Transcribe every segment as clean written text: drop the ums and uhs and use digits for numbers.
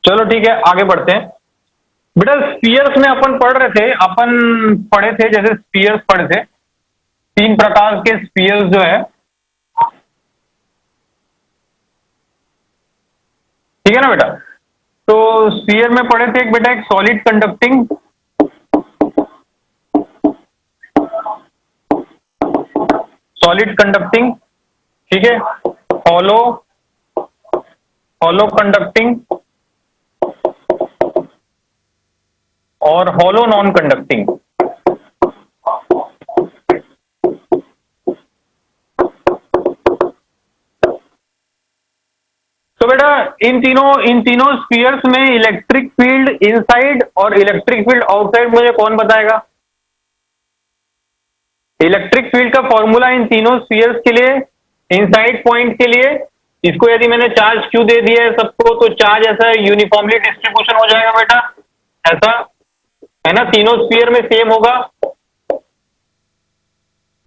चलो ठीक है, आगे बढ़ते हैं। बेटा स्पीयर्स में अपन पढ़े थे जैसे स्पीयर्स पढ़े थे, 3 प्रकार के स्पीयर्स जो है, ठीक है ना बेटा। तो स्पीयर में पढ़े थे एक बेटा, एक सॉलिड कंडक्टिंग, ठीक है, हॉलो हॉलो कंडक्टिंग और हॉलो नॉन कंडक्टिंग। तो बेटा इन तीनों स्पीयर्स में इलेक्ट्रिक फील्ड इनसाइड और इलेक्ट्रिक फील्ड आउटसाइड मुझे कौन बताएगा? इलेक्ट्रिक फील्ड का फॉर्मूला इन तीनों स्पीयर्स के लिए, इनसाइड पॉइंट के लिए, इसको यदि मैंने चार्ज क्यू दे दिया है सबको, तो चार्ज ऐसा यूनिफॉर्मली डिस्ट्रीब्यूशन हो जाएगा बेटा, ऐसा है ना, तीनों स्पीयर में सेम होगा,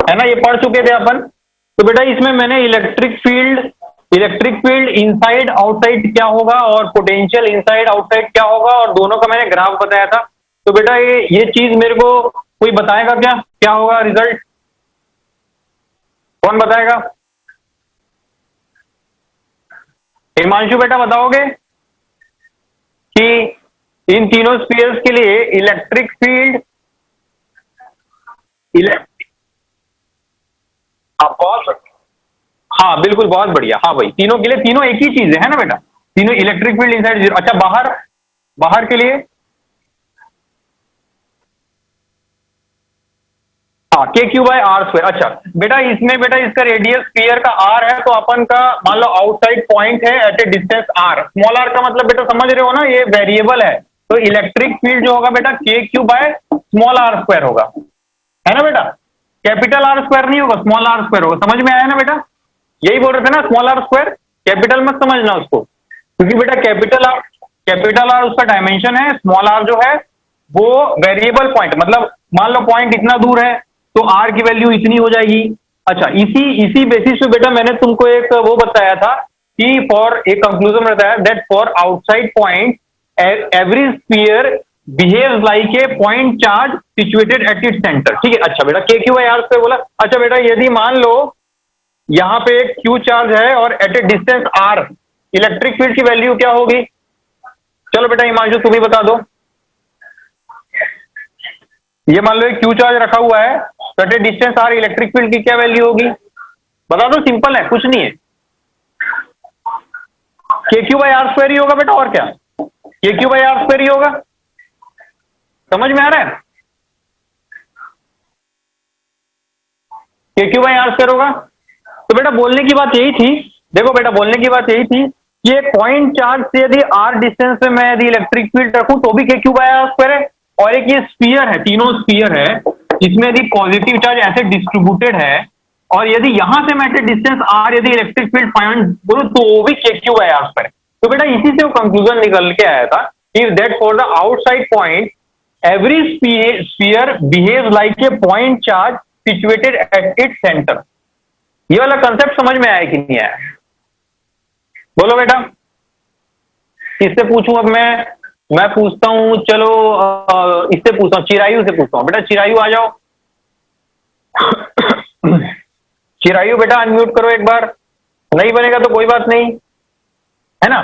है ना, ये पढ़ चुके थे अपन। तो बेटा इसमें मैंने इलेक्ट्रिक फील्ड इनसाइड आउटसाइड क्या होगा और पोटेंशियल इनसाइड आउटसाइड क्या होगा, और दोनों का मैंने ग्राफ बताया था। तो बेटा ये चीज मेरे को कोई बताएगा क्या, क्या होगा रिजल्ट? कौन बताएगा? हिमांशु बेटा बताओगे कि इन तीनों स्पीयर्स के लिए इलेक्ट्रिक फील्ड हाँ बिल्कुल, बहुत बढ़िया। हाँ भाई, तीनों के लिए तीनों एक ही चीज है ना बेटा, तीनों इलेक्ट्रिक फील्ड इनसाइड जीरो। अच्छा बाहर, बाहर के लिए हाँ के क्यू बाय आर स्क्वायर। अच्छा बेटा इसमें बेटा इसका रेडियस स्फीयर का आर है, तो अपन का मान लो आउटसाइड पॉइंट है at a distance R, small are का मतलब बेटा समझ रहे हो ना, ये वेरिएबल है, तो इलेक्ट्रिक फील्ड जो होगा बेटा के Q by small are square होगा, है ना बेटा, कैपिटल आर स्क्वायर नहीं होगा, स्मॉल आर स्क्वायर होगा। समझ में आया ना बेटा? यही बोल रहे थे ना, स्मॉल आर स्क्वायर, कैपिटल मत समझना उसको, क्योंकि बेटा कैपिटल आर उसका डायमेंशन है, स्मॉल आर जो है वो वेरिएबल पॉइंट, मतलब मान लो पॉइंट इतना दूर है तो आर की वैल्यू इतनी हो जाएगी। अच्छा इसी बेसिस पे बेटा मैंने तुमको एक वो बताया था कि फॉर एक कंक्लूजन बताया that for outside point every sphere behaves like a point charge situated at its centre, ठीक है। अच्छा बेटा के क्यू बाय आर स्क्वायर बोला। अच्छा बेटा यदि मान लो यहां पे एक क्यू चार्ज है और at a distance R, electric field की वैल्यू क्या होगी? चलो बेटा हिमांशु तुम ही बता दो। ये मान लो एक क्यू चार्ज रखा हुआ है, at a distance R, electric field की क्या वैल्यू होगी? बता दो, सिंपल है, कुछ नहीं है, के क्यू बाय आर स्क्वायर ही होगा बेटा, और क्या, के क्यू बाय आर स्क्वायर ही होगा। समझ में आ रहा है? के क्यू बाय आर स्क्वायर होगा। तो बेटा बोलने की बात यही थी, देखो बेटा बोलने की बात यही थी कि एक पॉइंट चार्ज से यदि आर डिस्टेंस पे मैं यदि इलेक्ट्रिक फील्ड रखूं तो भी के क्यू बाय आर स्क्वायर है, और एक ये स्फीयर है, तीनों स्फीयर है, इसमें यदि पॉजिटिव चार्ज ऐसे डिस्ट्रीब्यूटेड है, और यदि यहां से मैं डिस्टेंस आर यदि इलेक्ट्रिक फील्ड फाइंड करूं तो वो भी के क्यू बाय आर स्क्वायर है। तो बेटा इसी से वो कंक्लूजन निकल के आया था कि that for the outside point every sphere behaves like a point charge situated at its centre. ये वाला कंसेप्ट समझ में आया कि नहीं आया? बोलो बेटा। इससे पूछूं अब मैं पूछता हूं, चलो इससे पूछता हूं, चिरायु से पूछता हूं। बेटा चिरायु आ जाओ। चिरायु बेटा अनम्यूट करो एक बार, नहीं बनेगा तो कोई बात नहीं, है ना,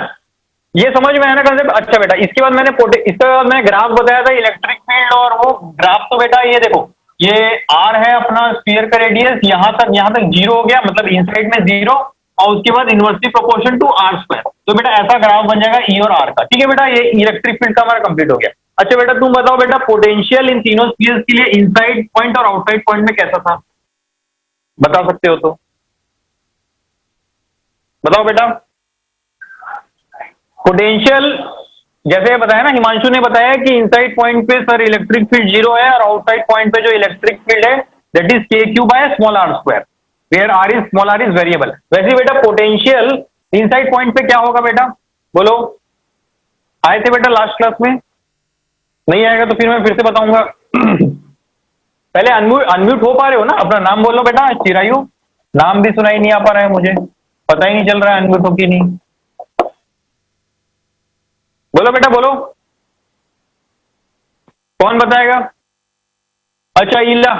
ये समझ में आया ना कंसेप्ट। अच्छा बेटा इसके बाद मैंने ग्राफ बताया था इलेक्ट्रिक फील्ड, और वो ग्राफ तो बेटा ये देखो, ये आर है अपना स्फीयर का रेडियस, यहां तक जीरो हो गया, मतलब इनसाइड में जीरो, और उसके बाद inversely proportion to R square. तो बेटा ऐसा ग्राफ बन जाएगा ई और आर का, ठीक है बेटा, ये इलेक्ट्रिक फील्ड का हमारा कंप्लीट हो गया। अच्छा बेटा तुम बताओ बेटा पोटेंशियल इन तीनों स्फीयर्स के लिए इनसाइड पॉइंट और आउटसाइड पॉइंट में कैसा था, बता सकते हो तो बताओ बेटा। पोटेंशियल जैसे बताया ना, हिमांशु ने बताया कि इनसाइड पॉइंट पे सर इलेक्ट्रिक फील्ड जीरो है, और आउटसाइड पॉइंट पे जो इलेक्ट्रिक फील्ड है दैट इज के Q by small are square, where R is small are is variable. वैसे बेटा पोटेंशियल इनसाइड पॉइंट पे क्या होगा बेटा, बोलो। आए थे बेटा लास्ट क्लास में? नहीं आएगा तो फिर मैं फिर से बताऊंगा। पहले अनम्यूट हो पा रहे हो ना? अपना नाम बोलो बेटा। चिरायु, नाम भी सुनाई नहीं आ पा रहा है मुझे, पता ही नहीं चल रहा है अनम्यूट हो कि नहीं। बोलो बेटा बोलो, कौन बताएगा? अच्छा ईला,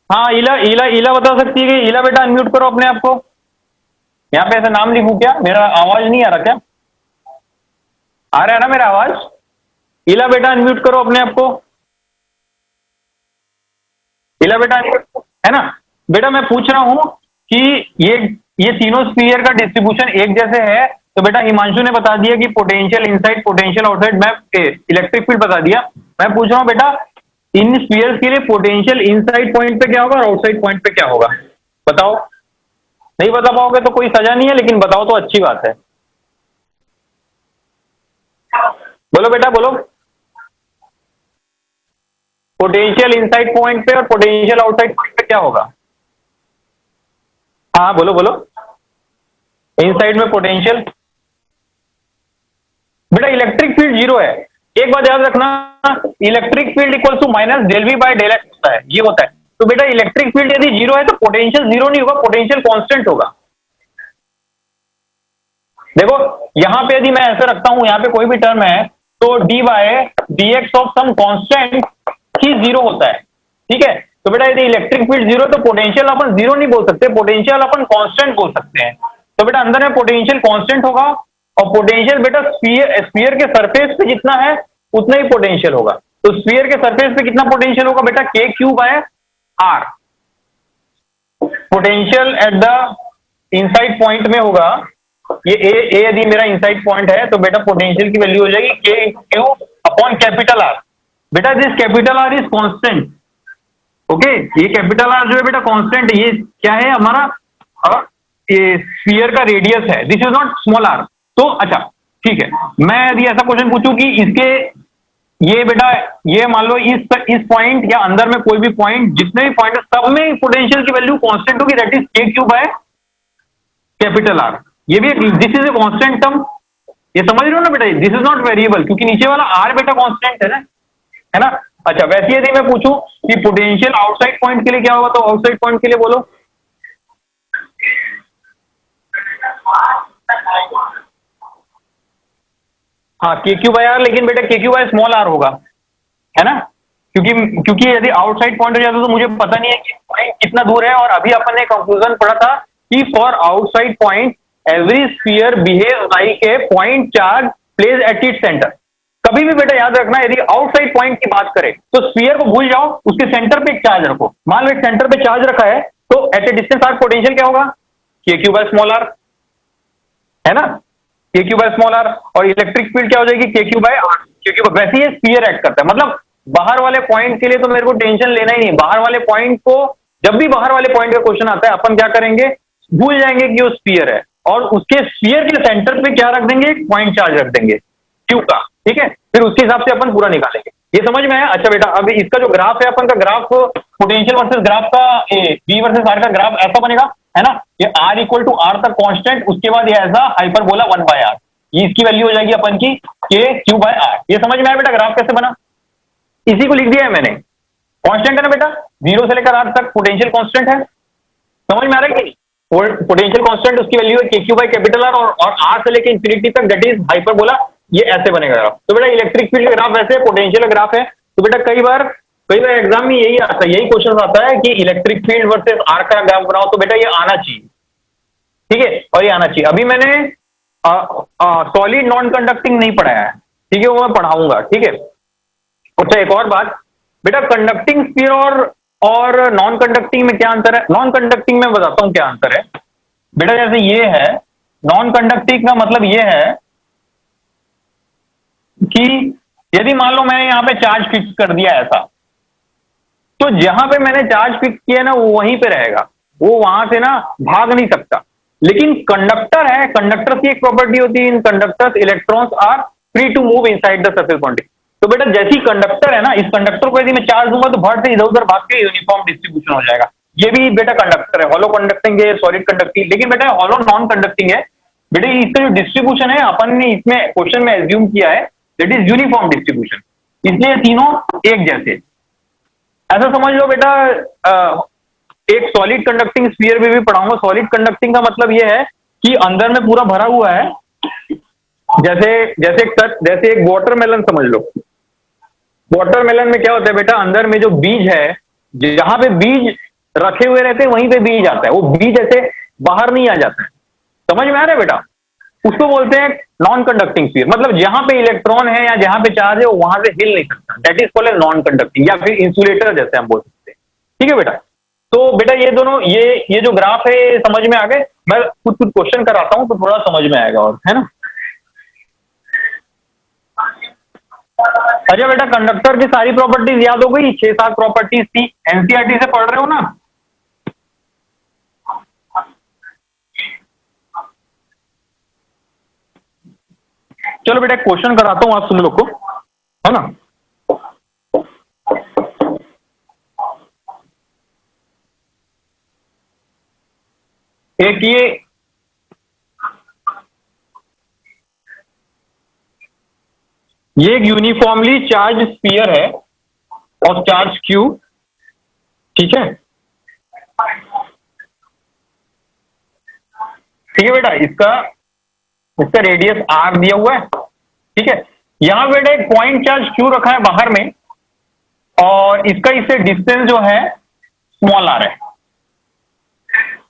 हाँ ईला ईला ईला बता सकती है कि ईला बेटा अनम्यूट करो अपने आप को। यहाँ पे ऐसा नाम लिखूं क्या? मेरा आवाज नहीं आ रहा क्या? आ रहा है ना मेरा आवाज? ईला बेटा अनम्यूट करो अपने आप को। ईला बेटा अनम्यूट है ना? बेटा मैं पूछ रहा हूं कि ये तीनों स्फीयर का डिस्ट्रीब्यूशन एक जैसे है, तो बेटा हिमांशु ने बता दिया कि पोटेंशियल इनसाइड पोटेंशियल आउटसाइड, मैं इलेक्ट्रिक फील्ड बता दिया। मैं पूछ रहा हूं बेटा इन स्फीयर्स के लिए पोटेंशियल इनसाइड पॉइंट पे क्या होगा और आउटसाइड पॉइंट पे क्या होगा? बताओ। नहीं बता पाओगे तो कोई सजा नहीं है, लेकिन बताओ तो अच्छी बात है। बोलो बेटा बोलो, पोटेंशियल इनसाइड पॉइंट पे और पोटेंशियल आउटसाइड पॉइंट पे क्या होगा? हाँ बोलो बोलो। इनसाइड में पोटेंशियल, बेटा इलेक्ट्रिक फील्ड जीरो है। एक बात याद रखना, electric field equal to minus del we by del x होता है, ये होता है। तो बेटा इलेक्ट्रिक फील्ड यदि जीरो है तो पोटेंशियल जीरो नहीं होगा, पोटेंशियल कांस्टेंट होगा। देखो यहां पे यदि मैं ऐसे रखता हूं, यहां पे कोई भी टर्म है तो D by D X of some constant ही जीरो होता है, ठीक है? तो बेटा यदि इलेक्ट्रिक फील्ड जीरो तो पोटेंशियल अपन जीरो नहीं बोल सकते, पोटेंशियल अपन कांस्टेंट बोल सकते हैं। तो बेटा अंदर में पोटेंशियल कांस्टेंट होगा, और पोटेंशियल बेटा स्फीयर के सरफेस पे जितना है उतना ही पोटेंशियल होगा। तो स्फीयर के सरफेस पे कितना पोटेंशियल होगा बेटा? के Q by R. Potential at the inside point में होगा, ये ए यदि मेरा इनसाइड पॉइंट है तो बेटा पोटेंशियल की वैल्यू हो जाएगी के क्यू अपॉन कैपिटल आर। बेटा this capital R is constant, okay? ये कैपिटल आर जो है बेटा कांस्टेंट, ये क्या है हमारा? ये स्फीयर का रेडियस है, this is not small R. तो अच्छा ठीक है, मैं यदि ऐसा क्वेश्चन पूछूं कि इसके ये बेटा ये मान लो इस पॉइंट या अंदर में कोई भी पॉइंट, जितने भी पॉइंट है सब में पोटेंशियल की वैल्यू कांस्टेंट होगी, दैट इज के क्यू बाय कैपिटल आर। ये भी this is a constant term, ये समझ रहे हो ना बेटा? दिस इज नॉट वेरिएबल, क्योंकि नीचे वाला आर बेटा कांस्टेंट है ना? अच्छा वैसे यदि मैं पूछूं कि पोटेंशियल आउटसाइड पॉइंट के लिए क्या होगा, तो आउटसाइड पॉइंट के लिए बोलो। हाँ के क्यू बाय आर, लेकिन बेटा के क्यू बाय स्मॉल आर होगा, है ना? क्योंकि यदि आउटसाइड पॉइंट हो जाता तो मुझे पता नहीं है कि पॉइंट कितना दूर है, और अभी अपन ने कंक्लूजन पढ़ा था कि for outside point every sphere behave like a point charge place at its centre. कभी भी बेटा याद रखना, यदि आउटसाइड पॉइंट की बात करें तो स्फीयर को भूल जाओ, उसके सेंटर पे एक चार्ज रखो। मान लो एक सेंटर पे चार्ज रखा है, तो at a distance R potential क्या होगा? के क्यू बाय स्मॉल आर, है ना? के क्यू बाय स्मॉल आर। और इलेक्ट्रिक फील्ड क्या हो जाएगी? के क्यू बाय आर। क्योंकि वैसे ही स्फीयर एक्ट करता है, मतलब बाहर वाले पॉइंट के लिए तो मेरे को टेंशन लेना ही नहीं। बाहर वाले पॉइंट को, जब भी बाहर वाले पॉइंट का क्वेश्चन आता है, अपन क्या करेंगे? भूल जाएंगे कि वो स्फीयर है, और उसके स्फीयर के सेंटर पे क्या रख देंगे? एक पॉइंट चार्ज रख देंगे क्यू का, ठीक है? फिर उसके हिसाब से अपन पूरा निकालेंगे। ये समझ में आया? अच्छा बेटा अभी इसका जो ग्राफ है, अपन का ग्राफ पोटेंशियल वर्सेस ग्राफ का बी वर्सेस आर का ग्राफ ऐसा बनेगा, है ना? ये आर इक्वल टू आर तक कांस्टेंट, उसके बाद ये ऐसा हाइपरबोला 1 बाय आर, ये इसकी वैल्यू हो जाएगी अपन की के क्यू बाय आर। ये समझ में आया बेटा ग्राफ कैसे बना? इसी को लिख दिया है मैंने। कांस्टेंट है ना बेटा, 0 से लेकर आर तक पोटेंशियल कांस्टेंट है। समझ में आ रहा है कि पोटेंशियल कांस्टेंट उसकी वैल्यू है के क्यू बाय कैपिटल आर, और आर से लेकर इंफिनिटी तक दैट इज हाइपरबोला। ये ऐसे बनेगा ग्राफ। तो बेटा इलेक्ट्रिक फील्ड का ग्राफ ऐसे, पोटेंशियल का ग्राफ है। तो बेटा कई बार एग्जाम में यही आता है, यही क्वेश्चन आता है कि इलेक्ट्रिक फील्ड वर्सेस आर का ग्राफ बनाओ। तो बेटा ये आना चाहिए, ठीक है? और ये आना चाहिए। अभी मैंने सॉलिड नॉन कंडक्टिंग नहीं पढ़ाया है, ठीक है? वो मैं पढ़ाऊंगा, ठीक है? अच्छा एक और बात बेटा, कंडक्टिंग स्फीयर और नॉन कंडक्टिंग में क्या अंतर है? नॉन कंडक्टिंग में बताता हूं क्या अंतर है बेटा। जैसे ये है, नॉन कंडक्टिंग का मतलब ये है कि यदि मान लो मैंने यहां पे चार्ज फिक्स कर दिया ऐसा, तो जहां पे मैंने चार्ज फिक्स किया ना वो वहीं पे रहेगा, वो वहां से ना भाग नहीं सकता। लेकिन कंडक्टर है, कंडक्टर की एक प्रॉपर्टी होती है, in conductors electrons are free to move inside the surface boundary. तो बेटा जैसी कंडक्टर है ना, इस कंडक्टर को यदि मैं चार्ज दूंगा तो भर से इधर उधर भाग के यूनिफॉर्म डिस्ट्रीब्यूशन हो जाएगा। ये भी बेटा कंडक्टर है, हॉलो कंडक्टिंग है, सॉलिड कंडक्टिंग। लेकिन बेटा हॉलो नॉन कंडक्टिंग है बेटा, इसका जो डिस्ट्रीब्यूशन है अपन ने इसमें क्वेश्चन में एज्यूम किया है दैट इज यूनिफॉर्म डिस्ट्रीब्यूशन, इसलिए तीनों एक जैसे। ऐसा समझ लो बेटा, एक सॉलिड कंडक्टिंग स्फीयर में भी पढ़ाऊंगा। सॉलिड कंडक्टिंग का मतलब यह है कि अंदर में पूरा भरा हुआ है जैसे जैसे एक वाटरमेलन समझ लो। वाटरमेलन में क्या होता है बेटा, अंदर में जो बीज है, जहां पे बीज रखे हुए रहते हैं वहीं पे बीज आता है, वो बीज ऐसे बाहर नहीं आ जाता है। समझ में आ रहा है बेटा? उसको बोलते हैं नॉन कंडक्टिंग स्फीयर, मतलब जहां पे इलेक्ट्रॉन है या जहां पे चार्ज है वो वहां से हिल नहीं सकता, that is called non conducting, या फिर इंसुलेटर जैसे हम बोल सकते हैं। ठीक है बेटा? तो बेटा ये दोनों, ये जो ग्राफ है समझ में आ गए? मैं कुछ कुछ क्वेश्चन कराता हूं तो थोड़ा समझ में आएगा, और है ना। अच्छा बेटा, कंडक्टर की सारी प्रॉपर्टीज याद हो गई? 6-7 प्रॉपर्टीज थी, एनसीईआरटी से पढ़ रहे हो ना? चलो बेटा क्वेश्चन कराता हूं आप तुम लोग को, है ना। एक ये एक यूनिफॉर्मली चार्ज स्फीयर है और चार्ज क्यू, ठीक है। ठीक है बेटा, इसका रेडियस आर दिया हुआ है, ठीक है। यहां बेटा एक पॉइंट चार्ज क्यू रखा है बाहर में, और इसका इससे डिस्टेंस जो है स्मॉल आर है,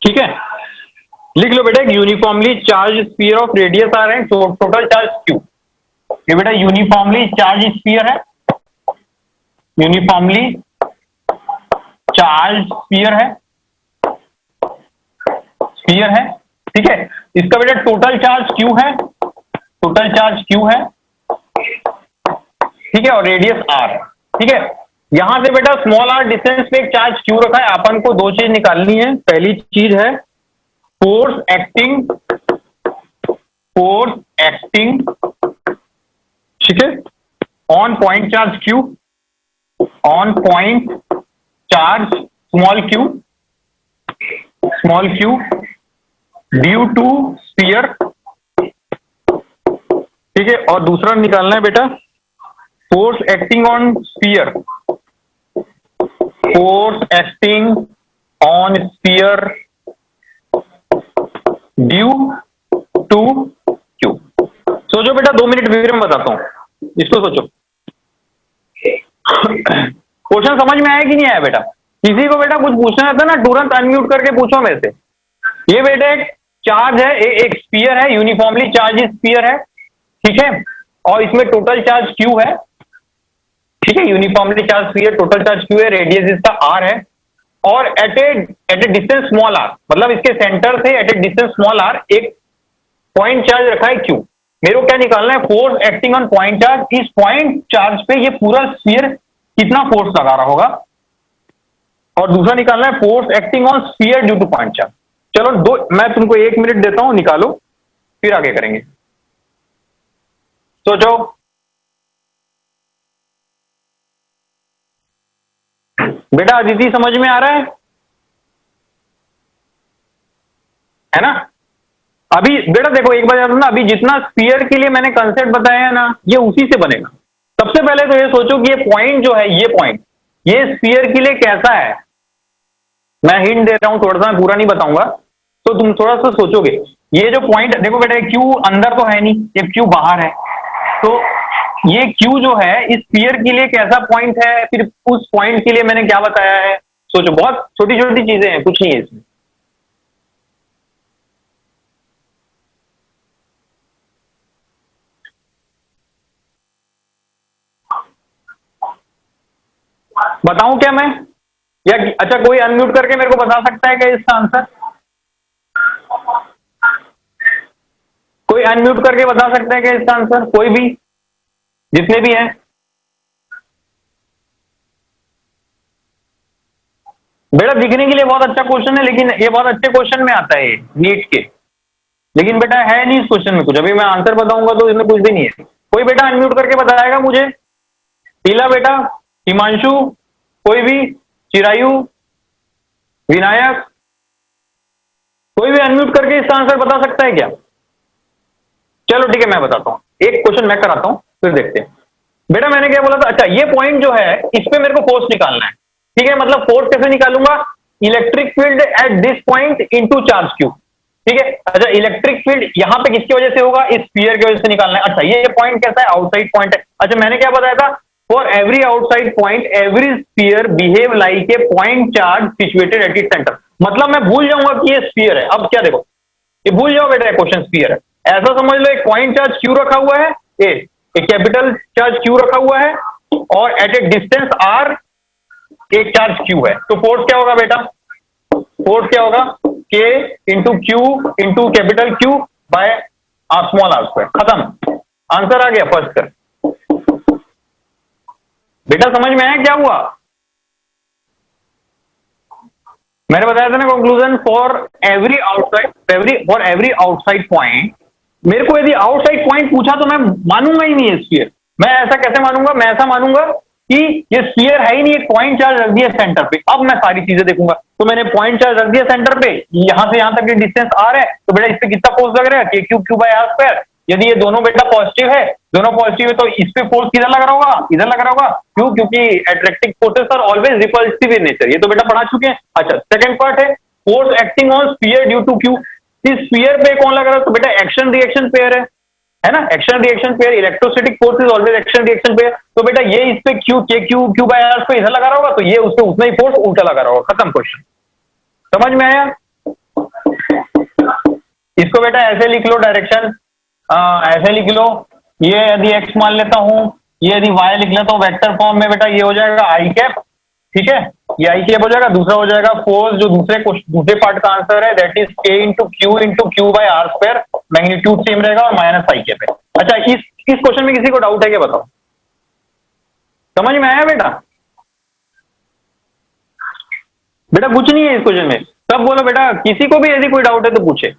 ठीक है। लिख लो बेटा, एक uniformly charge sphere of radius R है, टोटल चार्ज क्यू। ये बेटा यूनिफॉर्मली चार्ज स्फीयर है, यूनिफॉर्मली चार्ज स्फीयर है, ठीक है। इसका बेटा टोटल चार्ज क्यू है, टोटल चार्ज क्यू है, ठीक है, और रेडियस आर, ठीक है। यहां से बेटा स्मॉल आर डिस्टेंस पे एक चार्ज क्यू रखा है, अपन को दो चीज निकालनी है। पहली चीज है फोर्स एक्टिंग, ठीक है, on point charge Q, on point charge small Q due to sphere, ठीक है। और दूसरा निकालना है बेटा force acting on sphere, force acting on sphere due to Q. सोचो बेटा, 2 मिनट फिर मैं बताता हूं, इसको सोचो। क्वेश्चन समझ में आया कि नहीं आया बेटा? किसी को बेटा कुछ पूछना रहता है ना, तुरंत अनम्यूट करके पूछो मेरे से। ये बेटा एक चार्ज है, एक स्फीयर है, यूनिफॉर्मली चार्ज स्फीयर है, ठीक है, और इसमें टोटल चार्ज क्यू है, ठीक है। Uniformly charge sphere, total charge Q है, रेडियस इसका आर है, और at a distance small R, मतलब इसके सेंटर से at a distance small R एक पॉइंट चार्ज रखा है क्यू। मेरे को क्या निकालना है? Force acting on point charge. इस पॉइंट चार्ज पे ये पूरा स्फीयर कितना फोर्स लगा रहा होगा, और दूसरा निकालना है force acting on sphere due two point charge. चलो मैं तुमको 1 मिनट देता हूं, निकालो, फिर आगे करेंगे। सोचो। बेटा अदिति समझ में आ रहा है ना? अभी बेटा देखो, एक बार याद ना, अभी जितना स्फीयर के लिए मैंने कंसेप्ट बताया है ना, ये उसी से बनेगा। सबसे पहले तो ये सोचो कि ये पॉइंट जो है, ये पॉइंट, ये स्फीयर के लिए कैसा है। मैं हिंट दे रहा हूं थोड़ा सा, मैं पूरा नहीं बताऊंगा, तो तुम थोड़ा सा सोचोगे। ये जो पॉइंट देखो बेटा, क्यू अंदर तो है नहीं, ये क्यू बाहर है, तो ये क्यू जो है इस स्फीयर के लिए कैसा पॉइंट है, फिर उस पॉइंट के लिए मैंने क्या बताया है। सोचो, बहुत छोटी छोटी चीजें हैं, कुछ नहीं है इसमें। बताऊं क्या मैं, या अच्छा कोई अनम्यूट करके मेरे को बता सकता है क्या इसका आंसर? कोई अनम्यूट करके बता सकता है क्या इसका आंसर? कोई भी, जितने भी हैं। बेटा दिखने के लिए बहुत अच्छा क्वेश्चन है, लेकिन ये बहुत अच्छे क्वेश्चन में आता है नीट के, लेकिन बेटा है नहीं इस क्वेश्चन में कुछ। अभी मैं आंसर बताऊंगा तो इसमें कुछ भी नहीं है। कोई बेटा अनम्यूट करके बताएगा मुझे? शीला बेटा, हिमांशु, कोई भी, चिरायु, विनायक, कोई भी अनम्यूट करके इसका आंसर बता सकता है क्या? चलो ठीक है, मैं बताता हूं, एक क्वेश्चन मैं कराता हूं, फिर देखते हैं। बेटा मैंने क्या बोला था? अच्छा, ये पॉइंट जो है इस पे मेरे को फोर्स निकालना है, ठीक है। मतलब फोर्स कैसे निकालूंगा? Electric field at this point into charge Q, ठीक है। अच्छा, इलेक्ट्रिक फील्ड यहाँ पे किसकी वजह से होगा, इस स्फीयर की वजह से निकालना है। अच्छा, ये पॉइंट कैसा है, आउटसाइड पॉइंट है। अच्छा, मैंने क्या बताया था, for every outside point every sphere behave like a point charge situated at it centre. मतलब मैं भूल जाऊंगा कि ये स्फीयर है। अब क्या देखो, ये भूल जाओ बेटा, क्वेश्चन स्फीयर है, ऐसा समझ लो एक पॉइंट चार्ज क्यू रखा हुआ है, एक कैपिटल चार्ज क्यू रखा हुआ है, और एट ए डिस्टेंस आर एक चार्ज क्यू है। तो फोर्स क्या होगा बेटा, फोर्स क्या होगा, K into Q into capital Q by R small are square. खत्म, आंसर आ गया फर्स्ट कर। बेटा समझ में आया क्या हुआ, मैंने बताया था ना conclusion, for every outside point. मेरे को यदि आउटसाइड पॉइंट पूछा तो मैं मानूंगा ही नहीं है स्फीयर। मैं ऐसा कैसे मानूंगा, मैं ऐसा मानूंगा कि ये स्फीयर है ही नहीं, एक पॉइंट चार्ज रख दिया सेंटर पे। अब मैं सारी चीजें देखूंगा, तो मैंने पॉइंट चार्ज रख दिया सेंटर पे, यहां से यहां तक की डिस्टेंस आर है, तो बेटा इस पे कितना फोर्स लग रहा है, के Q Q by are square. यदि ये दोनों बेटा पॉजिटिव है, दोनों पॉजिटिव है, तो इस पे फोर्स किधर लग रहा होगा, इधर लग रहा होगा। क्यों, क्योंकि attractive forces are always repulsive in nature, ये तो बेटा पढ़ा चुके हैं। अच्छा, सेकंड पार्ट है force acting on sphere due to q. इस स्फीयर पे कौन लग रहा है, तो बेटा एक्शन रिएक्शन पेयर है ना, action reaction pair, electrostatic force is always action reaction pair. तो बेटा ये इस पे क्यू के क्यू क्यू बाय आर पे इधर लगा रहा होगा, तो ये उस पे उतना ही फोर्स उल्टा लगा रहा होगा। खत्म क्वेश्चन, समझ में आया। इसको बेटा ऐसे लिख लो, डायरेक्शन ऐसे लिख लो, ये यदि एक्स मान लेता हूं, ये यदि वाई लिख लेता हूं वेक्टर फॉर्म में, बेटा ये हो जाएगा आई कैप, ठीक है, ये आई कैप हो जाएगा। दूसरा हो जाएगा फोर्स, जो दूसरे पार्ट का आंसर है, that is k into q by are square, magnitude same रहेगा और माइनस आई कैप है। अच्छा, इस क्वेश्चन में किसी को डाउट है क्या, बताओ, समझ में आया बेटा। बेटा कुछ नहीं है इस क्वेश्चन में, सब बोलो बेटा, किसी को भी यदि कोई डाउट है तो पूछे।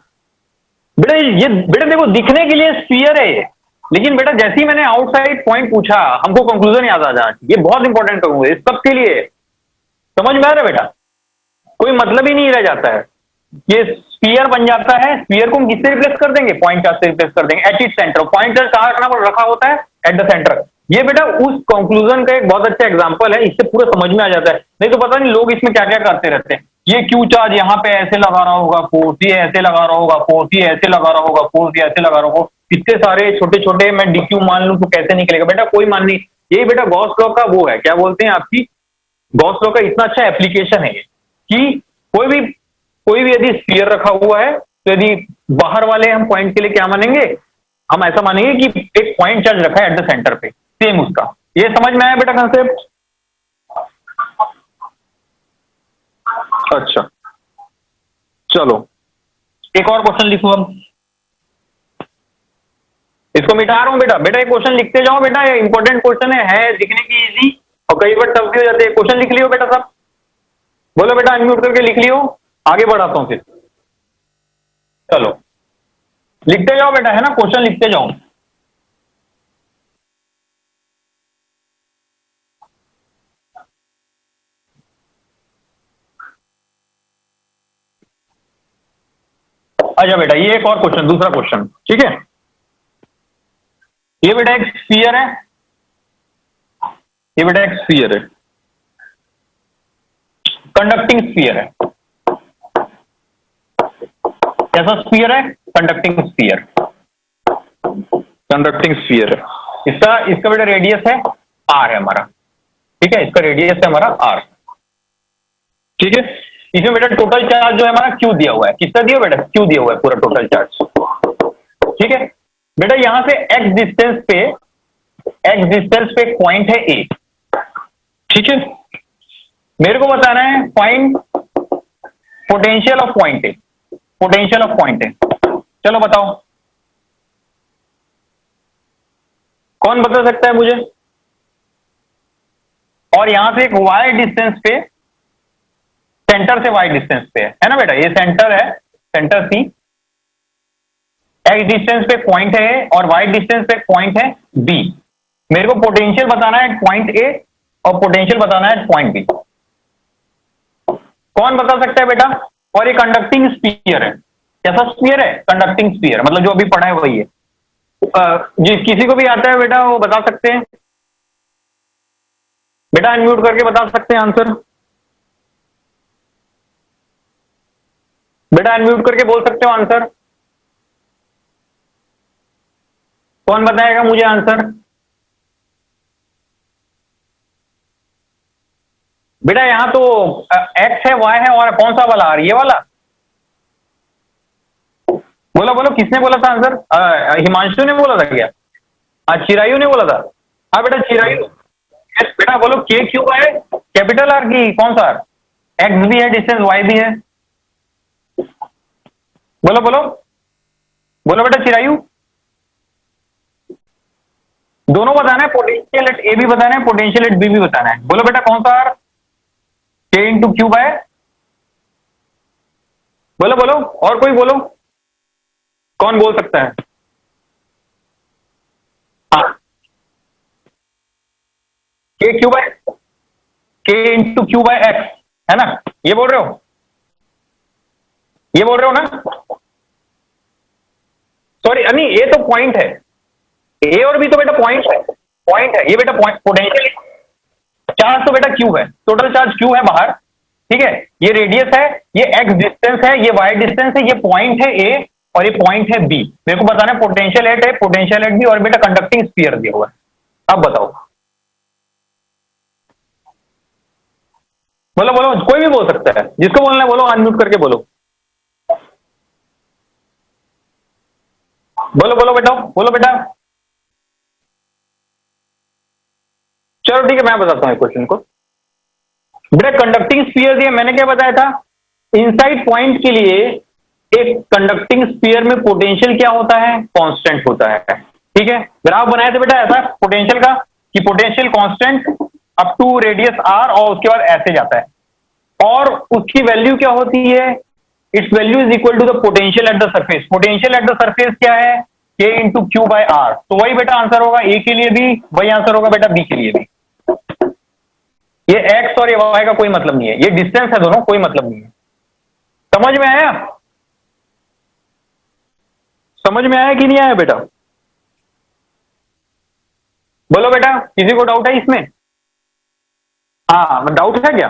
बेटा ये बेटा देखो, दिखने के लिए स्फीयर है ये, लेकिन बेटा जैसे ही मैंने आउटसाइड पॉइंट पूछा, हमको कंक्लूजन याद आ जाए, ये बहुत इंपॉर्टेंट कहूंगा इस सब के लिए। समझ में आ रहा है बेटा, कोई मतलब ही नहीं रह जाता है, ये स्फीयर बन जाता है। स्फीयर को हम किससे रिप्लेस कर देंगे, पॉइंट चार्ज से रिप्लेस कर देंगे at it centre. Point charge कहां रखा होता है, एट द सेंटर। ये बेटा उस कंक्लूजन का एक बहुत अच्छा एग्जांपल है, इससे पूरा समझ में आ जाता है। नहीं तो पता नहीं लोग इसमें क्या क्या करते रहते हैं, ये क्यू चार्ज यहाँ पे ऐसे लगा रहा होगा फोर्स, ये ऐसे लगा रहा होगा फोर्स, ये ऐसे लगा रहा होगा फोर्स, ये ऐसे लगा रहा होगा, इतने सारे छोटे छोटे मैं डीक्यू मान लूं तो कैसे निकलेगा। बेटा कोई मान नहीं, ये बेटा गॉस लॉ का वो है, क्या बोलते हैं आपकी, गॉस लॉ का इतना अच्छा एप्लीकेशन है ये, कि कोई भी यदि स्फीयर रखा हुआ है, तो यदि बाहर वाले हम पॉइंट के लिए क्या मानेंगे, हम ऐसा मानेंगे कि एक पॉइंट चार्ज रखा है एट द सेंटर पे, सेम उसका। ये समझ में आया बेटा कंसेप्ट। अच्छा चलो, एक और क्वेश्चन लिखो हम, इसको मिटा रहा हूं बेटा। बेटा ये क्वेश्चन लिखते जाओ बेटा, ये इंपॉर्टेंट क्वेश्चन है दिखने की इजी, और कई बार टफ भी हो जाते हैं। क्वेश्चन लिख लियो बेटा सब, बोलो बेटा अनम्यूट करके लिख लियो, आगे बढ़ाता हूं फिर। चलो लिखते जाओ बेटा, है ना, क्वेश्चन लिखते जाओ। अच्छा बेटा, ये एक और क्वेश्चन, दूसरा क्वेश्चन, ठीक है। ये बेटा एक स्फीयर है, ये बेटा एक स्फीयर है, कंडक्टिंग स्फीयर है। कैसा स्फीयर है, कंडक्टिंग स्फीयर, कंडक्टिंग स्फीयर है। इसका बेटा रेडियस है आर है हमारा, ठीक है, इसका रेडियस है हमारा आर, ठीक है। इसमें बेटा टोटल चार्ज जो है हमारा क्यू दिया हुआ है, किसका दिया बेटा, क्यू दिया हुआ है पूरा टोटल चार्ज, ठीक है। बेटा यहां से एक्स डिस्टेंस पे एक पॉइंट है ए, ठीक है। मेरे को बताना है find potential of point A, potential of point A. चलो बताओ, कौन बता सकता है मुझे। और यहां से एक वाई डिस्टेंस पे, सेंटर से वाई डिस्टेंस पे है ना बेटा, ये सेंटर है, सेंटर सी, एक्स डिस्टेंस पे पॉइंट है और वाई डिस्टेंस पे पॉइंट है बी। मेरे को पोटेंशियल बताना है पॉइंट ए और पोटेंशियल बताना है पॉइंट बी। कौन बता सकता है बेटा। और ये कंडक्टिंग स्फीयर है, कैसा स्फीयर है, कंडक्टिंग स्फीयर, मतलब जो अभी पढ़ा है वही है। किसी को भी आता है बेटा वो बता सकते हैं बेटा, अनम्यूट करके बता सकते हैं आंसर। बेटा अनम्यूट करके बोल सकते हो आंसर। कौन बताएगा मुझे आंसर? बेटा यहां तो एक्स है, वाई है, और कौन सा वाला आर? ये वाला। बोलो बोलो, किसने बोला था आंसर? हिमांशु ने बोला था क्या? चिरायु ने बोला था। हाँ बेटा चिरायु। यस बेटा बोलो, के क्यूब है कैपिटल आर की कौन सा आर? एक्स भी है, डिस्टेंस वाई भी है। बोलो बोलो बोलो बेटा चिरायु। दोनों बताना है, पोटेंशियल एट ए भी बताना है, पोटेंशियल एट बी भी बताना है। बोलो बेटा कौन सा आर? के इंटू क्यूब है। बोलो बोलो, और कोई बोलो, कौन बोल सकता है? हाँ, के क्यूब है, के इंटू क्यूब है एक्स, है ना? ये बोल रहे हो? ये बोल रहे हो ना? सॉरी नहीं, ये तो पॉइंट है। ए और बी तो बेटा पॉइंट है, पॉइंट है ये बेटा, पॉइंट पोटेंशियल। चार्ज तो बेटा क्यू है, टोटल चार्ज क्यू है बाहर, ठीक है। ये रेडियस है, ये एक्स डिस्टेंस है, ये वाई डिस्टेंस है, ये पॉइंट है ए और ये पॉइंट है बी। मेरे को बताना है पोटेंशियल एट है, पोटेंशियल एट बी, और बेटा कंडक्टिंग स्फीयर दिया हुआ है। अब बताओ, बोलो बोलो, कोई भी बोल सकता है, जिसको बोलना है बोलो, अनम्यूट करके बोलो। बोलो बोलो बेटा, बोलो बेटा। चलो ठीक है, मैं बताता हूँ क्वेश्चन को। बेटा कंडक्टिंग स्फीयर दिया, मैंने क्या बताया था? इनसाइड पॉइंट के लिए एक कंडक्टिंग स्फीयर में पोटेंशियल क्या होता है? कांस्टेंट होता है, ठीक है। ग्राफ बनाए थे बेटा ऐसा पोटेंशियल का, कि potential constant up to radius r, और उसके बाद ऐसे जाता है, और उसकी वैल्यू क्या होती है? Its value is equal to the potential at the surface. Potential at the surface क्या है? के इंटू क्यू बाय आर। तो वही बेटा आंसर होगा ए के लिए भी, वही आंसर होगा बेटा बी के लिए भी। ये एक्स और ये वाई का कोई मतलब नहीं है, ये डिस्टेंस है दोनों, कोई मतलब नहीं है। समझ में आया? समझ में आया कि नहीं आया बेटा? बोलो बेटा, किसी को डाउट है इसमें? हाँ, डाउट है क्या?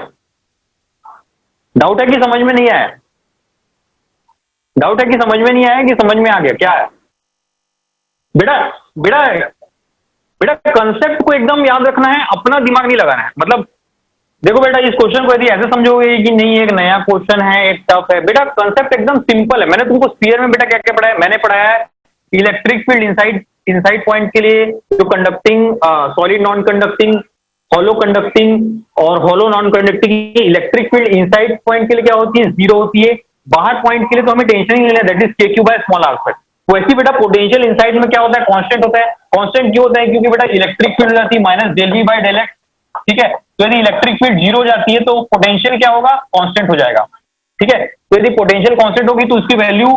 डाउट है कि समझ में नहीं आया? डाउट है कि समझ में नहीं आया कि समझ में आ गया? क्या है बेटा? बेटा बेटा कंसेप्ट को एकदम याद रखना है, अपना दिमाग नहीं लगाना है। मतलब देखो बेटा, इस क्वेश्चन को यदि ऐसे समझोगे कि नहीं एक नया क्वेश्चन है, एक टफ है, बेटा कंसेप्ट एकदम सिंपल है। मैंने तुमको स्फीयर में बेटा क्या क्या पढ़ाया? मैंने पढ़ाया है electric field inside inside point के लिए, जो conducting, solid non conducting, hollow conducting और hollow non conducting. Electric field inside point के लिए क्या होती है? जीरो होती है। बाहर पॉइंट के लिए तो हमें टेंशन ही नहीं लेना, दैट इज के Q by small are square. वैसे बेटा पोटेंशियल इनसाइड में क्या होता है? कांस्टेंट होता है। कांस्टेंट क्यों होता है? क्योंकि बेटा इलेक्ट्रिक फील्ड जाती है minus del we by del x, ठीक है। तो यदि इलेक्ट्रिक फील्ड जीरो हो जाती है तो पोटेंशियल क्या होगा? कांस्टेंट हो जाएगा, ठीक है। तो यदि पोटेंशियल कांस्टेंट होगी तो उसकी वैल्यू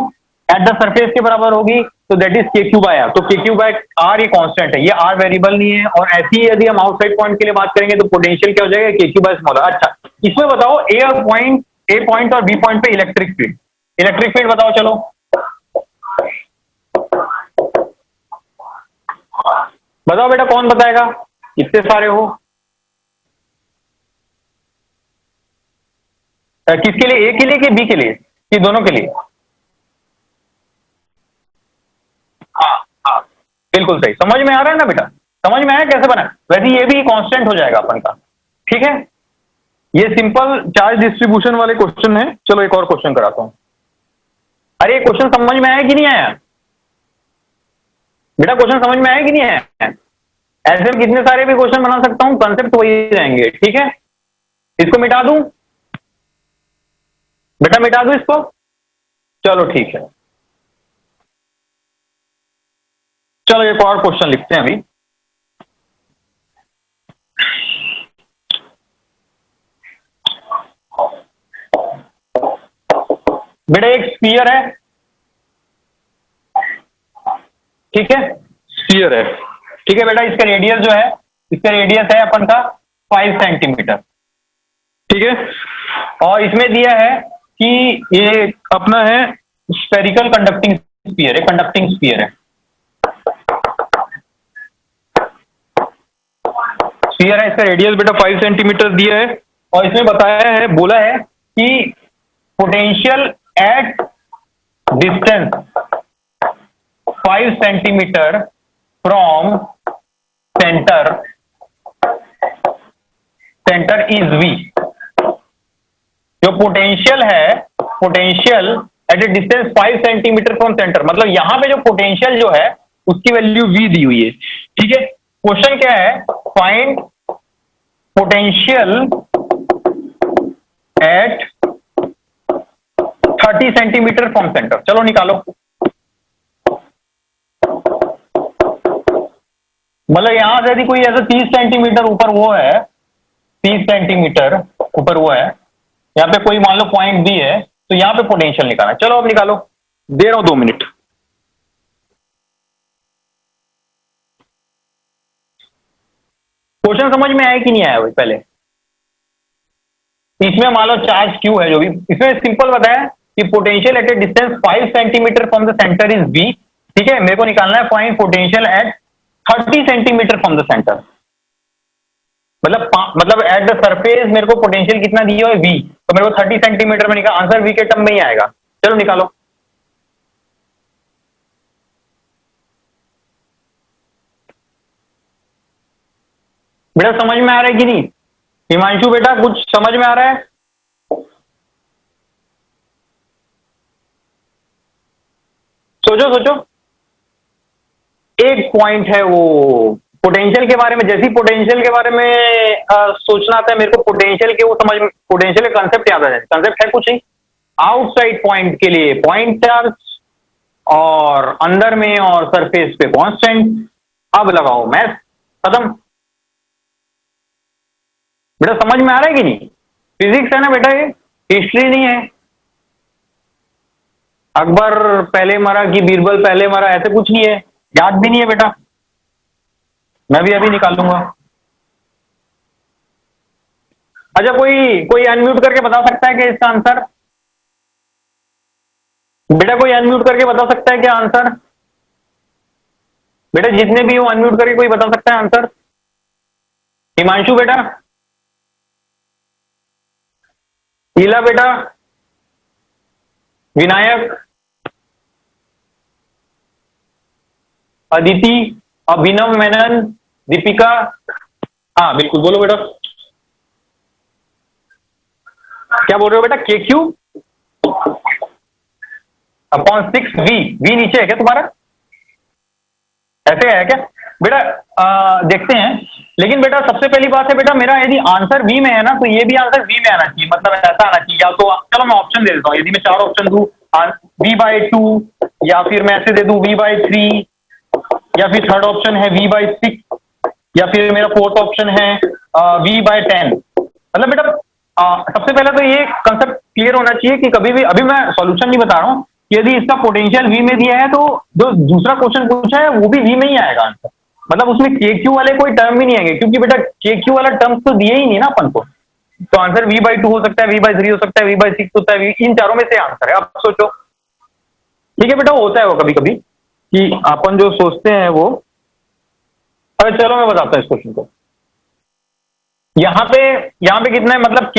एट द सरफेस के बराबर होगी, तो दैट इज के क्यू बाय आर। तो के क्यू बाय आर ये कांस्टेंट है, ये आर वेरिएबल नहीं है। और ऐसी ही यदि हम आउटसाइड पॉइंट के लिए बात करेंगे तो पोटेंशियल क्या हो जाएगा? के क्यू बाय स्मॉल आर। अच्छा, इसमें बताओ ए पॉइंट और बी पॉइंट पे इलेक्ट्रिक फील्ड बताओ। चलो बताओ बेटा, कौन बताएगा? इतने सारे हो, किसके लिए? ए के लिए कि बी के लिए कि दोनों के लिए? हाँ हाँ, बिल्कुल सही। समझ में आ रहा है ना बेटा? समझ में आया कैसे बना? वैसे ये भी कांस्टेंट हो जाएगा अपन का, ठीक है। ये सिंपल चार्ज डिस्ट्रीब्यूशन वाले क्वेश्चन है। चलो एक और क्वेश्चन कराता हूं। अरे क्वेश्चन समझ में आया कि नहीं आया बेटा? क्वेश्चन समझ में आया कि नहीं आया? ऐसे में कितने सारे भी क्वेश्चन बना सकता हूं, कंसेप्ट वही रहेंगे, ठीक है। इसको मिटा दूं बेटा, मिटा दूं इसको? चलो ठीक है, चलो एक और क्वेश्चन लिखते हैं अभी। बेटा एक स्फीयर है, ठीक है, स्फीयर है, ठीक है बेटा। इसका रेडियस जो है, इसका रेडियस है अपन का 5 सेंटीमीटर, ठीक है। और इसमें दिया है कि ये अपना है स्फेरिकल कंडक्टिंग स्फीयर है, कंडक्टिंग स्फीयर है, स्फीयर है। इसका रेडियस बेटा 5 सेंटीमीटर दिया है, और इसमें बताया है, बोला है कि potential at distance 5 centimetre from centre is V। जो पोटेंशियल है, potential at a distance 5 centimetre from centre, मतलब यहां पे जो पोटेंशियल जो है उसकी वैल्यू V दी हुई है। ठीक है, क्वेश्चन क्या है, find potential at 30 centimetre from centre. चलो निकालो। मतलब यहां से यदि कोई ऐसा 30 सेंटीमीटर ऊपर वो है, 30 सेंटीमीटर ऊपर वो है, यहाँ पे कोई मान लो पॉइंट बी है, तो यहां पे पोटेंशियल निकालना है। चलो अब निकालो, दे रहा हूं 2 मिनट। क्वेश्चन समझ में आया कि नहीं आया भाई? पहले इसमें मान लो चार्ज क्यू है, जो भी इसमें सिंपल बताया कि potential at a distance 5 centimetre from the centre is b. ठीक है, मेरे को निकालना है find potential at 30 centimetre from the centre. मतलब एट द सरफेस मेरे को पोटेंशियल कितना दिया है, वी, तो मेरे को 30 सेंटीमीटर में निकाल, आंसर वी के टर्म में ही आएगा। चलो निकालो। बेटा समझ में आ रहा है कि नहीं? हिमांशु बेटा कुछ समझ में आ रहा है? सोचो सोचो। एक पॉइंट है वो पोटेंशियल के बारे में, जैसे पोटेंशियल के बारे में सोचना आता है मेरे को, पोटेंशियल के वो समझ, पोटेंशियल का कंसेप्ट याद आ जाए। कंसेप्ट है कुछ ही, आउटसाइड पॉइंट के लिए पॉइंट चार्ज और अंदर में और सरफेस पे कांस्टेंट। अब लगाओ मैथ, खत्म। बेटा समझ में आ रहा है कि नहीं? फिजिक्स है ना बेटा, ये हिस्ट्री नहीं है। अकबर पहले मरा कि बीरबल पहले मरा, ऐसे कुछ नहीं है, याद भी नहीं है बेटा। मैं भी अभी निकाल लूंगा। अच्छा, कोई कोई अनम्यूट करके बता सकता है क्या इसका आंसर? बेटा कोई अनम्यूट करके बता सकता है क्या आंसर? बेटा जितने भी हो अनम्यूट करके कोई बता सकता है आंसर? हिमांशु बेटा, शीला बेटा, विनायक, अदिति, अभिनव मेनन, दीपिका। हाँ बिल्कुल, बोलो बेटा। क्या बोल रहे हो बेटा? के क्यू अपॉन 6 वी। वी नीचे है क्या तुम्हारा? ऐसे है क्या बेटा? देखते हैं। लेकिन बेटा सबसे पहली बात है बेटा, मेरा यदि आंसर वी में है ना, तो ये भी आंसर वी में आना चाहिए, मतलब ऐसा आना चाहिए। या तो चलो मैं ऑप्शन दे देता हूँ, यदि मैं 4 ऑप्शन दूं, V/2, या फिर मैं ऐसे दे दूं V/3, या फिर थर्ड ऑप्शन है V/6, या फिर मेरा फोर्थ ऑप्शन है V/10। मतलब बेटा सबसे पहले तो ये कंसेप्ट क्लियर होना चाहिए कि कभी भी, अभी मैं सॉल्यूशन नहीं बता रहा हूँ, यदि इसका पोटेंशियल वी में दिया है तो जो दूसरा क्वेश्चन पूछा है वो भी वी में ही आएगा आंसर। मतलब उसमें के क्यू वाले कोई टर्म भी नहीं आएंगे, क्योंकि बेटा के क्यू वाला टर्म तो दिए ही नहीं ना अपन को। तो आंसर V/2 हो सकता है, V/3 हो सकता है, V/6 होता है, इन चारों में से आंसर है। अब सोचो। ठीक है बेटा, होता है वो कभी कभी कि अपन जो सोचते हैं वो। अरे चलो मैं बताता हूँ इस क्वेश्चन को। यहाँ पे कितना है, मतलब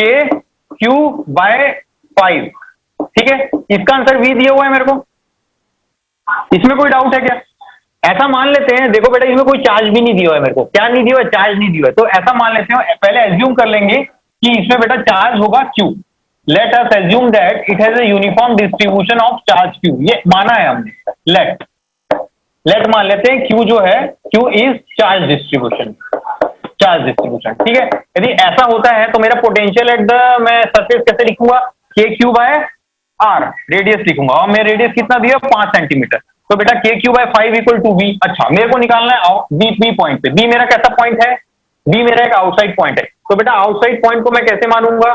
Q/5। ठीक है, इसका आंसर V दिया हुआ है मेरे को, इसमें कोई डाउट है क्या? ऐसा मान लेते हैं, देखो बेटा इसमें कोई चार्ज भी नहीं दिया हुआ है मेरे को। क्या नहीं दिया हुआ है? चार्ज नहीं दिया हुआ है। तो ऐसा मान लेते हैं, पहले एज्यूम कर लेंगे कि इसमें बेटा चार्ज होगा Q। Let us assume that it has a uniform distribution of charge Q। ये माना है हमने। लेट मान लेते हैं Q जो है, Q इज चार्ज डिस्ट्रीब्यूशन। ठीक है, यदि ऐसा होता है तो मेरा पोटेंशियल एट द, मैं सरफेस कैसे लिखूंगा? KQ/R, रेडियस लिखूंगा, और मैं रेडियस कितना दिया? 5 सेंटीमीटर। तो बेटा KQ/5 इक्वल टू V। अच्छा, मेरे को निकालना है बी पॉइंट पे। बी मेरा कैसा पॉइंट है? बी मेरा एक आउटसाइड पॉइंट है। तो बेटा आउटसाइड पॉइंट को मैं कैसे मानूंगा?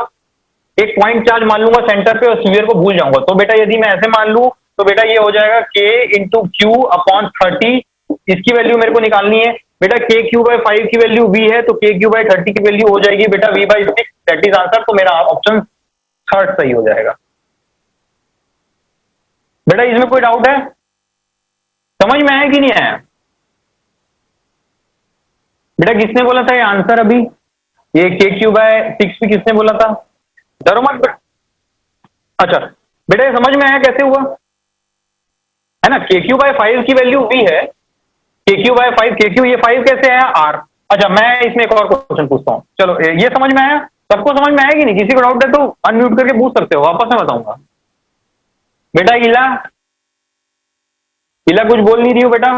एक पॉइंट चार्ज मान लूंगा सेंटर पे और स्फीयर को भूल जाऊंगा। तो बेटा यदि मैं ऐसे मान लू तो बेटा ये हो जाएगा K इंटू क्यू अपॉन 30। इसकी वैल्यू मेरे को निकालनी है बेटा। KQ/5 की वैल्यू V है, तो KQ/30 की वैल्यू हो जाएगी बेटा V/6। That is answer. तो मेरा ऑप्शन थर्ड सही हो जाएगा। बेटा इसमें कोई डाउट है? समझ में आया कि नहीं आया? बेटा किसने बोला था ये आंसर अभी? ये KQ/6 भी किसने बोला था? डरो मत। अच्छा बेटा ये समझ में आया कैसे हुआ, है ना? KQ/5 की वैल्यू V है, KQ/5, KQ ये 5 कैसे आया R। अच्छा मैं इसमें एक और क्वेश्चन पूछता हूँ, चलो ये समझ में आया, सबको समझ में आया कि नहीं? किसी को डाउट है तो अनम्यूट करके पूछ सकते हो, वापस मैं बताऊंगा। बेटा इला इला कुछ बोल नहीं रही हो बेटा?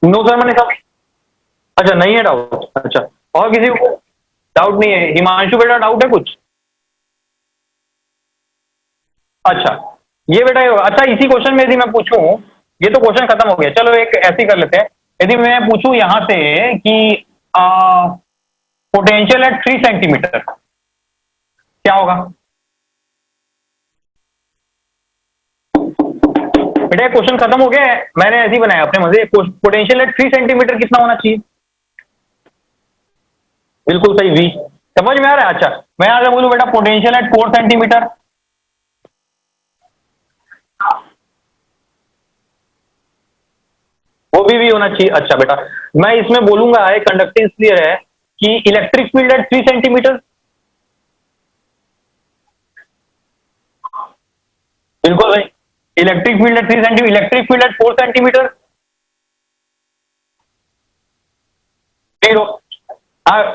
नो सर मैंने कहा। अच्छा नहीं है डाउट, अच्छा और किसी को डाउट नहीं है? हिमांशु बेटा डाउट है कुछ? अच्छा ये बेटा अच्छा इसी क्वेश्चन में यदि मैं पूछूं, ये तो क्वेश्चन खत्म हो गया, चलो एक ऐसी कर लेते हैं, यदि मैं पूछूं यहां से कि पोटेंशियल एट 3 सेंटीमीटर क्या होगा? बेटा क्वेश्चन खत्म हो गया है, मैंने ऐसे ही बनाया अपने मजे। पोटेंशियल एट 3 सेंटीमीटर कितना होना चाहिए? बिल्कुल सही V। समझ में आ रहा है? अच्छा मैं यहां से बोलूं बेटा पोटेंशियल एट 4 सेंटीमीटर, वो भी होना चाहिए। अच्छा बेटा मैं इसमें बोलूंगा, एक कंडक्टेंस क्लियर है कि इलेक्ट्रिक फील्ड एट 3 सेंटीमीटर, बिल्कुल भाई electric field eight 3 centimetre, electric field eight 4 centimetre 0।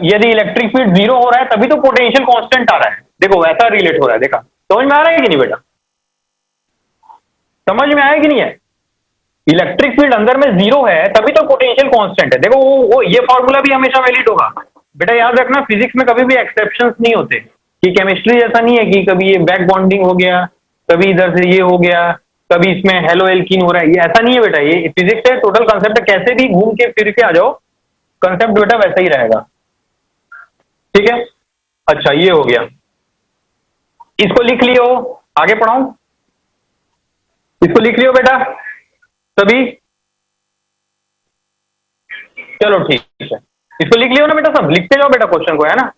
यदि इलेक्ट्रिक फील्ड 0 हो रहा है तभी तो पोटेंशियल कांस्टेंट आ रहा है, देखो वैसा रिलेट हो रहा है, देखा समझ में आ रहा है कि नहीं बेटा? समझ में आया कि नहीं है? इलेक्ट्रिक फील्ड अंदर में 0 है तभी तो पोटेंशियल कांस्टेंट है, देखो वो ये फॉर्मूला भी हमेशा वैलिड होगा। बेटा याद रखना फिजिक्स में कभी भी एक्सेप्शंस नहीं होते, कि केमिस्ट्री जैसा नहीं है कि कभी ये बैक बॉन्डिंग हो गया, कभी इधर से ये हो गया, कभी इसमें हेलो एल्कीन हो रहा है, ये ऐसा नहीं है बेटा, ये फिजिक्स है, टोटल कंसेप्ट है, कैसे भी घूम के फिर के आ जाओ कंसेप्ट बेटा वैसा ही रहेगा, ठीक है? अच्छा ये हो गया, इसको लिख लियो, आगे पढ़ाऊं? इसको लिख लियो बेटा सभी, चलो ठीक है, इसको लिख लियो ना बेटा, सब लिखते जाओ बेटा क्वेश्चन को, है ना?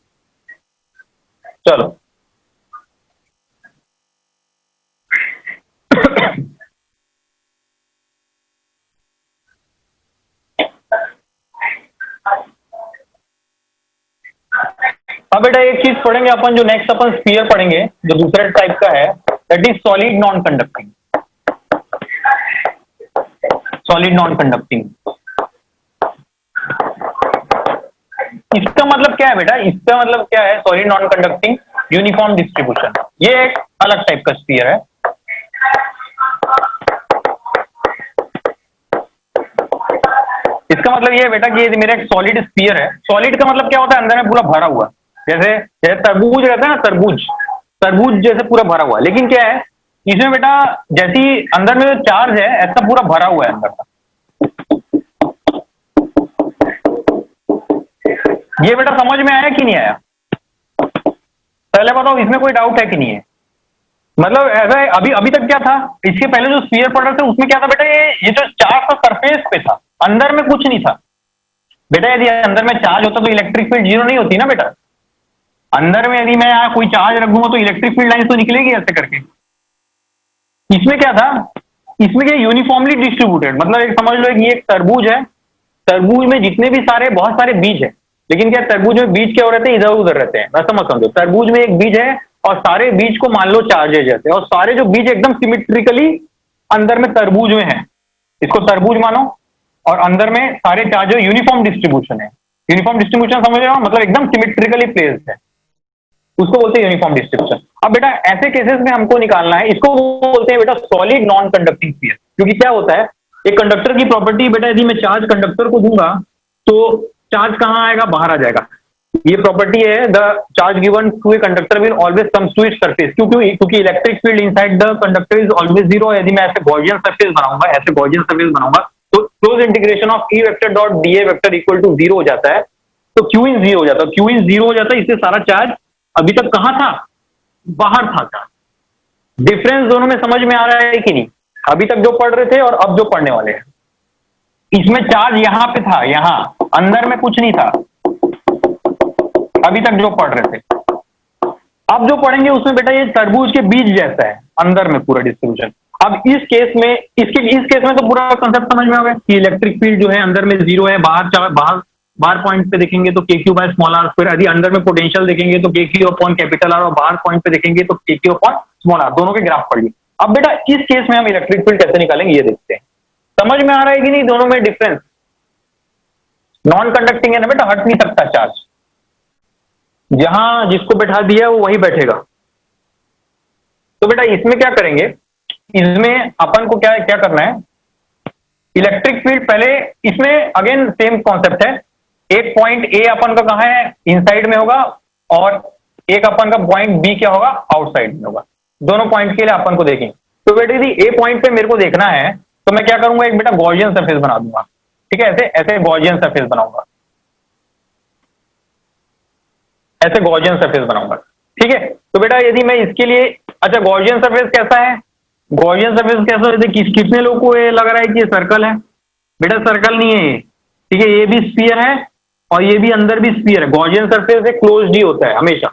चलो अब बेटा एक चीज पढ़ेंगे अपन, जो नेक्स्ट अपन स्फीयर पढ़ेंगे जो दूसरे टाइप का है, that is solid non conducting. Solid non conducting इसका मतलब क्या है बेटा? इसका मतलब क्या है solid non conducting? Uniform distribution, ये एक अलग टाइप का स्फीयर है। इसका मतलब ये है बेटा कि ये मेरा एक सॉलिड स्फीयर है। सॉलिड का मतलब क्या होता है? अंदर में पूरा भरा हुआ, जैसे जैसे तरबूज रहता है ना, तरबूज तरबूज जैसे पूरा भरा हुआ, लेकिन क्या है इसमें बेटा जैसी अंदर में जो चार्ज है ऐसा पूरा भरा हुआ है अंदर का। ये बेटा समझ में आया कि नहीं आया? पहले बताओ इसमें कोई डाउट है कि नहीं है? मतलब ऐसा है, अभी अभी तक क्या था, इसके पहले जो स्फीयर पढ़ रहे थे उसमें क्या था बेटा, ये जो चार्ज था सरफेस पे था, अंदर में कुछ नहीं था बेटा। यदि अंदर में चार्ज होता तो इलेक्ट्रिक फील्ड 0 नहीं होती ना बेटा। अंदर में यदि मैं यहाँ कोई चार्ज रखूंगा तो इलेक्ट्रिक फील्ड लाइन तो निकलेगी ऐसे करके। इसमें क्या था, इसमें क्या यूनिफॉर्मली डिस्ट्रीब्यूटेड, मतलब एक समझ लो कि ये एक तरबूज है, तरबूज में जितने भी सारे बहुत सारे बीज है, लेकिन क्या तरबूज में बीज क्या हो रहते हैं, इधर उधर रहते हैं, वैसा मत समझो। तरबूज में एक बीज है और सारे बीज को मान लो चार्जेज रहते हैं, और सारे जो बीज एकदम सिमेट्रिकली अंदर में तरबूज में है, इसको तरबूज मानो, और अंदर में सारे चार्ज यूनिफॉर्म डिस्ट्रीब्यूशन है। यूनिफॉर्म डिस्ट्रीब्यूशन समझ रहे हो, मतलब एकदम सिमेट्रिकली प्लेस्ड है, उसको बोलते हैं यूनिफॉर्म डिस्ट्रीब्यूशन। अब बेटा ऐसे केसेस में हमको निकालना है, इसको बोलते हैं बेटा सॉलिड नॉन कंडक्टिंग स्फीयर। क्योंकि क्या होता है, एक कंडक्टर की प्रॉपर्टी बेटा, यदि मैं चार्ज कंडक्टर को दूंगा तो चार्ज कहां आएगा, बाहर आ जाएगा। ये प्रॉपर्टी है, the charge given to a conductor will always comes to its surface, क्योंकि electric field inside the conductor is always zero. यदि मैं ऐसे गॉसियन सरफेस बनाऊंगा, ऐसे गॉसियन सरफेस बनाऊंगा तो close integration of e vector dot d a vector equal to 0 हो जाता है, तो क्यू इन 0 हो जाता है, क्यू इन 0 हो जाता है। इससे सारा चार्ज अभी तक कहां था, बाहर था। डिफरेंस दोनों में समझ में आ रहा है कि नहीं? अभी तक जो पढ़ रहे थे और अब जो पढ़ने वाले हैं, इसमें चार्ज यहां पे था, यहां अंदर में कुछ नहीं था अभी तक जो पढ़ रहे थे। अब जो पढ़ेंगे उसमें बेटा ये तरबूज के बीज जैसा है अंदर में पूरा डिस्ट्रीब्यूशन। अब इस केस में इस केस में तो पूरा कंसेप्ट समझ में आ गया कि इलेक्ट्रिक फील्ड जो है अंदर में 0 है, बाहर बाहर पॉइंट पे देखेंगे तो k Q by small are square, यदि अंदर में पोटेंशियल देखेंगे तो k q upon capital are, और बाहर पॉइंट पे देखेंगे तो k q upon small are, दोनों के ग्राफ पढ़िए। अब बेटा इस केस में हम इलेक्ट्रिक फील्ड कैसे निकालेंगे ये देखते हैं। समझ में आ रहा है कि नहीं दोनों में डिफरेंस? नॉन कंडक्टिंग है ना बेटा, हट नहीं सकता चार्ज, जहां जिसको बैठा दिया वो वही बैठेगा। तो बेटा इसमें क्या करेंगे, इसमें अपन को क्या क्या करना है, इलेक्ट्रिक फील्ड पहले, इसमें अगेन सेम कॉन्सेप्ट है, एक पॉइंट ए अपन का कहां है, इनसाइड में होगा, और एक अपन का पॉइंट बी क्या होगा, आउटसाइड में होगा। दोनों पॉइंट के लिए अपन को देखेंगे। तो बेटा यदि ए पॉइंट पे मेरे को देखना है तो मैं क्या करूंगा, एक बेटा गॉसियन सरफेस बना दूंगा, ठीक है, ऐसे ऐसे गॉसियन सरफेस बनाऊंगा, ऐसे गॉसियन सरफेस बनाऊंगा, ठीक है। तो बेटा यदि मैं इसके लिए, अच्छा गॉसियन सरफेस कैसा है, गॉसियन सरफेस कैसा है, कितने लोगों को ये लग रहा है कि ये सर्कल है? बेटा सर्कल नहीं है ये, ठीक है, ये भी स्फीयर है और ये भी अंदर भी स्फीयर है। गॉसियन सरफेस एक क्लोज्ड ही होता है हमेशा,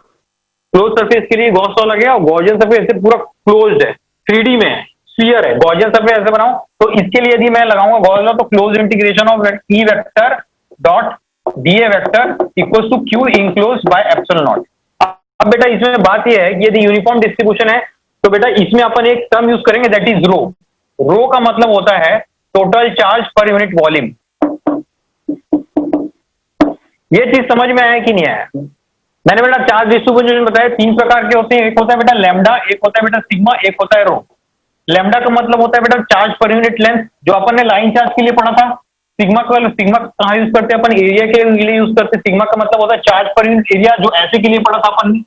क्लोज सरफेस के लिए गॉस लॉ लगेगा, और गॉसियन सरफेस ऐसे पूरा क्लोज्ड है, 3D में है, स्फीयर है, गॉसियन सरफेस ऐसे बनाऊं तो इसके लिए यदि मैं लगाऊंगा गॉस लॉ तो close integration of e vector dot d a vector equals to q enclosed by epsilon naught. अब बेटा इसमें बात यह है कि यदि यूनिफॉर्म डिस्ट्रीब्यूशन है तो बेटा इसमें अपन एक टर्म यूज करेंगे दैट इज रो। रो का मतलब होता है total charge per unit volume. ये चीज समझ में आया कि नहीं आया? मैंने बेटा चार्ज डिस्ट्रीब्यूशन बताया, 3 प्रकार के होते हैं, एक होता है बेटा लैम्डा, एक होता है बेटा सिग्मा, एक होता है रो। लैम्डा का मतलब होता है बेटा चार्ज पर यूनिट लेंथ, जो अपन ने लाइन चार्ज के लिए पढ़ा था। सिग्मा कहाँ यूज करते हैं अपन, एरिया के लिए यूज करते हैं। सिग्मा का मतलब होता है चार्ज पर यूनिट एरिया, जो ऐसे के लिए पढ़ा था अपन ने,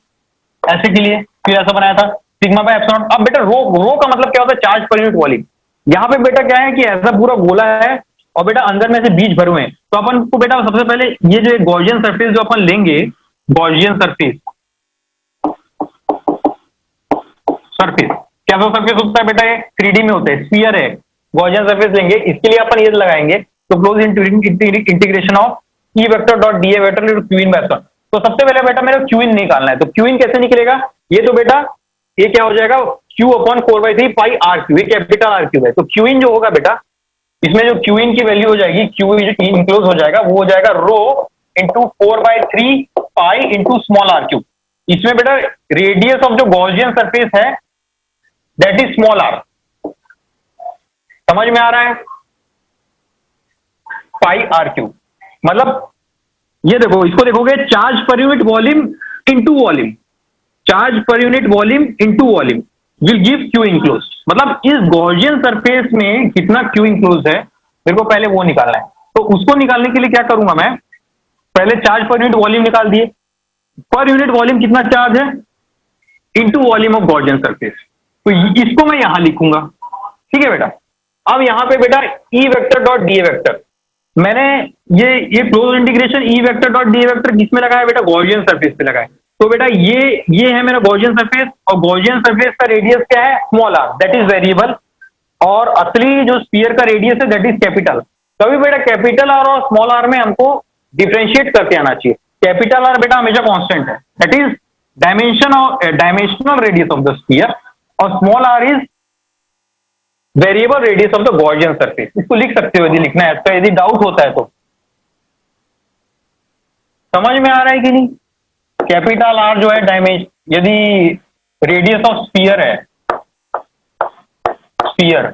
ऐसे के लिए फिर ऐसा बनाया था सिग्मा बाय एप्सिलॉन। अब बेटा रो का मतलब क्या होता है, चार्ज पर यूनिट वॉल्यूम। यहाँ पे बेटा क्या है कि ऐसा पूरा गोला है और बेटा अंदर में से बीज भरे हुए हैं। तो अपन को बेटा सबसे पहले ये जो गॉसियन सरफेस जो अपन लेंगे, गॉसियन सरफेस कैसा सरफेस होता है बेटा, ये 3D में होता है, स्फीयर है, गॉसियन सरफेस लेंगे। इसके लिए अपन ये लगाएंगे तो close integration of e vector dot d a vector Q in by epsilon. तो सबसे पहले बेटा मेरे क्यू इन निकालना है, तो क्यू इन कैसे निकलेगा, ये तो बेटा ये क्या हो जाएगा, q upon 4/3 pi r q, ये कैपिटल आर क्यूब है। तो क्यू इन जो होगा बेटा, इसमें जो क्यू इन की वैल्यू हो जाएगी, क्यू इनक्लोज हो जाएगा, वो हो जाएगा rho into 4/3 pi into small r cube. इसमें बेटा रेडियस ऑफ जो गॉसियन सरफेस है दैट इज स्मॉल आर। समझ में आ रहा है, पाई आर क्यूब मतलब ये देखो, इसको देखोगे charge per unit volume into volume, charge per unit volume into volume will give Q enclose. मतलब इस गॉसियन सरफेस में कितना क्यू इनक्लोज है मेरे को पहले वो निकालना है। तो उसको निकालने के लिए क्या करूंगा मैं, पहले चार्ज पर यूनिट वॉल्यूम निकाल दिए, पर यूनिट वॉल्यूम कितना चार्ज है into volume of Gaussian surface, तो इसको मैं यहां लिखूंगा, ठीक है बेटा। अब यहां पे बेटा ई वेक्टर डॉट डी वेक्टर, मैंने ये क्लोज इंटीग्रेशन ई वेक्टर डॉट डी वेक्टर किसमें लगाया बेटा, गॉसियन सरफेस पे लगाया। तो बेटा ये है मेरा गॉसियन सरफेस, और गॉसियन सरफेस का रेडियस क्या है, small r, that is variable, और असली जो स्फीयर का रेडियस है दैट इज कैपिटल। तभी बेटा कैपिटल आर और स्मॉल आर में हमको डिफरेंशिएट करके आना चाहिए। कैपिटल आर बेटा हमेशा कांस्टेंट है, that is dimensional radius of the sphere, और small are is variable radius of the Gaussian surface. इसको लिख सकते हो यदि लिखना है, तो यदि डाउट होता है तो। समझ में आ रहा है कि नहीं? कैपिटल आर जो है डायमेंशन, यदि रेडियस ऑफ स्फीयर है, स्फीयर,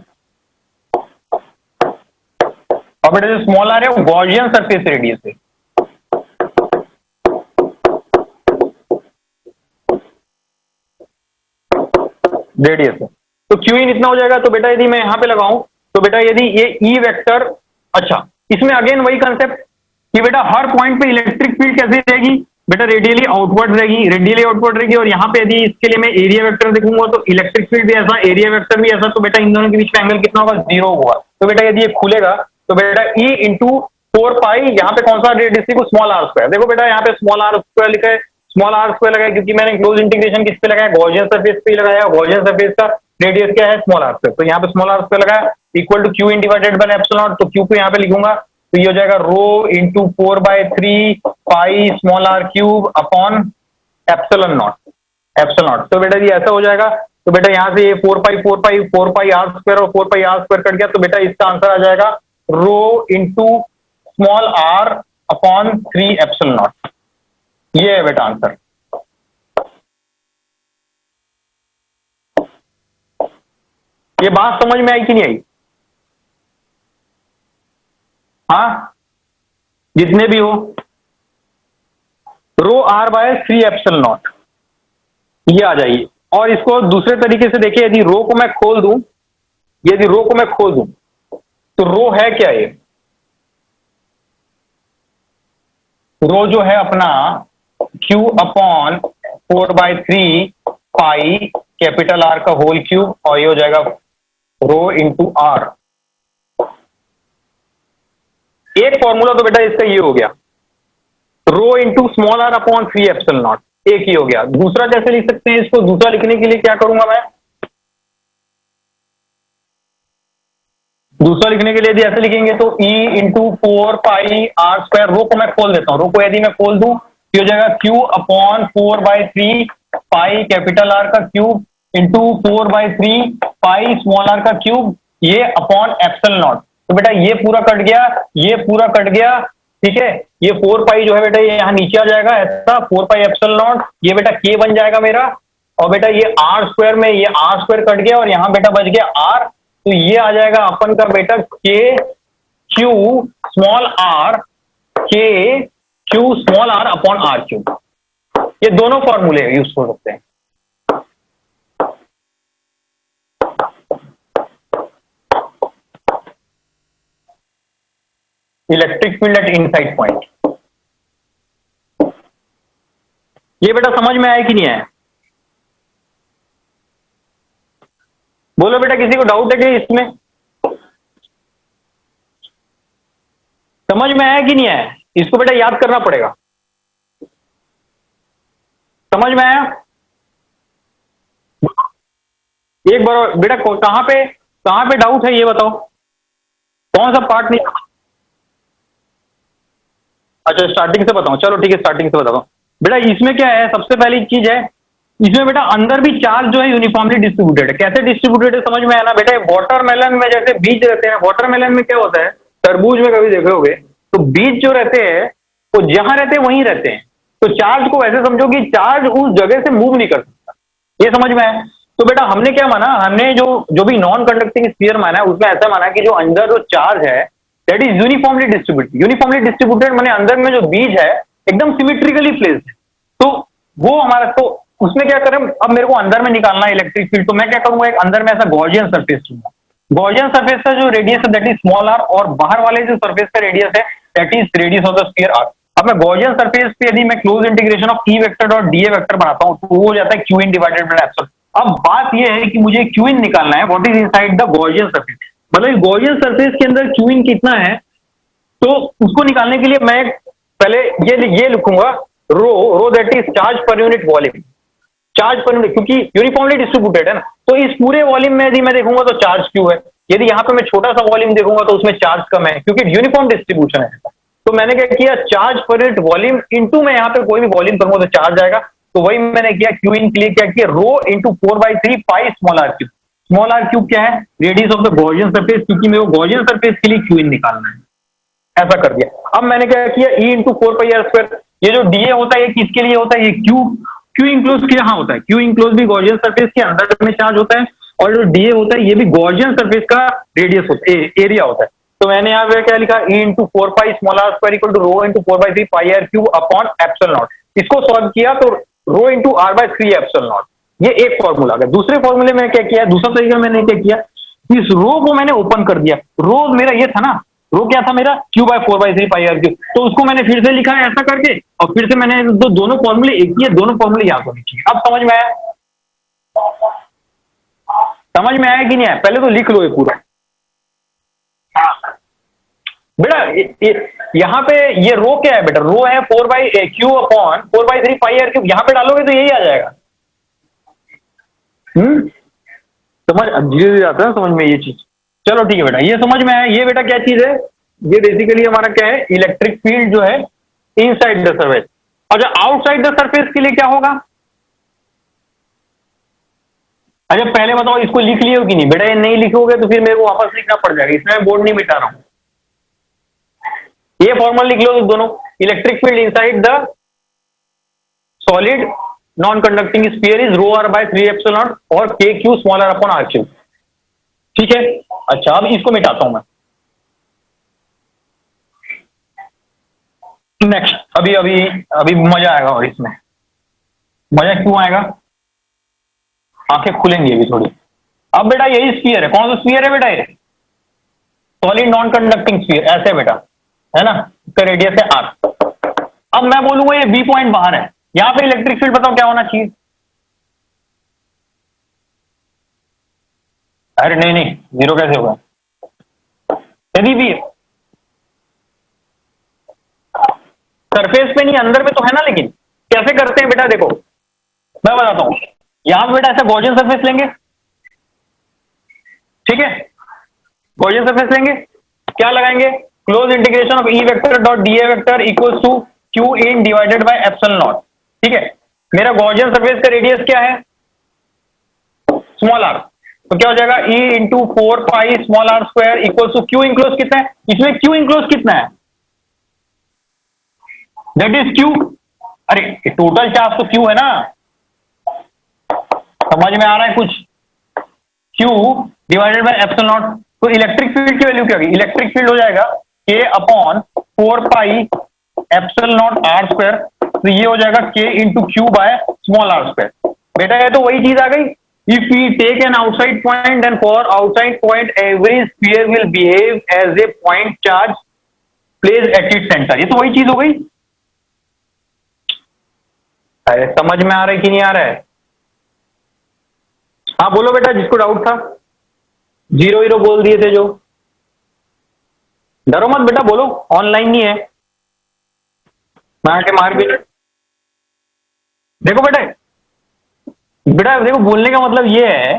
और बेटा जो स्मॉल आर है वो गॉसियन सरफेस रेडियस है। रेडियस है तो क्यू इन इतना हो जाएगा। तो बेटा यदि मैं यहां पे लगाऊं तो बेटा यदि ये ई वेक्टर, अच्छा इसमें अगेन वही कंसेप्ट कि बेटा हर पॉइंट पे इलेक्ट्रिक फील्ड कैसे रहेगी बेटा, रेडियली आउटवर्ड रहेगी, रेडियली आउटवर्ड रहेगी। और यहाँ पे यदि इसके लिए मैं एरिया वेक्टर देखूंगा तो इलेक्ट्रिक फील्ड भी ऐसा, एरिया वेक्टर भी ऐसा, तो बेटा इन दोनों के बीच में एंगल कितना होगा, 0 होगा। तो बेटा यदि ये खुलेगा तो बेटा ई इंटू 4 पाई, यहाँ पे कौन सा रेडियस को, स्मॉल आर स्क्वायर। देखो बेटा यहाँ पे स्मॉल आर स्क्वायर लिखा है, स्मॉल आर स्क्वायर लगाया क्योंकि मैंने क्लोज इंटीग्रेशन किस पे लगाया, गॉसियन सरफेस पे लगाया। गॉसियन सरफेस का रेडियस क्या है, स्मॉल आर स्क्वायर, तो यहाँ पे स्मॉल आर स्क्वायर लगाया equal to q in divided by epsilon naught. तो क्यू को यहाँ पे लिखूंगा तो ये हो जाएगा rho into 4/3 pi small r cube upon epsilon naught, epsilon naught. तो बेटा ये ऐसा हो जाएगा। तो बेटा यहाँ से ये 4 पाई आर स्क्वायर और 4 पाई आर स्क्वायर कट गया, तो बेटा इसका आंसर आ जाएगा rho into small r upon 3 epsilon naught. ये है बेटा आंसर। ये बात समझ में आई कि नहीं आई? हाँ, जितने भी हो, रो आर बाय 3 एप्सिलॉन नॉट, ये आ जाइए। और इसको दूसरे तरीके से देखिए, यदि रो को मैं खोल दूं, यदि रो को मैं खोल दूं तो रो है क्या? ये रो जो है अपना Q upon 4/3 pi capital are का होल क्यूब, और ये हो जाएगा रो इंटू आर। एक फॉर्मूला तो बेटा इसका ये हो गया, rho into small r upon 3 epsilon naught, एक ही हो गया। दूसरा कैसे लिख सकते हैं इसको? दूसरा लिखने के लिए क्या करूंगा मैं? दूसरा लिखने के लिए यदि ऐसे लिखेंगे तो E into 4 pi r square, rho को मैं खोल देता हूं, रो को यदि मैं खोल दूं तो हो जाएगा Q upon 4/3 pi capital are का cube into 4/3 pi small are का क्यूब, ये अपॉन एप्सिलॉन नॉट। तो बेटा ये पूरा कट गया, ये पूरा कट गया, ठीक है। ये 4 पाई जो है बेटा ये यहाँ नीचे आ जाएगा, ऐसा 4 पाई एप्सिलॉन नॉट, ये बेटा K बन जाएगा मेरा। और बेटा ये आर स्क्वायर में ये आर स्क्वायर कट गया और यहाँ बेटा बच गया आर, तो ये आ जाएगा अपन का बेटा के q small r, k q small r upon r cube. ये दोनों फॉर्मूले यूज हो सकते हैं। Electric field at inside point, ये बेटा समझ में आया कि नहीं आया? बोलो बेटा, किसी को डाउट है कि इसमें समझ में आया कि नहीं आया? इसको बेटा याद करना पड़ेगा। समझ में आया? एक बार बेटा कहां पे डाउट है ये बताओ, कौन सा पार्ट नहीं? अच्छा स्टार्टिंग से बताऊं, चलो ठीक है स्टार्टिंग से बताता हूं। बेटा इसमें क्या है, सबसे पहली चीज है इसमें बेटा अंदर भी चार्ज जो है यूनिफॉर्मली डिस्ट्रीब्यूटेड है। कैसे डिस्ट्रीब्यूटेड है समझ में आया ना बेटा? वाटरमेलन में जैसे बीज रहते हैं, वाटरमेलन में क्या होता है, तरबूज में कभी देखे होगे तो बीज जो रहते हैं वो जहां रहते हैं वहीं रहते हैं। तो चार्ज को ऐसे समझो कि चार्ज उस जगह से मूव नहीं कर सकता, ये समझ में आया? तो बेटा हमने क्या माना, हमने जो भी नॉन कंडक्टिंग स्फीयर माना है उसमें ऐसा माना कि जो अंदर जो चार्ज है that is uniformly distributed. Uniformly distributed माने अंदर में जो बीज है एकदम सिमेट्रिकली प्लेस्ड है। तो वो हमारा, तो उसमें क्या करें, अब मेरे को अंदर में निकालना है इलेक्ट्रिक फील्ड, तो मैं क्या करूंगा, एक अंदर में ऐसा गॉसियन सरफेस लूंगा। गॉसियन सरफेस का जो रेडियस है दैट इज स्मॉल आर, और बाहर वाले जो सरफेस का रेडियस है that is radius of the sphere r. अब मैं गॉसियन सरफेस पे यदि मैं close integration of e vector dot d a vector बनाता हूं तो वो हो जाता है q in divided by epsilon. अब बात ये है कि मुझे क्यू इन निकालना है, what is inside the Gaussian surface, मतलब गॉसियन सरफेस के अंदर क्यू इन कितना है। तो उसको निकालने के लिए मैं पहले ये लिखूंगा rho that is charge per unit volume, charge per unit, क्योंकि यूनिफॉर्मली डिस्ट्रीब्यूटेड है ना। तो इस पूरे वॉल्यूम में यदि मैं देखूंगा तो चार्ज क्यू है, यदि यहाँ पे मैं छोटा सा वॉल्यूम देखूंगा तो उसमें चार्ज कम है क्योंकि यूनिफॉर्म डिस्ट्रीब्यूशन है। तो मैंने क्या किया, charge per unit volume into मैं यहाँ पे कोई भी वॉल्यूम करूंगा तो चार्ज आएगा, तो वही मैंने किया क्यू इन के लिए क्या किया, rho into 4/3 pi small r cube. Small r cube क्या है, radius of the Gaussian surface, क्योंकि मेरे को गॉसियन सरफेस के लिए क्यू इन निकालना है, ऐसा कर दिया। अब मैंने क्या किया, e into 4 pi r square, ये जो डीए होता है ये किसके लिए होता है, ये क्यू इंक्लोज के यहाँ होता है, क्यू इंक्लोज भी गॉसियन सरफेस के अंदर में चार्ज होता है, और जो डीए होता है ये भी गॉसियन सरफेस का रेडियस होता है, एरिया होता है। तो मैंने यहाँ पे क्या लिखा, e into 4 pi small are square equal to rho into 4/3 pi r cube upon epsilon naught. इसको सॉल्व किया तो rho into r/3 epsilon naught, ये एक फॉर्मूला आ गया। दूसरे फॉर्मूले में क्या किया, दूसरा तरीका मैंने क्या किया, इस रो को मैंने ओपन कर दिया। रो मेरा ये था ना, रो क्या था मेरा, Q/4/3 पाई आर क्यूब, तो उसको मैंने फिर से लिखा है ऐसा करके, और फिर से मैंने दोनों फॉर्मूले एक ही है, दोनों फॉर्मूले याद होने चाहिए। अब समझ में आया, समझ में आया कि नहीं आया? पहले तो लिख लो ये पूरा। बेटा यहाँ पे ये रो क्या है बेटा, रो है 4/Q upon 4/3 pi r cube, यहाँ पे डालोगे तो यही आ जाएगा। समझ धीरे धीरे आता है समझ में ये चीज। चलो ठीक है बेटा, ये समझ में आया। ये बेटा क्या चीज है, ये बेसिकली हमारा क्या है, इलेक्ट्रिक फील्ड जो है इनसाइड द सरफेस। अच्छा आउटसाइड द सरफेस के लिए क्या होगा, अच्छा पहले बताओ इसको लिख लिए हो कि नहीं? बेटा ये नहीं लिखोगे तो फिर मेरे को वापस लिखना पड़ जाएगा, इसमें मैं बोर्ड नहीं मिटा रहा हूं। ये फॉर्मूला लिख लो दोनों, electric field inside the solid non conducting sphere is rho r by 3 epsilon naught और k q small r upon r q. ठीक है, अच्छा अब इसको मिटाता हूं मैं। नेक्स्ट, अभी अभी अभी मजा आएगा, और इसमें मजा क्यों आएगा, आंखें खुलेंगी अभी थोड़ी। अब बेटा यही स्फीयर है, कौन सा स्फीयर है बेटा, ये सॉलिड नॉन कंडक्टिंग स्फीयर, ऐसे बेटा है ना, इसका रेडियस है आर। अब मैं बोलूंगा ये बी पॉइंट बाहर है, यहां पे इलेक्ट्रिक फील्ड बताओ क्या होना चाहिए। अरे नहीं नहीं, जीरो कैसे होगा, यदि भी सरफेस पे नहीं, अंदर में तो है ना, लेकिन कैसे करते हैं बेटा, देखो मैं बताता हूं। यहां पे बेटा ऐसा गॉसियन सरफेस लेंगे, ठीक है, गॉसियन सरफेस लेंगे, क्या लगाएंगे, close integration of e vector dot d a vector equals to q in divided by epsilon naught. ठीक है, मेरा गॉसियन सरफेस का रेडियस क्या है, स्मॉल आर, तो क्या हो जाएगा, e into 4 pi small are square equals to q enclose कितना है, इसमें क्यू इंक्लोज कितना है, दैट इज क्यू। अरे टोटल चार्ज तो क्यू है ना, समझ में आ रहा है कुछ, q divided by epsilon naught. तो इलेक्ट्रिक फील्ड की वैल्यू क्या होगी, इलेक्ट्रिक फील्ड हो जाएगा k upon 4 pi epsilon naught r square, तो ये हो जाएगा k into q by small are square. बेटा ये तो वही चीज आ गई, if we take an outside point then for outside point every sphere will behave as a point charge placed at its centre, ये तो वही चीज हो गई। अरे समझ में आ रहा है कि नहीं आ रहा है, हाँ बोलो बेटा, जिसको डाउट था, जीरो हीरो बोल दिए थे जो, डरो मत बेटा, बोलो, ऑनलाइन नहीं है, मैं आके मार भी। देखो बेटा, बेटा देखो, बोलने का मतलब ये है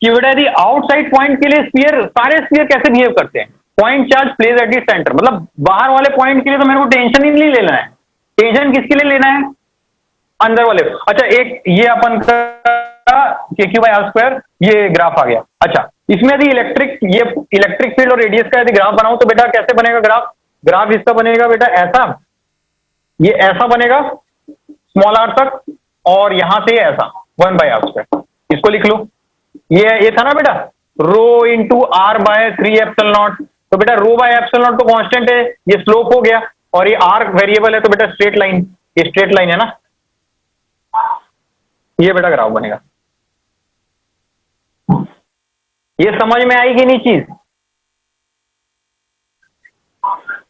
कि बेटा यदि आउटसाइड पॉइंट के लिए स्फीयर, सारे स्फीयर कैसे बिहेव करते हैं, point charge place at its centre, मतलब बाहर वाले पॉइंट के लिए तो मेरे को टेंशन ही नहीं लेना है, टेंशन किसके लिए लेना है, अंदर वाले। अच्छा एक ये अपन का के क्यू बाई आर स्क्वायर, ये ग्राफ आ गया। अच्छा इसमें यदि ये इलेक्ट्रिक फील्ड और रेडियस का यदि ग्राफ बनाऊं तो बेटा कैसे बनेगा ग्राफ, ग्राफ इसका बनेगा बेटा ऐसा, ये ऐसा बनेगा स्मॉल आर तक, और यहां से ऐसा 1 बाई आर स्क्वायर, इसको लिख लो, ये था ना बेटा, rho into r by 3 epsilon naught, तो बेटा रो बाय एप्सिलॉन नॉट तो कांस्टेंट है, ये स्लोप हो गया, और ये आर वेरिएबल है, तो बेटा स्ट्रेट लाइन, ये स्ट्रेट लाइन है ना, ये बेटा ग्राफ बनेगा। ये समझ में आई कि नहीं चीज,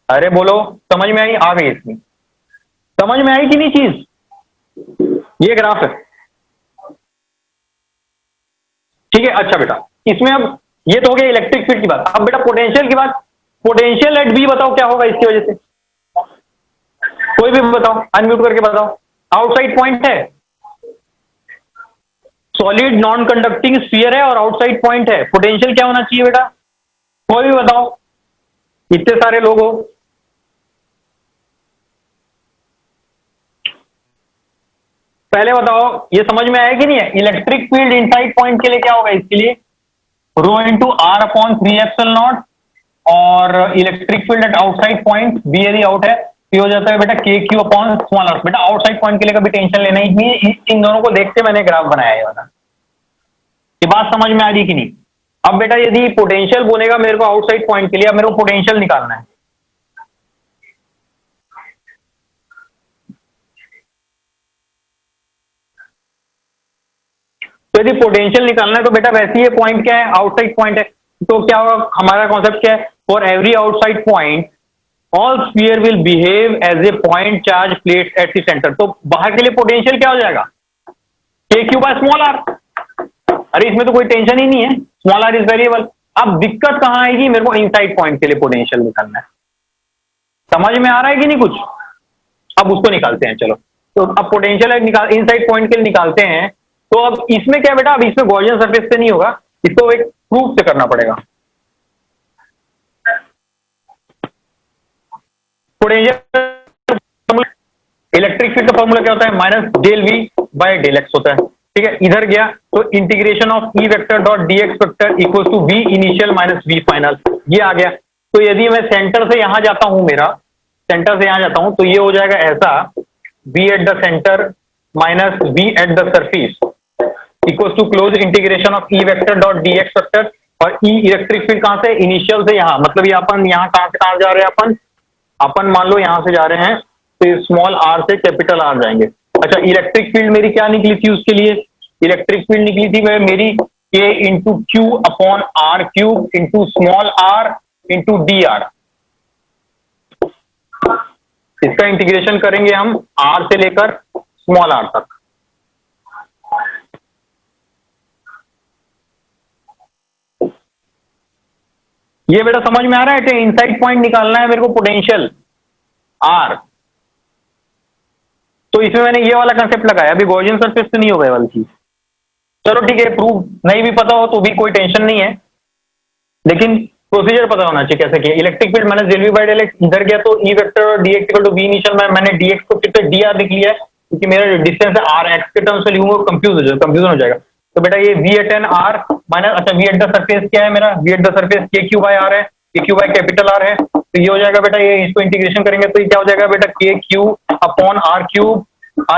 अरे बोलो, समझ में आई, आ गई इसमें, समझ में आई कि नहीं चीज, ये ग्राफ है, ठीक है। अच्छा बेटा इसमें अब ये तो हो गया इलेक्ट्रिक फील्ड की बात, अब बेटा पोटेंशियल की बात, पोटेंशियल एट बी बताओ क्या होगा इसकी वजह से, कोई भी बताओ, अनम्यूट करके बताओ, आउटसाइड पॉइंट है, सॉलिड नॉन कंडक्टिंग स्फीयर है और आउटसाइड पॉइंट है, पोटेंशियल क्या होना चाहिए बेटा, कोई भी बताओ, इतने सारे लोग हो, पहले बताओ, ये समझ में आया कि नहीं है, इलेक्ट्रिक फील्ड इनसाइड पॉइंट के लिए क्या होगा, इसके लिए rho into r upon 3 epsilon naught, और electric field at outside point B यदि आउट है तो हो जाता है बेटा के क्यू अपॉन स्मॉल आर। बेटा आउटसाइड पॉइंट के लिए कभी टेंशन लेना ही नहीं, इन दोनों को देख के मैंने ग्राफ बनाया है वाला, ये बात समझ में आ रही कि नहीं। अब बेटा यदि पोटेंशियल बोलेगा मेरे को आउटसाइड पॉइंट के लिए, अब मेरे को पोटेंशियल निकालना है, तो यदि पोटेंशियल निकालना है तो बेटा वैसे ही ये पॉइंट क्या है, आउटसाइड पॉइंट है, तो क्या होगा, हमारा कॉन्सेप्ट क्या है, for every outside point all sphere will behave as a point charge placed at the centre, तो बाहर के लिए पोटेंशियल क्या हो जाएगा, के क्यू बाय स्मॉल आर। अरे इसमें तो कोई टेंशन ही नहीं है, स्मॉल आर इज वेरिएबल। अब दिक्कत कहां आएगी, मेरे को इनसाइड पॉइंट के लिए पोटेंशियल निकालना है, समझ में आ रहा है कि नहीं कुछ, अब उसको निकालते हैं चलो। तो अब पोटेंशियल इनसाइड पॉइंट के लिए निकालते हैं, तो अब इसमें क्या बेटा, अब इसमें गॉसियन सरफेस से नहीं होगा, इसको एक प्रूफ से करना पड़ेगा। पोटेंशियल इलेक्ट्रिक फील्ड का फॉर्मूला क्या होता है, minus del we by del x होता है, ठीक है। इधर गया तो integration of e vector dot d x vector equal to v initial minus v final, ये आ गया। तो यदि मैं सेंटर से यहां जाता हूं मेरा, सेंटर से यहां जाता हूं तो ये हो जाएगा ऐसा, v at the centre minus v at the surface equals to close integration of e vector dot d x vector. और ई इलेक्ट्रिक फील्ड कहां से, इनिशियल से यहां, मतलब ये अपन यहां कहां से कहां जा रहे हैं, अपन मान लो यहां से जा रहे हैं तो स्मॉल आर से कैपिटल आर जाएंगे। अच्छा, इलेक्ट्रिक फील्ड मेरी क्या निकली थी उसके लिए, इलेक्ट्रिक फील्ड निकली थी मेरी k into q upon r cube into small r into d r. इसका इंटीग्रेशन करेंगे हम आर से लेकर स्मॉल आर तक। ये बेटा समझ में आ रहा है, इनसाइड पॉइंट निकालना है मेरे को पोटेंशियल आर। तो इसमें मैंने ये वाला कंसेप्ट लगाया, अभी गॉसियन सरफेस से नहीं होगा ये वाली चीज। चलो ठीक है, प्रूफ नहीं भी पता हो तो भी कोई टेंशन नहीं है, लेकिन प्रोसीजर पता होना चाहिए कैसे किया। Electric field minus del v by del x, इधर गया तो ई वेक्टर और d x equal to v initial में मैंने डी एक्स को फिर से डी आर लिख लिया है, क्योंकि मेरा डिस्टेंस है आर, एक्स के टर्म्स में लिखूंगा कंफ्यूजन हो जाएगा। तो बेटा ये v at an r minus, अच्छा वी एट द सरफेस क्या है मेरा, v at the surface k q by r है, के क्यू बाई कैपिटल आर है। तो ये हो जाएगा बेटा, ये इसको इंटीग्रेशन करेंगे तो ये क्या हो जाएगा बेटा, के क्यू अपॉन आर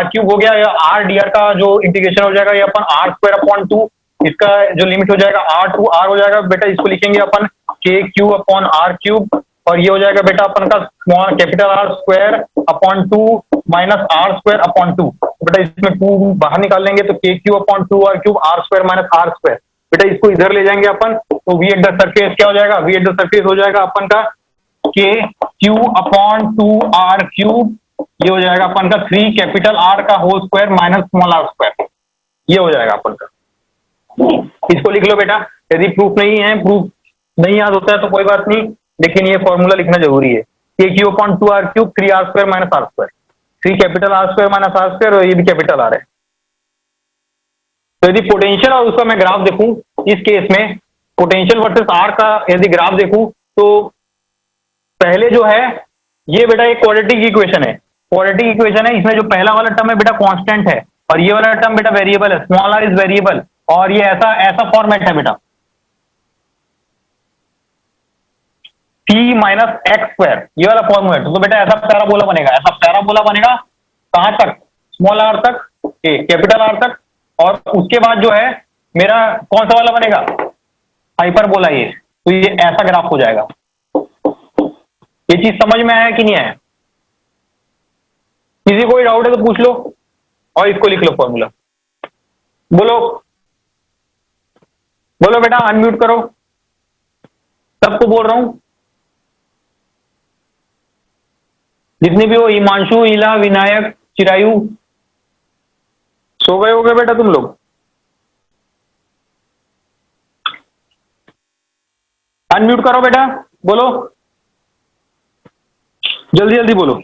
क्यूब हो गया, या आर डी आर का जो इंटीग्रेशन हो जाएगा ये अपन आर स्क्वायर अपॉन 2, इसका जो लिमिट हो जाएगा आर टू आर हो जाएगा बेटा, इसको लिखेंगे अपन के क्यू अपॉन आर क्यूब। और ये हो जाएगा बेटा अपन का small capital are square upon 2 minus r square upon 2। बेटा इसमें 2 बाहर निकाल लेंगे तो k q upon 2 r cube r square minus r square. बेटा इसको इधर ले जाएंगे अपन तो वी एट द सरफेस क्या हो जाएगा, वी एट द सरफेस हो जाएगा अपन का के क्यू अपॉन 2 आर क्यूब, ये हो जाएगा अपन का 3 कैपिटल आर का whole square minus small are square, ये हो जाएगा अपन का। इसको लिख लो बेटा, यदि प्रूफ नहीं याद होता है तो कोई बात नहीं, लेकिन ये फॉर्मूला लिखना जरूरी है। के q upon 2 r cube 3 r square minus r square, 3 capital are square minus r square, और ये भी कैपिटल आर है। तो यदि पोटेंशियल और उसका मैं ग्राफ देखूं, इस केस में पोटेंशियल वर्सेस आर का यदि ग्राफ देखूं तो पहले जो है ये बेटा एक क्वाड्रेटिक इक्वेशन है, इसमें जो पहला वाला टर्म है बेटा कांस्टेंट है और ये वाला टर्म बेटा वेरिएबल है, स्मॉल आर इज वेरिएबल, और ये ऐसा फॉर्मेट है बेटा c माइनस एक्स स्क्वायर, ये वाला फॉर्मेट। तो बेटा ऐसा पैराबोला बनेगा कहां तक, स्मॉल आर तक, कैपिटल आर तक, और उसके बाद जो है मेरा कौन सा वाला बनेगा, हाइपरबोला ये। तो ये ऐसा ग्राफ हो जाएगा। ये चीज समझ में आया कि नहीं आया, किसी कोई डाउट है तो पूछ लो, और इसको लिख लो फॉर्मूला। बोलो बेटा, अनम्यूट करो, सबको बोल रहा हूं, जितनी भी हो, हिमांशु, इला, विनायक, चिरायु, सो गए होगे बेटा तुम लोग। अनम्यूट करो बेटा, बोलो जल्दी बोलो।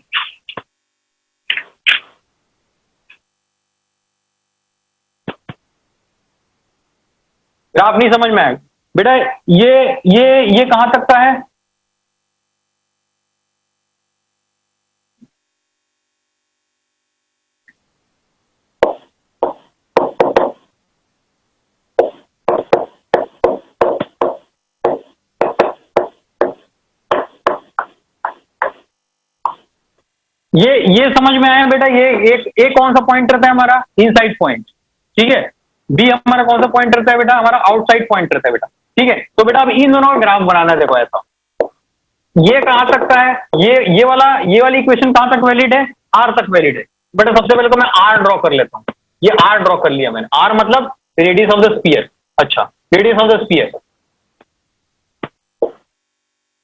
ग्राफ नहीं समझ में आया बेटा, ये कहां तक का है, ये समझ में आया बेटा। ये कौन सा पॉइंट रहता है हमारा, इनसाइड पॉइंट, ठीक है। बी हमारा कौन सा पॉइंट रहता है बेटा, हमारा आउटसाइड पॉइंट रहता है बेटा, ठीक है। तो बेटा अब इन दोनों का ग्राफ बनाना है, देखो ऐसा, ये कहां तक का है, ये वाली इक्वेशन कहां तक वैलिड है, आर तक वैलिड है। बेटा सबसे पहले तो मैं आर ड्रॉ कर लेता हूं, ये आर ड्रॉ कर लिया मैंने, आर मतलब रेडियस ऑफ द स्फीयर। अच्छा, रेडियस ऑफ द स्फीयर।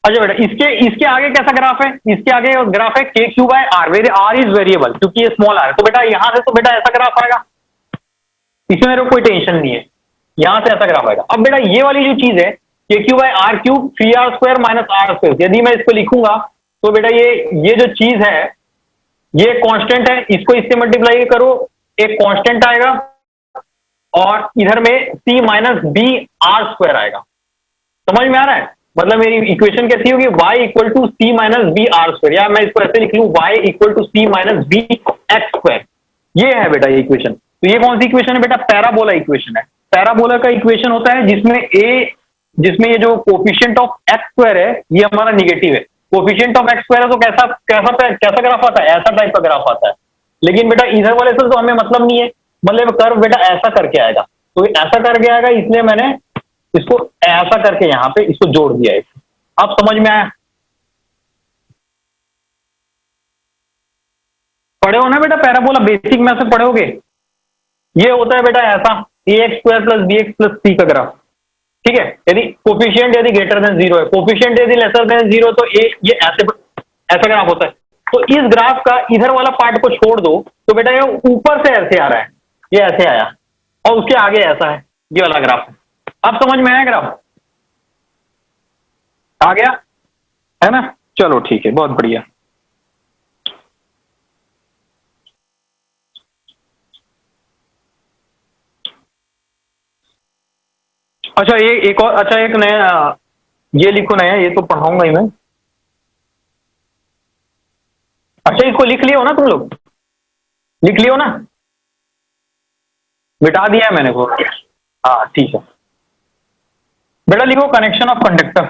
अच्छा बेटा, इसके आगे कैसा ग्राफ है, इसके आगे ग्राफ है के Q by r, very r is variable क्योंकि ये स्मॉल आर है। तो बेटा यहां से तो बेटा ऐसा ग्राफ आएगा, इसमें मेरे को कोई टेंशन नहीं है, यहां से ऐसा ग्राफ आएगा। अब बेटा ये वाली जो चीज है के Q by r cube 3r square minus r square, यदि मैं इसको लिखूंगा तो बेटा ये जो चीज है ये कांस्टेंट है, इसको इससे मल्टीप्लाई करो, एक कांस्टेंट आएगा, और इधर में c minus b r square आएगा। समझ में आ रहा है, मतलब मेरी इक्वेशन कैसी होगी, y equal to c minus b r square, या मैं इसको ऐसे लिख लूं y equal to c minus b x square. ये है बेटा ये इक्वेशन। तो ये कौन सी इक्वेशन है बेटा, पैराबोला इक्वेशन है। पैराबोला का इक्वेशन होता है जिसमें ये जो कोफिशिएंट ऑफ एक्स स्क्वायर है ये हमारा निगेटिव है, कोफिशिएंट ऑफ एक्स स्क्वायर है तो कैसा कैसा कैसा ग्राफ आता है, ऐसा टाइप का ग्राफ आता है। लेकिन बेटा इधर वाले से तो हमें मतलब नहीं है, मतलब कर्व बेटा ऐसा करके आएगा, तो ऐसा करके आएगा, इसलिए मैंने इसको ऐसा करके यहाँ पे इसको जोड़ दिया है। अब समझ में आया? पढ़े हो ना बेटा, पैराबोला बेसिक में से पढ़े होगे। ये होता है बेटा ऐसा, a x square plus b x plus c का ग्राफ। ठीक है, यदि कोफिशिएंट यदि ग्रेटर देन जीरो है, कोफिशिएंट यदि लेसर देन जीरो, तो ये ऐसा ग्राफ होता है। तो इस ग्राफ का इधर वाला पार्ट को छोड़ दो, तो बेटा ये ऊपर से ऐसे आ रहा है, ये ऐसे आया, और उसके आगे ऐसा है, ये वाला ग्राफ है। अब समझ में आया ग्राफ? आ गया है ना? चलो ठीक है, बहुत बढ़िया। अच्छा ये एक और, अच्छा एक नया ये लिखो, नया ये तो पढ़ाऊंगा ही मैं। अच्छा इसको लिख लियो ना तुम लोग, लिख लियो ना? मिटा दिया है मैंने को। हाँ ठीक है बेटा, लिखो connection of conductor.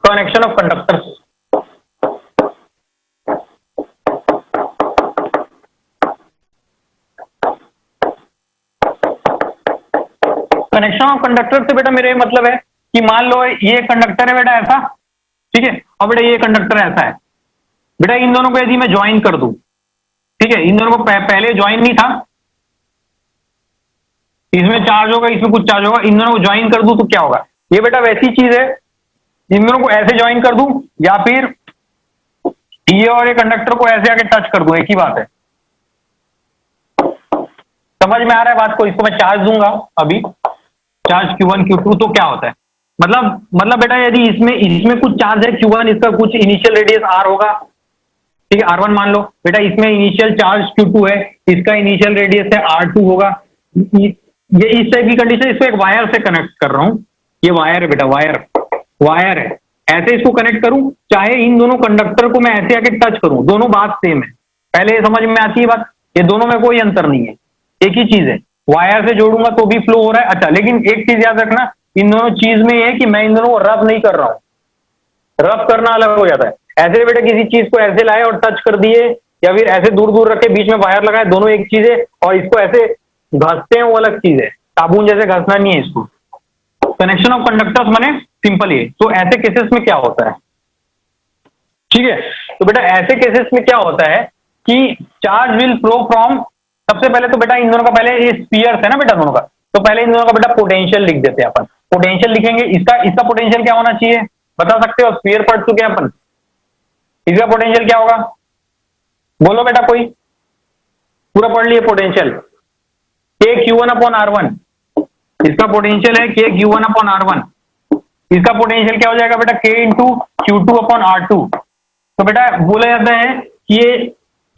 Connection of conductor, connection of conductor से बेटा मेरे मतलब है कि मान लो ये कंडक्टर है बेटा ऐसा, ठीक है, और बेटा ये कंडक्टर ऐसा है। बेटा इन दोनों को यदि मैं ज्वाइन कर दूं, ठीक है, इन दोनों को पहले ज्वाइन नहीं था, इसमें चार्ज होगा, इसमें कुछ चार्ज होगा, इन दोनों को ज्वाइन कर दूं तो क्या होगा? ये बेटा वैसी चीज है, इन दोनों को ऐसे ज्वाइन कर दूं या फिर ये और ये कंडक्टर को ऐसे आके टच कर दूं, एक ही बात है। समझ में आ रहा है बात को? इसको मैं चार्ज दूंगा अभी, चार्ज Q1 Q2, तो क्या होता है? मतलब बेटा यदि इसमें इसमें कुछ चार्ज है Q1, इसका कुछ इनिशियल रेडियस R होगा, ठीक है, R1 मान लो बेटा, इसमें इनिशियल चार्ज Q2 है, इसका इनिशियल रेडियस है R2 होगा। ये इस टाइप की कंडीशन, इसको एक वायर से कनेक्ट कर रहा हूं, ये वायर है बेटा, वायर है, ऐसे इसको कनेक्ट करूं, चाहे इन दोनों कंडक्टर को मैं ऐसे आके टच करूं, दोनों बात सेम है। पहले ये समझ में आती है बात, ये दोनों में कोई अंतर नहीं है, एक ही चीज है। वायर से जोड़ूंगा तो भी फ्लो हो रहा है। अच्छा लेकिन एक चीज याद रखना, इन दोनों चीज में ये है कि मैं इन दोनों को रब नहीं कर रहा हूं, रब करना अलग हो जाता है। ऐसे बेटा किसी चीज को ऐसे लाए और टच कर दिए, या फिर ऐसे दूर दूर रखे बीच में वायर लगाए, दोनों एक चीज है, और इसको ऐसे घसते हैं वो अलग चीज है, साबुन जैसे घसना नहीं है इसको। कनेक्शन ऑफ कंडक्टर्स माने सिंपल ये। तो ऐसे केसेस में क्या होता है, ठीक है, तो बेटा ऐसे केसेस में क्या होता है कि चार्ज विल फ्लो फ्रॉम, सबसे पहले तो बेटा इन दोनों का, पहले ये स्फीयर्स है ना बेटा दोनों का, तो पहले इन दोनों का बेटा पोटेंशियल लिख देते हैं अपन। पोटेंशियल लिखेंगे, इसका पोटेंशियल क्या होना चाहिए बता सकते हो? स्फीयर पढ़ चुके हैं अपन, इसका पोटेंशियल क्या होगा? बोलो बेटा कोई, पूरा पढ़ लिए पोटेंशियल। के Q1 अपॉन R1, इसका पोटेंशियल है के Q1 अपॉन R1, इसका पोटेंशियल क्या हो जाएगा बेटा? K into Q2 upon R2। तो बेटा बोला जाता है कि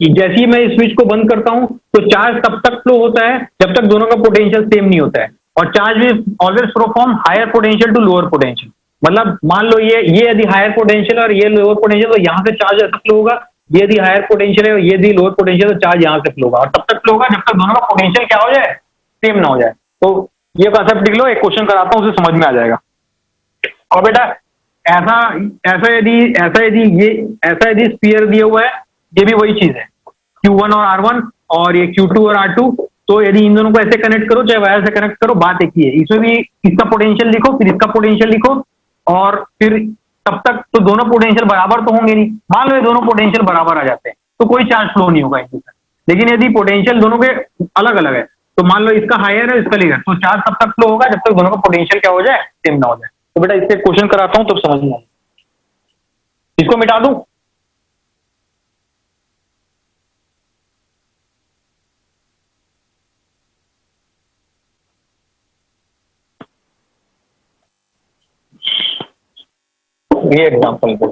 ये जैसे ही मैं इस स्विच को बंद करता हूं तो चार्ज तब तक फ्लो होता है जब तक दोनों का पोटेंशियल सेम नहीं होता है, और charge will always flow from higher potential to lower potential. मतलब मान लो ये यदि हायर पोटेंशियल और ये लोअर पोटेंशियल, तो यहाँ से चार्ज ऐसा फ्लो होगा, ये यदि हायर पोटेंशियल है और ये यदि लोअर पोटेंशियल, तो चार्ज यहाँ से फ्लो होगा, और तब तक फ्लो होगा जब तक दोनों का पोटेंशियल क्या हो जाए? सेम ना हो जाए। तो ये कॉन्सेप्ट लिख लो, एक क्वेश्चन कराता हूँ, उसे समझ में आ जाएगा। और बेटा ऐसा ऐसा यदि स्फीयर दिया हुआ है, ये भी वही चीज है, Q1 और R1 और ये Q2 और R2, तो यदि इन दोनों को ऐसे कनेक्ट करो, चाहे वायर से कनेक्ट करो, बात एक ही है। इसमें भी इसका पोटेंशियल लिखो, फिर इसका पोटेंशियल लिखो, और फिर तब तक तो दोनों पोटेंशियल बराबर तो होंगे नहीं। मान लो ये दोनों पोटेंशियल बराबर आ जाते हैं तो कोई चार्ज फ्लो नहीं होगा इनके साथ। लेकिन यदि पोटेंशियल दोनों के अलग अलग है, तो मान लो इसका हायर है इसका लेकर, तो चार्ज तब तक फ्लो होगा जब तक दोनों का पोटेंशियल क्या हो जाए? सेम ना हो जाए। तो बेटा इससे क्वेश्चन कराता हूं तब समझ में आए। इसको मिटा दूं? ये एग्जांपल को,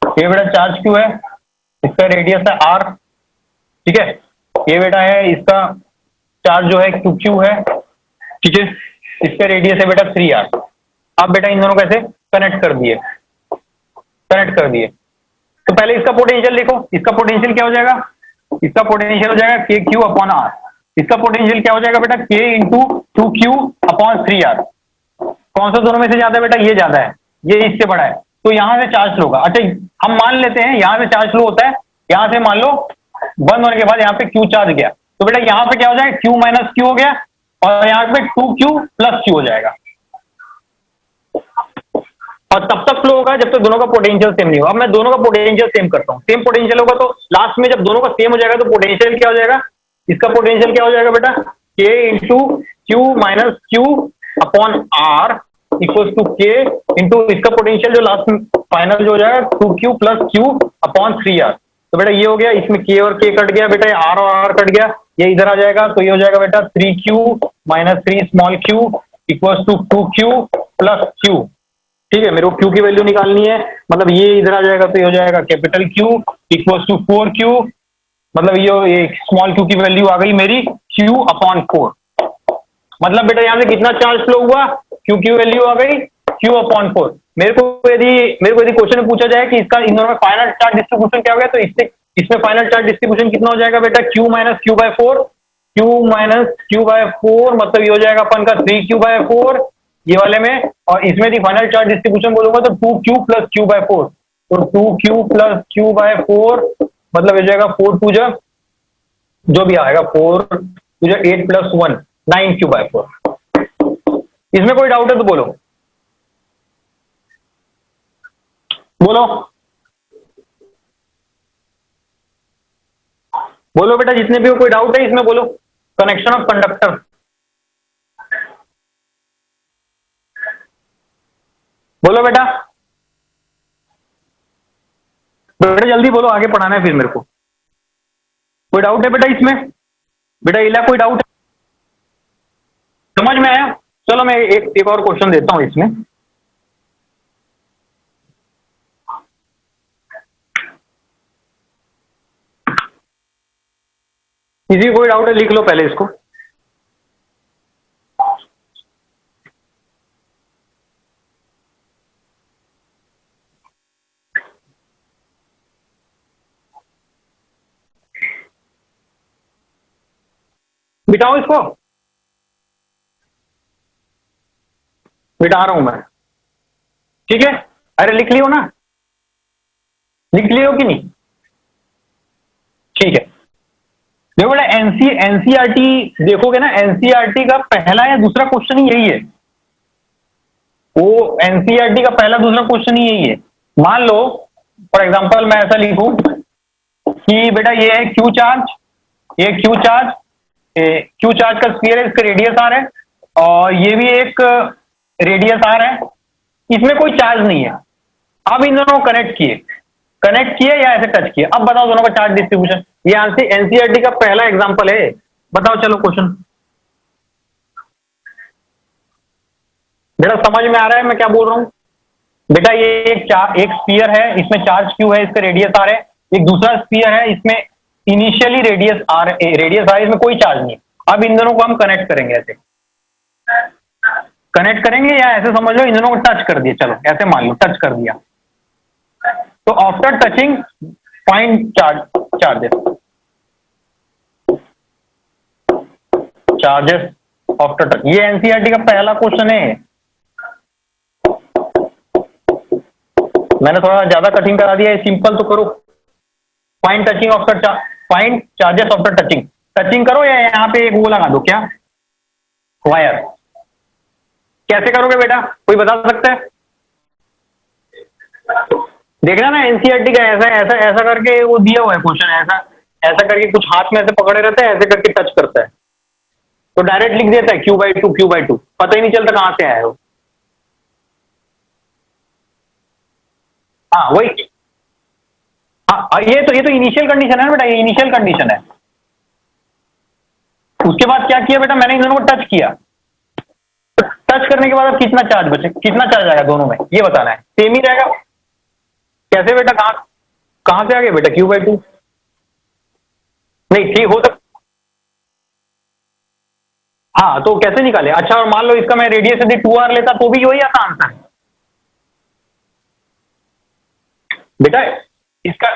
ये बेटा चार्ज क्यू है, इसका रेडियस है R, ठीक है, ये बेटा है इसका चार्ज जो है क्यू है, ठीक है, इसका रेडियस है बेटा 3R। अब बेटा इन दोनों को ऐसे कनेक्ट कर दिए, तो पहले इसका पोटेंशियल देखो, इसका पोटेंशियल क्या हो जाएगा, इसका पोटेंशियल हो जाएगा के क्यू अपॉन आर। इसका पोटेंशियल क्या हो जाएगा बेटा, k into 2q upon 3r। कौन सा दोनों में से ज्यादा है बेटा, ये ज्यादा है, ये इससे बड़ा है, तो यहां से चार्ज फ्लो होगा। अच्छा हम मान लेते हैं यहां से चार्ज फ्लो होता है, यहां से मान लो बंद होने के बाद यहाँ पे क्यू चार्ज गया, तो बेटा यहाँ पे क्या हो जाएगा, क्यू माइनस क्यू हो गया, और यहाँ पे 2q प्लस क्यू हो जाएगा। और तब तक फ्लो होगा जब तक दोनों का पोटेंशियल सेम नहीं होगा। अब मैं दोनों का पोटेंशियल सेम करता हूँ, सेम पोटेंशियल होगा तो लास्ट में जब दोनों का सेम हो जाएगा तो पोटेंशियल क्या हो जाएगा, इसका पोटेंशियल क्या हो जाएगा बेटा, k into q minus q upon r equal to k into इसका पोटेंशियल जो लास्ट में फाइनल जो हो जाएगा 2q plus Q upon 3r। तो बेटा ये हो गया, इसमें के और के कट गया बेटा, आर और आर कट गया, ये इधर आ जाएगा, तो ये हो जाएगा बेटा 3q minus 3 small q equal to 2q plus q। ठीक है, मेरे को q की वैल्यू निकालनी है, मतलब ये इधर आ जाएगा, तो ये हो जाएगा capital Q equal to 4q, मतलब ये स्मॉल q की वैल्यू आ गई मेरी q अपॉन 4। मतलब बेटा यहाँ से कितना चार्ज फ्लो हुआ, q की वैल्यू आ गई q अपॉन 4। मेरे को यदि क्वेश्चन में पूछा जाए कि इसका इन दोनों में फाइनल चार्ज डिस्ट्रीब्यूशन क्या हो गया, तो इसमें फाइनल चार्ज डिस्ट्रीब्यूशन कितना हो जाएगा बेटा, q minus q by 4, q minus q by 4, मतलब ये हो जाएगा अपन का 3q बाय 4 ये वाले में, और इसमें भी फाइनल चार्ज डिस्ट्रीब्यूशन बोलूंगा तो 2q प्लस q बाय 4, तो 2q प्लस q बाय 4 मतलब हो जाएगा 4 टू जो भी आएगा 4 टू 8 प्लस 1 9q बाय 4। इसमें कोई डाउट है तो बोलो बोलो बोलो बेटा, जितने भी हो कोई डाउट है इसमें बोलो। कनेक्शन ऑफ कंडक्टर, बोलो बेटा, बेटा जल्दी बोलो, आगे पढ़ाना है फिर मेरे को। कोई डाउट है बेटा इसमें, बेटा इला कोई डाउट है, समझ में आया? चलो मैं एक और क्वेश्चन देता हूं इसमें। किसी को कोई डाउट है लिख लो पहले इसको। बिठाओ इसको, बिठा रहा हूं मैं, ठीक है? अरे लिख लियो ना, लिख लियो कि नहीं? ठीक है, देखो बेटा एनसीईआरटी देखोगे ना, एनसीईआरटी का पहला या दूसरा क्वेश्चन ही यही है, वो एनसीईआरटी का पहला दूसरा क्वेश्चन ही यही है। मान लो फॉर एग्जांपल मैं ऐसा लिखूं कि बेटा ये है क्यू चार्ज, ये क्यू चार्ज का स्फीयर है, इसका रेडियस आर है, और ये भी एक रेडियस आर है, इसमें कोई चार्ज नहीं है। अब इन दोनों को कनेक्ट किए या ऐसे टच किए, अब बताओ दोनों का चार्ज डिस्ट्रीब्यूशन। ये एनसीईआरटी का पहला एग्जांपल है, बताओ चलो क्वेश्चन। बेटा समझ में आ रहा है मैं क्या बोल रहा हूं? बेटा ये एक स्फीयर है, इसमें चार्ज क्यू है, इसका रेडियस आर है, एक दूसरा स्फीयर है, इसमें इनिशियली रेडियस आर, इसमें कोई चार्ज नहीं। अब इन दोनों को हम कनेक्ट करेंगे, ऐसे कनेक्ट करेंगे या ऐसे समझ लो इन दोनों को टच कर दिया, चलो ऐसे मान लो टच कर दिया, तो after touching find charges after touch. ये एनसीईआरटी का पहला क्वेश्चन है, मैंने थोड़ा ज्यादा कठिन करा दिया है, सिंपल तो करो। फाइंड चार्जेस आफ्टर टचिंग करो, या यहाँ पे एक वो लगा दो, क्या वायर। कैसे करोगे बेटा, कोई बता सकता है? देखना ना एनसीईआरटी का ऐसा ऐसा ऐसा करके वो दिया हुआ है क्वेश्चन, ऐसा ऐसा करके कुछ हाथ में ऐसे पकड़े रहता है, ऐसे करके टच करता है, तो डायरेक्ट लिख देता है Q/2, पता ही नहीं चलता कहां से आया हो। हाँ वही, हाँ ये तो इनिशियल कंडीशन है ना बेटा, ये इनिशियल कंडीशन है। उसके बाद क्या किया बेटा, मैंने इन दोनों को टच किया, टच करने के बाद अब कितना चार्ज आएगा दोनों में, ये बताना है। सेम ही रहेगा। कैसे बेटा, कहां से आ गया बेटा Q/2? नहीं ठीक हो तो हाँ, तो कैसे निकाले? अच्छा और मान लो इसका मैं रेडियस यदि 2r लेता तो भी वही आता आंसर बेटा। इसका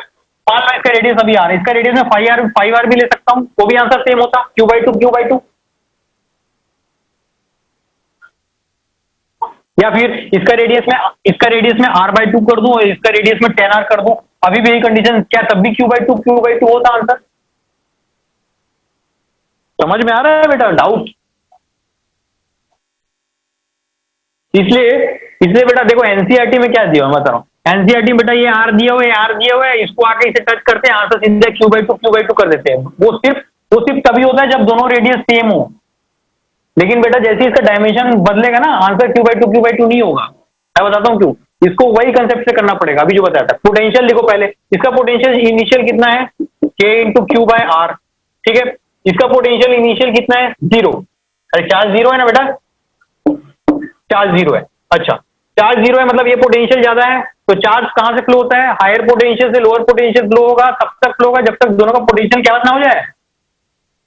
मान लो इसका रेडियस अभी आर है, इसका रेडियस में 5r भी ले सकता हूं, वो भी आंसर सेम होता, q/2 या फिर इसका रेडियस में r/2 कर दूं और इसका रेडियस में 10r कर दूं, अभी भी यही कंडीशन, क्या तब भी q/2 होता आंसर? समझ में आ रहा है बेटा डाउट? इसलिए बेटा देखो एनसीईआरटी में क्या दिया हुआ मैं बता रहा हूं, एनसीईआरटी में बेटा ये आर दिया हुआ है, इसको आके इसे टच करते हैं, आंसर सीधे q/2 कर देते हैं। वो सिर्फ तभी होता है जब दोनों रेडियस सेम हो, लेकिन बेटा जैसे ही इसका डायमेंशन बदलेगा ना, आंसर q/2 नहीं होगा। मैं बताता हूँ क्यों, इसको वही कंसेप्ट से करना पड़ेगा, अभी जो बताया था। पोटेंशियल लिखो पहले, इसका पोटेंशियल इनिशियल कितना है, k × q/r, ठीक है। इसका पोटेंशियल इनिशियल कितना है, 0। अरे चार्ज 0 है ना बेटा, चार्ज 0 है। अच्छा, चार्ज 0 है मतलब ये पोटेंशियल ज्यादा है, तो चार्ज कहां से फ्लो होता है, हायर पोटेंशियल से लोअर पोटेंशियल फ्लो होगा, तब तक फ्लो होगा जब तक दोनों का पोटेंशियल क्या ना हो जाए,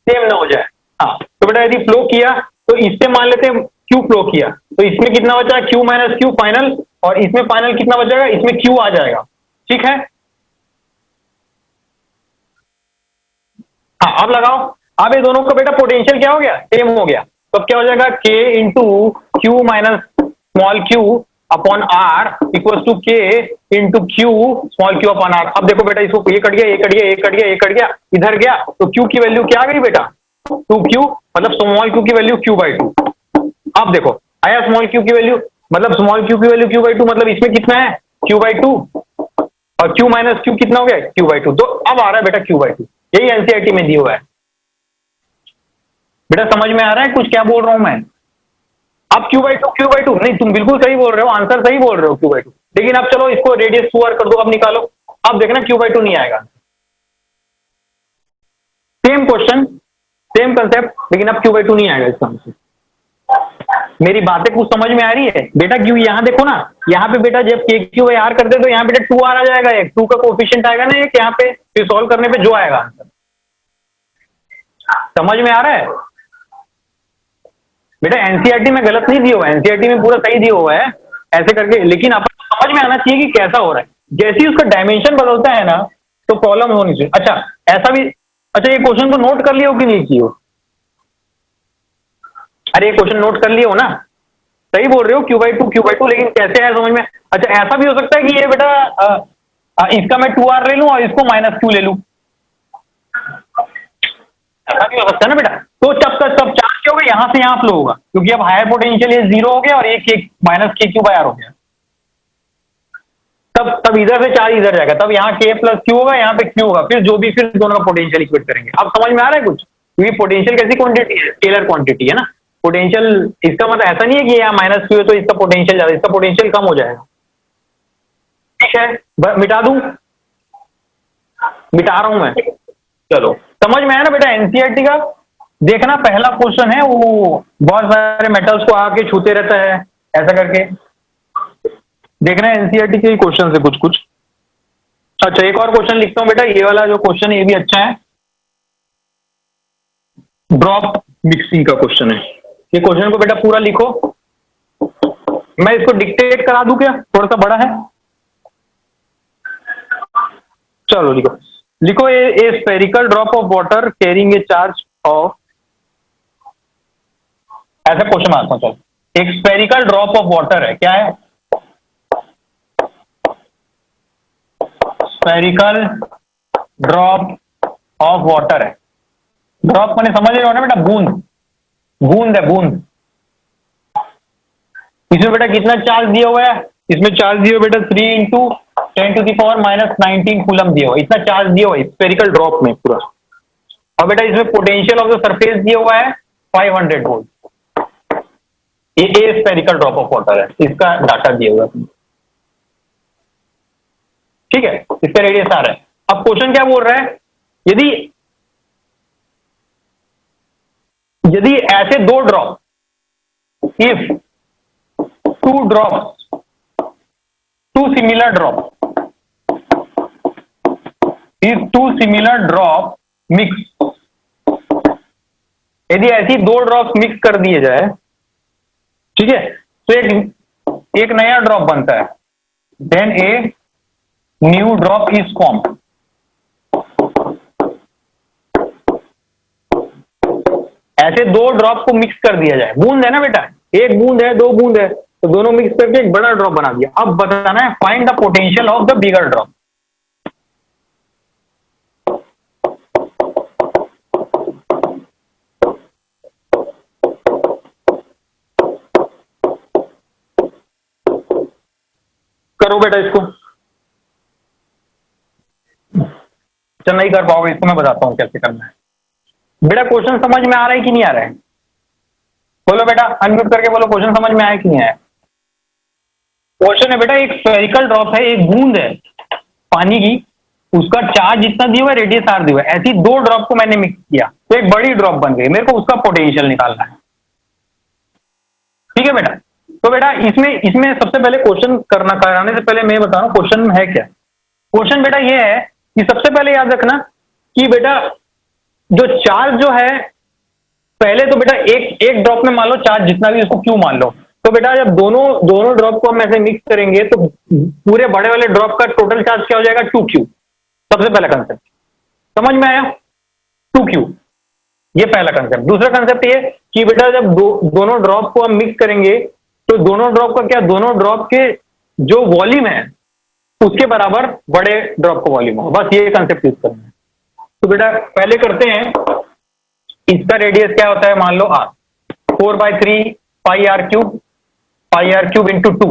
सेम ना हो जाए। हाँ, तो बेटा यदि फ्लो किया तो इससे मान लेते हैं Q फ्लो किया, तो इसमें कितना बचा, Q - Q फाइनल, और इसमें फाइनल कितना बचेगा, इसमें Q आ जाएगा, ठीक है। हाँ, अब लगाओ, अब ये दोनों का बेटा पोटेंशियल क्या हो गया, सेम हो गया, तो अब क्या हो जाएगा, K × Q - small q upon r equal to K × Q small q upon r। अब देखो बेटा, इसको ये कट गया, इधर गया, तो Q की वैल्यू क्या आ गई बेटा, 2Q, मतलब स्मॉल q की वैल्यू q/2। अब देखो आया स्मॉल q की वैल्यू, मतलब स्मॉल q की वैल्यू q/2, मतलब इसमें कितना है, q/2, और Q - Q कितना हो गया, q/2, तो अब आ रहा है बेटा q/2। यही एनसीईआरटी में दिया हुआ है बेटा, समझ में आ रहा है कुछ क्या बोल रहा हूं मैं? अब q/2 नहीं, तुम बिल्कुल सही बोल रहे हो, आंसर सही बोल रहे हो q/2, लेकिन अब चलो इसको रेडियस 2r कर दो, अब निकालो, अब देखना q/2 नहीं आएगा। सेम क्वेश्चन, सेम कंसेप्ट, लेकिन अब q/2 नहीं आएगा इसका आंसर। मेरी बातें कुछ समझ में आ रही है बेटा? क्यों, यहाँ देखो ना, यहाँ पे बेटा जब k/q/r करते तो यहाँ बेटा 2r आ जाएगा, एक 2 का कोफिशिएंट आएगा ना एक, यहाँ पे फिर सॉल्व करने पे जो आएगा आंसर। समझ में आ रहा है बेटा? एनसीईआरटी में गलत नहीं दिया हुआ है, एनसीईआरटी में पूरा सही दिया हुआ है ऐसे करके, लेकिन आपको समझ में आना चाहिए कि कैसा हो रहा है। जैसे ही उसका डायमेंशन बदलता है ना, तो प्रॉब्लम होनी चाहिए। अच्छा, ऐसा भी, अच्छा ये क्वेश्चन को नोट कर लिया हो कि नहीं किया हो? अरे ये क्वेश्चन नोट कर लिए हो ना? सही बोल रहे हो, q/2, लेकिन कैसे है समझ में? अच्छा, ऐसा भी हो सकता है कि ये बेटा इसका मैं 2r ले लूं और इसको -q ले लूं, ऐसा भी हो सकता है ना बेटा। तो सब चार्ज क्या होगा, यहां से यहां फ्लो होगा, क्योंकि अब हायर पोटेंशियल ये 0 हो गया और ये -kq/r हो गया, तब इधर से चार्ज इधर जाएगा, तब यहाँ k + q होगा, यहाँ पे q होगा, फिर जो भी, फिर दोनों का पोटेंशियल इक्वेट करेंगे। अब समझ में आ रहा है कुछ? क्योंकि पोटेंशियल कैसी क्वांटिटी है, स्केलर क्वांटिटी है ना। पोटेंशियल, इसका मतलब ऐसा नहीं है कि यहाँ -q है तो इसका पोटेंशियल ज्यादा, इसका पोटेंशियल कम हो जाएगा, ठीक है। मिटा दूं, मिटा रहा हूं मैं, चलो समझ में आया ना बेटा? एनसीईआरटी का देखना, पहला क्वेश्चन है वो बहुत सारे मेटल्स को आके छूते रहता है, ऐसा करके देखना एनसीईआरटी के क्वेश्चन से कुछ कुछ। अच्छा, एक और क्वेश्चन लिखता हूं बेटा, ये वाला जो क्वेश्चन है ये भी अच्छा है, ड्रॉप मिक्सिंग का क्वेश्चन है। ये क्वेश्चन को बेटा पूरा लिखो, मैं इसको डिक्टेट करा दूं क्या, थोड़ा सा बड़ा है? चलो लिखो ए spherical drop of water carrying a charge of, ऐसा क्वेश्चन आता हूं। चलो, एक स्फेरिकल ड्रॉप ऑफ वाटर है, क्या है, स्फेरिकल ड्रॉप ऑफ वाटर है। ड्रॉप मैंने समझ रहे हो ना बेटा, बूंद, बूंद है, बूंद। इसमें बेटा कितना चार्ज दिया हुआ है, इसमें चार्ज दिया हुआ बेटा 3 × 10⁻⁻19 कूलम दिया हुआ, इतना चार्ज दिया हुआ है स्फेरिकल ड्रॉप में पूरा। और बेटा इसमें पोटेंशियल ऑफ द सरफेस दिया हुआ है 500 वोल्ट। ये स्फेरिकल ड्रॉप ऑफ वाटर है, इसका डाटा दिया हुआ है, ठीक है। इसका रेडियस आ रहा है। अब क्वेश्चन क्या बोल रहा है, यदि ऐसे दो drop, if 2 drops, 2 similar drop, if 2 similar drop mix, यदि ऐसी 2 ड्रॉप्स मिक्स कर दिए जाए, ठीक है, तो एक नया ड्रॉप बनता है, then a new drop is form. ऐसे दो ड्रॉप को मिक्स कर दिया जाए, बूंद है ना बेटा, एक बूंद है, दो बूंद है, तो दोनों मिक्स करके एक बड़ा ड्रॉप बना दिया। अब बताना है find the potential of the bigger drop. करो बेटा इसको। चल नहीं कर पाओगे इसको, मैं बताता हूं कैसे करना है। बेटा क्वेश्चन समझ में आ रहा है कि नहीं आ रहा है? बोलो बेटा, अनम्यूट करके बोलो, क्वेश्चन समझ में आया कि नहीं आया? क्वेश्चन है बेटा, एक स्फेरिकल ड्रॉप है, एक बूंद है पानी की, उसका चार्ज जितना दिया हुआ है, रेडियस आर दिया हुआ है, ऐसी दो ड्रॉप को मैंने मिक्स किया तो एक बड़ी ड्रॉप बन गई, मेरे को उसका पोटेंशियल निकालना है। ठीक है बेटा, तो बेटा इसमें इसमें सबसे पहले क्वेश्चन कराने से पहले मैं बता रहा हूँ क्वेश्चन में है क्या। क्वेश्चन बेटा ये है कि सबसे पहले याद रखना कि बेटा जो चार्ज जो है, पहले तो बेटा एक एक ड्रॉप में मान लो चार्ज जितना भी, उसको क्यू मान लो। तो बेटा जब दोनों दोनों ड्रॉप को हम ऐसे मिक्स करेंगे तो पूरे बड़े वाले ड्रॉप का टोटल चार्ज क्या हो जाएगा? 2Q। सबसे पहला कंसेप्ट समझ में आया? 2Q, ये पहला कंसेप्ट। दूसरा कंसेप्ट ये कि बेटा जब दोनों ड्रॉप को हम मिक्स करेंगे तो दोनों ड्रॉप का क्या, दोनों ड्रॉप के जो वॉल्यूम है उसके बराबर बड़े ड्रॉप का वॉल्यूम हो, बस ये कंसेप्ट यूज करना है। तो बेटा पहले करते हैं, इसका रेडियस क्या होता है, मान लो r, 4/3 pi r cube into 2,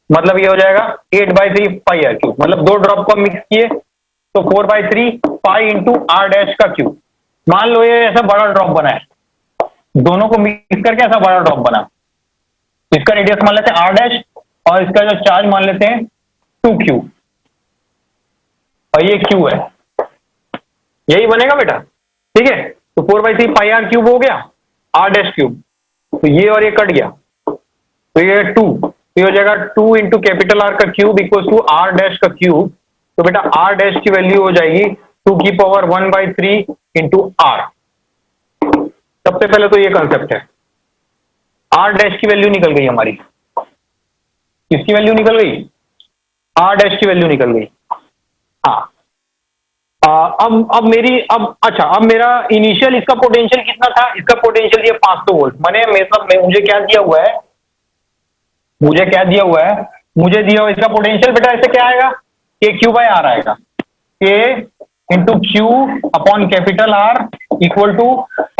मतलब ये हो जाएगा 8/3 पाई आर क्यूब। मतलब दो ड्रॉप को हम मिक्स किए तो 4/3 पाई इंटू आर डैश का क्यूब। मान लो ये ऐसा बड़ा ड्रॉप बना है, दोनों को मिक्स करके ऐसा बड़ा ड्रॉप बना, इसका रेडियस मान लेते हैं आर डैश और इसका जो चार्ज मान लेते हैं 2Q, और ये Q है, यही बनेगा बेटा। ठीक है, तो 4/3 पाई आर क्यूब हो गया, आर डैश क्यूब, तो ये और ये कट गया, तो ये 2, तो ये हो जाएगा 2 इंटू कैपिटल आर का cube equal to r dash का क्यूब। तो बेटा आर डैश की वैल्यू हो जाएगी 2 की पावर 1/3 इंटू आर। सबसे पहले तो ये कंसेप्ट है, आर डैश की वैल्यू निकल गई हमारी, किसकी वैल्यू निकल गई? आर डैश की वैल्यू निकल गई। हाँ, अब मेरा इनिशियल इसका पोटेंशियल कितना था? इसका पोटेंशियल ये 500 वोल्ट। मुझे क्या दिया हुआ है, मुझे दिया हुआ इसका पोटेंशियल बेटा ऐसे क्या आएगा? KQ/R आएगा, K into q upon capital R equal to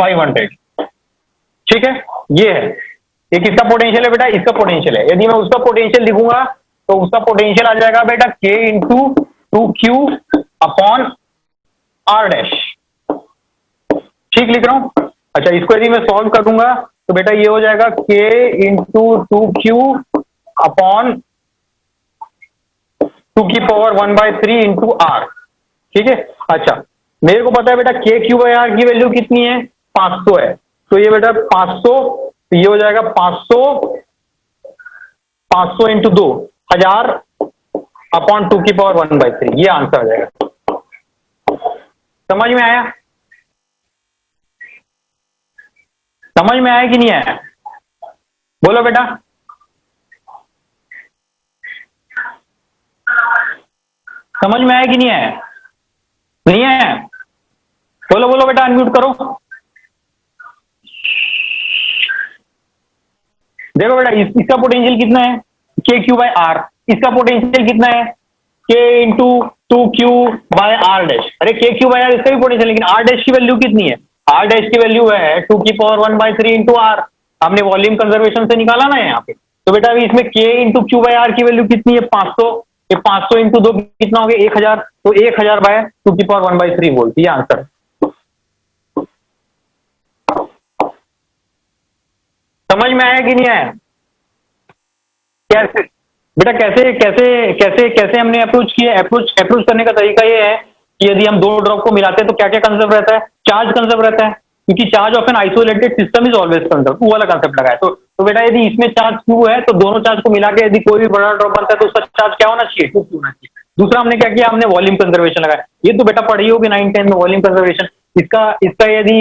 500। ठीक है, ये है एक इसका पोटेंशियल है बेटा, इसका पोटेंशियल है। यदि मैं उसका पोटेंशियल लिखूंगा तो उसका पोटेंशियल आ जाएगा बेटा K into 2Q upon r dash. ठीक लिख रहा हूं? अच्छा, इसको यदि मैं सॉल्व करूंगा तो बेटा ये हो जाएगा K इंटू 2Q अपॉन 2 की पावर 1/3 इंटू आर। ठीक है, अच्छा मेरे को पता है बेटा KQ/R की वैल्यू कितनी है? 500 है, तो ये बेटा 500, तो ये हो जाएगा 500 इंटू 2 1000 अपॉन 2 की पावर 1/3, ये आंसर आ जाएगा। समझ में आया? समझ में आया कि नहीं आया? बोलो बेटा। समझ में आया कि नहीं आया? नहीं आया? बोलो बोलो बेटा, अनम्यूट करो। देखो बेटा इसका पोटेंशियल कितना है? KQ/R। इसका पोटेंशियल कितना है? K into 2Q/R dash. अरे KQ/R इसका भी पोटेंशियल, लेकिन R डैश की वैल्यू कितनी है? R डैश की वैल्यू है 2 की पावर 1/3 इंटू आर। हमने वॉल्यूम कंजर्वेशन से निकाला ना यहाँ पे। तो बेटा अभी इसमें K इंटू Q/R की वैल्यू कितनी है? 500। ये 500 इंटू 2 कितना हो गया? 1000। तो 1000/2 की पावर 1/3 वोल्ट, ये आंसर। समझ में आया कि नहीं आया? कैसे बेटा, कैसे कैसे कैसे कैसे हमने अप्रोच किया? अप्रोच करने का तरीका ये है कि यदि हम दो ड्रॉप को मिलाते हैं तो क्या क्या कंसेप्ट रहता है? चार्ज कंसेप्ट रहता है, क्योंकि charge of an isolated system is always conserve, वो वाला कंसेप्ट लगा है। तो बेटा यदि इसमें चार्ज Q है तो दोनों चार्ज को मिला के यदि कोई भी बड़ा ड्रॉप बनता है तो उसका चार्ज क्या होना चाहिए? 2Q होना चाहिए। दूसरा हमने क्या किया? हमने वॉल्यूम कंजर्वेशन लगाया। ये तो बेटा पढ़ी होगी 9-10 में वॉल्यूम कंजर्वेशन। इसका यदि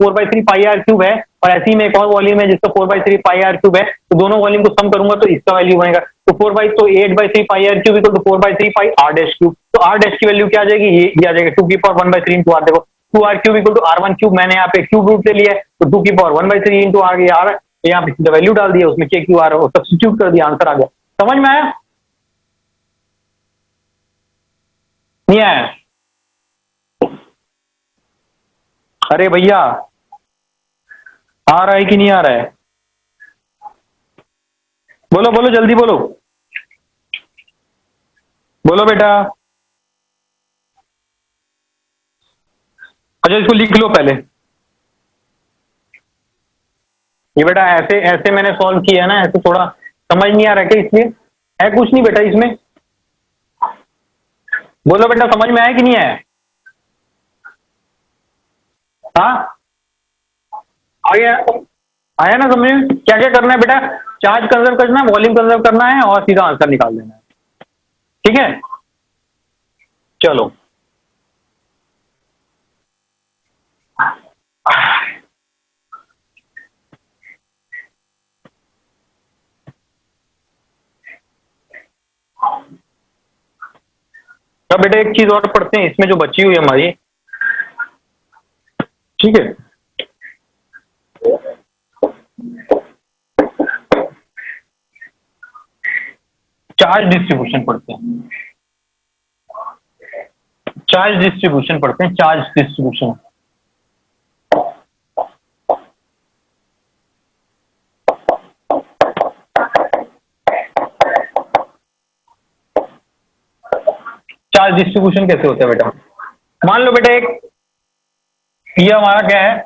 4/3 पाई आर क्यूब है और ऐसी में एक और वॉल्यूम है जिसका 4/3 पाई आर क्यूब है, तो दोनों वॉल्यूम को सम करूंगा तो इसका वैल्यू बनेगा। तो 4/3 तो 8/3 pi r cube equal to 4/3 pi r dash cube. तो आर डैश की वैल्यू क्या आ जाएगी, ये आ जाएगा 2 की पावर 1/3 इंटू आर। देखो 2r cube equal to r1 cube, मैंने यहाँ पे क्यूब रूट ले लिया है, तो 2 की पावर 1/3 इंटू आर, यहाँ पे वैल्यू डाल दिया, उसमें k क्यू आर सब्स्टिट्यूट कर दिया, आंसर आ गया। समझ में आया, नहीं आया? अरे भैया आ रहा है कि नहीं आ रहा है? बोलो बोलो जल्दी बोलो, बोलो बेटा। अच्छा इसको लिख लो पहले। ये बेटा ऐसे ऐसे मैंने सॉल्व किया है ना, ऐसे थोड़ा समझ नहीं आ रहा है क्या? इसलिए है कुछ नहीं बेटा इसमें। बोलो बेटा समझ में आया कि नहीं आया? हाँ आया, आया ना समझ में? क्या क्या करना है बेटा, चार्ज कंजर्व करना है, वॉल्यूम कंजर्व करना है और सीधा आंसर निकाल देना है। ठीक है चलो। तो बेटा एक चीज और पढ़ते हैं इसमें जो बची हुई है हमारी, ठीक है? चार्ज डिस्ट्रीब्यूशन पढ़ते हैं, चार्ज डिस्ट्रीब्यूशन पढ़ते हैं, चार्ज डिस्ट्रीब्यूशन। चार्ज डिस्ट्रीब्यूशन कैसे होता है बेटा? मान लो बेटा एक ये हमारा क्या है,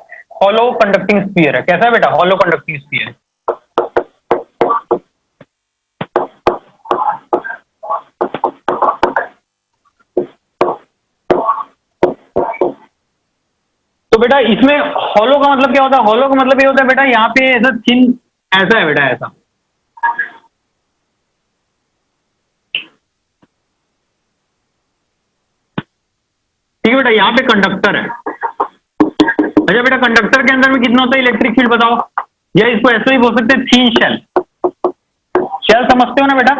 हॉलो कंडक्टिंग स्फीयर है। कैसा है बेटा? Hollow conducting sphere. तो बेटा इसमें हॉलो का मतलब क्या होता है? हॉलो का मतलब ये होता है बेटा, यहाँ पे ऐसा थिन, ऐसा है बेटा, ऐसा। ठीक है बेटा, यहाँ पे कंडक्टर है। अच्छा बेटा कंडक्टर के अंदर में कितना होता है इलेक्ट्रिक फील्ड बताओ? या इसको ऐसे ही बोल सकते हैं थिन शेल। शेल समझते हो ना बेटा?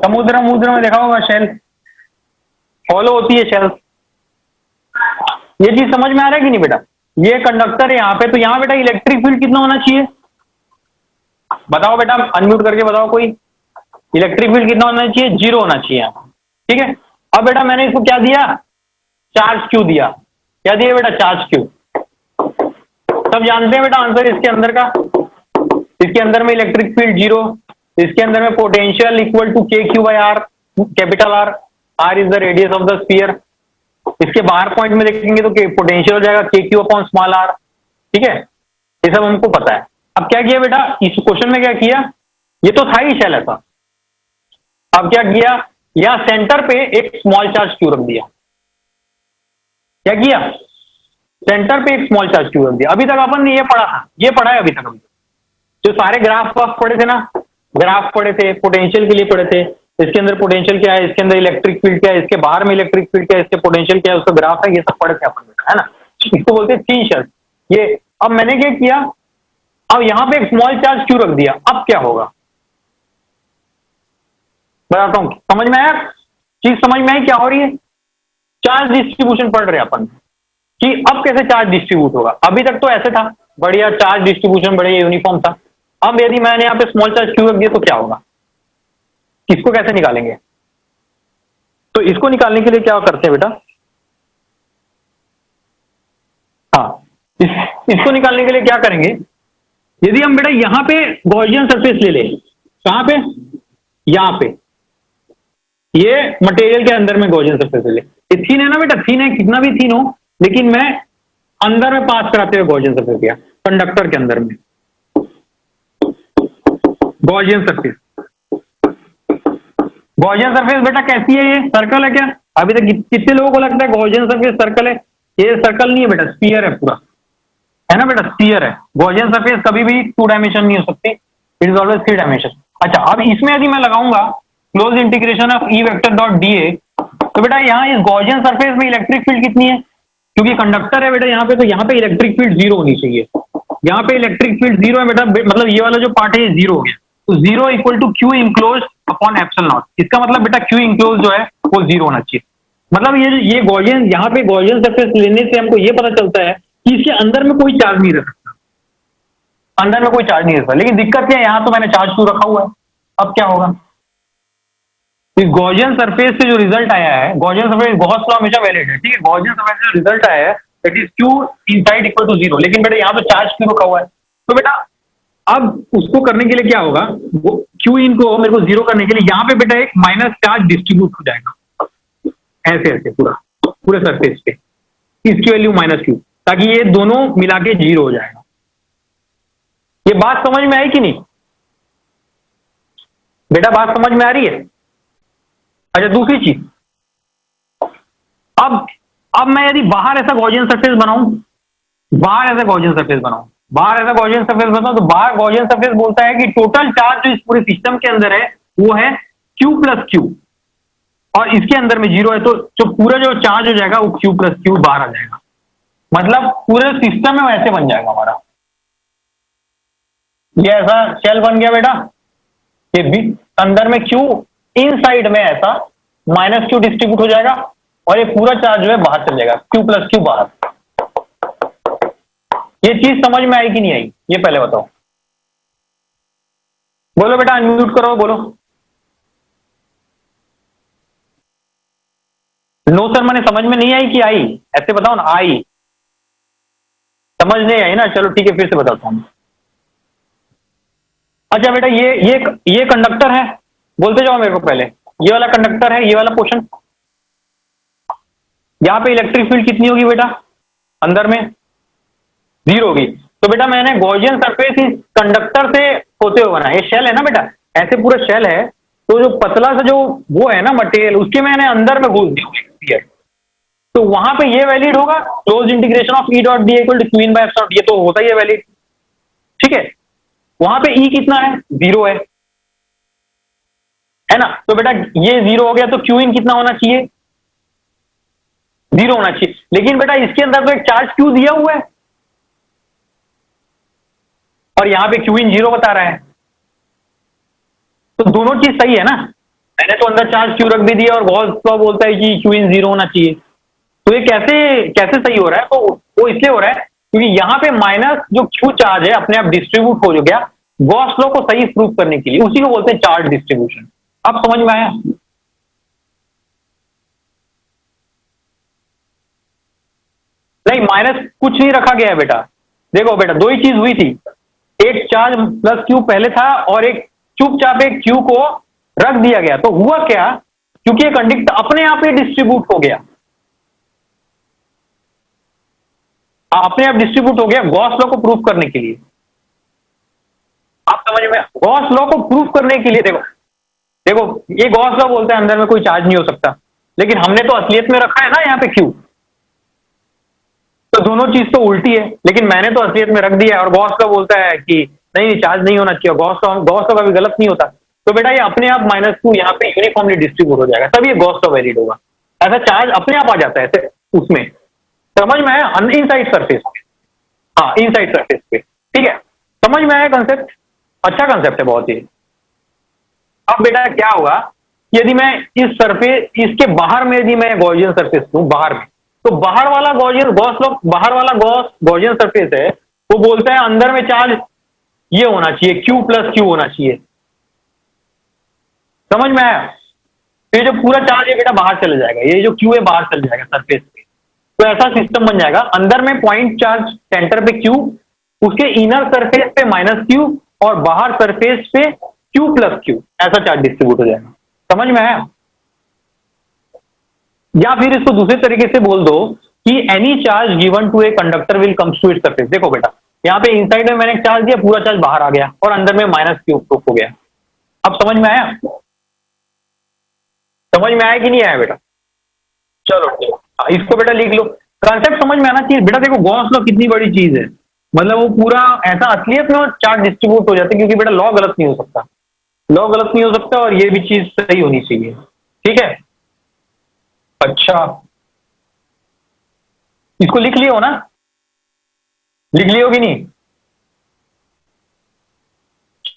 समुद्र में देखा होगा शेल, हॉलो होती है शेल। ये चीज समझ में आ रहा है कि नहीं बेटा? ये कंडक्टर है यहाँ पे, तो यहाँ बेटा इलेक्ट्रिक फील्ड कितना होना चाहिए बताओ बेटा, अनम्यूट करके बताओ कोई। इलेक्ट्रिक फील्ड कितना होना चाहिए? 0 होना चाहिए। ठीक है, अब बेटा मैंने इसको क्या दिया? चार्ज क्यू दिया। क्या दिया बेटा? Charge Q. सब जानते हैं बेटा आंसर इसके अंदर का। इसके अंदर में इलेक्ट्रिक फील्ड 0, इसके अंदर में potential equal to k q by r, capital R. R is the radius of the sphere. इसके बाहर पॉइंट में देखेंगे तो पोटेंशियल हो जाएगा के क्यू अपॉन स्मॉल आर। ठीक है, ये सब हमको पता है। अब क्या किया बेटा इस क्वेश्चन में? क्या किया, ये तो था ही शेल ऐसा। अब क्या किया, यहां सेंटर पे एक स्मॉल चार्ज क्यू रख दिया। क्या किया? सेंटर पे एक स्मॉल चार्ज क्यू रख दिया। अभी तक अपन ने ये पढ़ा था, ये पढ़ा है अभी तक। जो सारे ग्राफ वाफ पढ़े थे ना, ग्राफ पढ़े थे, पोटेंशियल के लिए पढ़े थे। इसके अंदर पोटेंशियल क्या है, इसके अंदर इलेक्ट्रिक फील्ड क्या है, इसके बाहर में इलेक्ट्रिक फील्ड क्या है, इसके पोटेंशियल क्या है, उसका ग्राफ है, ये सब पढ़े थे अपन, है ना? इसको बोलते हैं थिन शेल। ये अब मैंने क्या किया, अब यहां पे एक स्मॉल चार्ज क्यू रख दिया। अब क्या होगा बताता हूं। समझ में आया चीज? समझ में आई क्या हो रही है? चार्ज डिस्ट्रीब्यूशन पढ़ रहे अपन कि अब कैसे चार्ज डिस्ट्रीब्यूट होगा। अभी तक तो ऐसे था, बढ़िया चार्ज डिस्ट्रीब्यूशन बढ़िया यूनिफॉर्म था। अब यदि मैंने यहाँ पे स्मॉल चार्ज क्यू रख दिया तो क्या होगा? इसको कैसे निकालेंगे? तो इसको निकालने के लिए क्या करते हैं बेटा? हाँ, इसको निकालने के लिए क्या करेंगे? यदि हम बेटा यहां पे गॉसियन सरफेस ले लें, कहां पे? यहां पे, ये मटेरियल के अंदर में गॉसियन सरफेस ले ले। ये थीन है ना बेटा, थीन है, कितना भी थीन हो, लेकिन मैं अंदर में पास कराते हुए गॉसियन सरफेस किया, कंडक्टर के अंदर में गॉसियन सरफेस। गॉसियन सरफेस बेटा कैसी है? ये सर्कल है क्या? अभी तक कितने लोगों को लगता है गॉसियन सरफेस सर्कल है? ये सर्कल नहीं है बेटा, स्फीयर है पूरा, है ना बेटा? स्फीयर है। गॉसियन सरफेस कभी भी 2 डायमेंशन नहीं हो सकती, इट इज ऑलवेज 3 डायमेंशन। अच्छा, अब इसमें यदि मैं लगाऊंगा close integration of e vector dot DA, तो बेटा यहाँ इस गॉसियन सरफेस में इलेक्ट्रिक फील्ड कितनी है? क्योंकि कंडक्टर है बेटा यहाँ पे, तो यहाँ पे इलेक्ट्रिक फील्ड 0 होनी चाहिए। यहाँ पे इलेक्ट्रिक फील्ड 0 है बेटा, मतलब ये वाला जो पार्ट है ये 0 हो गया। तो zero equal to q enclose upon epsilon naught. इसका मतलब बेटा क्यू इंक्लोज जो है वो जीरो होना चाहिए। मतलब ये गॉसियन, यहाँ पे गॉसियन सरफेस लेने से हमको ये पता चलता है कि इसके अंदर में कोई चार्ज नहीं रह सकता, अंदर में कोई चार्ज नहीं रह सकता। लेकिन दिक्कत क्या है, यहाँ तो मैंने चार्ज क्यू रखा हुआ है। अब क्या होगा, इस गॉसियन सरफेस से जो रिजल्ट आया है, गॉसियन सरफेस, गॉस लॉ हमेशा वैलिड है, ठीक है। गॉसियन सरफेस से जो रिजल्ट आया है that is q inside equal to zero. लेकिन बेटा यहाँ पे चार्ज क्यू रखा हुआ है, तो बेटा अब उसको करने के लिए क्या होगा, वो क्यू इन को मेरे को जीरो करने के लिए यहाँ पे बेटा एक माइनस चार्ज डिस्ट्रीब्यूट हो जाएगा, ऐसे ऐसे पूरे सरफेस पे, इसकी वैल्यू माइनस क्यू, ताकि ये दोनों मिला के जीरो हो जाएगा। ये बात समझ में आई कि नहीं बेटा, बात समझ में आ रही है? अच्छा, दूसरी चीज, अब मैं यदि बाहर ऐसा गॉसियन सरफेस बनाऊं, बाहर ऐसा गॉसियन सरफेस बनाऊं, तो बाहर गॉसियन सरफेस बोलता है कि टोटल चार्ज जो इस पूरे सिस्टम के अंदर है वो है क्यू प्लस क्यू, और इसके अंदर में जीरो है, तो जो पूरा जो चार्ज हो जाएगा वो क्यू प्लस क्यू बाहर आ जाएगा। मतलब पूरे सिस्टम में वैसे बन जाएगा हमारा, ये ऐसा शेल बन गया बेटा, ये भी अंदर में क्यू, इन साइड में ऐसा माइनस क्यू डिस्ट्रीब्यूट हो जाएगा, और ये पूरा चार्ज जो है बाहर चल जाएगा, क्यू प्लस क्यू बाहर। ये चीज समझ में आई कि नहीं आई, ये पहले बताओ। बोलो बेटा, अनम्यूट करो, बोलो। नो सर, मैंने समझ में नहीं आई कि आई, ऐसे बताओ ना, आई समझ नहीं आई ना, चलो ठीक है, फिर से बताता हूं। अच्छा बेटा, ये कंडक्टर है, बोलते जाओ मेरे को पहले, ये वाला कंडक्टर है, ये वाला पोर्शन, यहां पे इलेक्ट्रिक फील्ड कितनी होगी बेटा, अंदर में जीरो होगी। तो बेटा मैंने गॉसियन सरफेस इस कंडक्टर से होते हुए बना, ये शेल है ना बेटा, ऐसे पूरा शेल है, तो जो पतला सा जो वो है ना मटेरियल, उसके मैंने अंदर में घुस दिया, तो वहां पे ये वैलिड होगा, close integration of e dot d equal to q in by epsilon, ये तो होता ही है वैलिड, ठीक है। वहां पे ई कितना है, जीरो है ना, तो बेटा ये जीरो हो गया, तो क्यू इन कितना होना चाहिए, जीरो होना चाहिए। लेकिन बेटा इसके अंदर तो एक चार्ज क्यू दिया हुआ है, और यहां पे क्यू इन जीरो बता रहा है, तो दोनों चीज सही है ना। मैंने तो अंदर चार्ज क्यू रख भी दिया, और गॉस लॉ बोलता है कि क्यू इन जीरो होना चाहिए, तो ये कैसे कैसे सही हो रहा है, तो वो इसलिए हो रहा है क्योंकि यहाँ पे माइनस जो क्यू चार्ज है अपने आप डिस्ट्रीब्यूट हो गया, गॉस लॉ को सही प्रूव करने के लिए, उसी को बोलते हैं चार्ज डिस्ट्रीब्यूशन। अब समझ में आया? नहीं, माइनस कुछ नहीं रखा गया है बेटा, देखो बेटा दो ही चीज हुई थी, एक चार्ज प्लस क्यू पहले था, और एक चुपचाप एक क्यू को रख दिया गया, तो हुआ क्या, क्योंकि ये कंडक्टर अपने आप ही डिस्ट्रीब्यूट हो गया, अपने आप डिस्ट्रीब्यूट हो गया गॉस लॉ को प्रूफ करने के लिए। आप समझ में, गॉस लॉ को प्रूफ करने के लिए, देखो देखो ये गॉस लॉ बोलता है अंदर में कोई चार्ज नहीं हो सकता, लेकिन हमने तो असलियत में रखा है ना यहाँ पे क्यू, तो दोनों चीज तो उल्टी है, लेकिन मैंने तो असलियत में रख दिया है, और गॉस लॉ बोलता है कि नहीं चार्ज नहीं होना चाहिए, गॉस लॉ कभी गलत नहीं होता, तो बेटा ये अपने आप माइनस क्यू यहाँ पे यूनिफॉर्मली डिस्ट्रीब्यूट हो जाएगा, तब ये गॉस लॉ वैलिड होगा। ऐसा चार्ज अपने आप आ जाता है ऐसे उसमें, समझ में आया, इनसाइड सरफेस पे, हाँ इनसाइड सरफेस पे, ठीक है, समझ में आया कंसेप्ट, अच्छा कंसेप्ट है बहुत ही। अब बेटा क्या होगा, यदि मैं इस सरफेस, इसके बाहर में यदि मैं गॉसियन सरफेस लूं, बाहर में, तो बाहर वाला गॉसियन गॉस लॉ, बाहर वाला गॉसियन सरफेस है, वो बोलता है अंदर में चार्ज ये होना चाहिए, क्यू प्लस क्यू होना चाहिए, समझ में आया। तो ये जो पूरा चार्ज है बेटा बाहर चले जाएगा, ये जो क्यू है बाहर चल जाएगा सरफेस पे, तो ऐसा सिस्टम बन जाएगा, अंदर में पॉइंट चार्ज सेंटर पे क्यू, उसके इनर सरफेस पे माइनस क्यू, और बाहर सरफेस पे क्यू प्लस क्यू, ऐसा चार्ज डिस्ट्रीब्यूट हो जाएगा, समझ में आया। या फिर इसको दूसरे तरीके से बोल दो कि any charge given to a conductor will comes to its surface. देखो बेटा यहाँ पे इनसाइड में मैंने चार्ज दिया, पूरा चार्ज बाहर आ गया, और अंदर में माइनस क्यू प्रूफ हो गया। अब समझ में आया, समझ में आया कि नहीं आया बेटा? चलो ठीक, इसको बेटा लिख लो, कॉन्सेप्ट समझ में आना चाहिए बेटा। देखो गॉस लॉ कितनी बड़ी चीज है, मतलब वो पूरा ऐसा असलियत में चार्ज डिस्ट्रीब्यूट हो जाते हैं, क्योंकि बेटा लॉ गलत नहीं हो सकता, लॉ गलत नहीं हो सकता, और ये भी चीज सही होनी चाहिए, ठीक है। अच्छा, इसको लिख लियो ना, लिख लियो कि नहीं?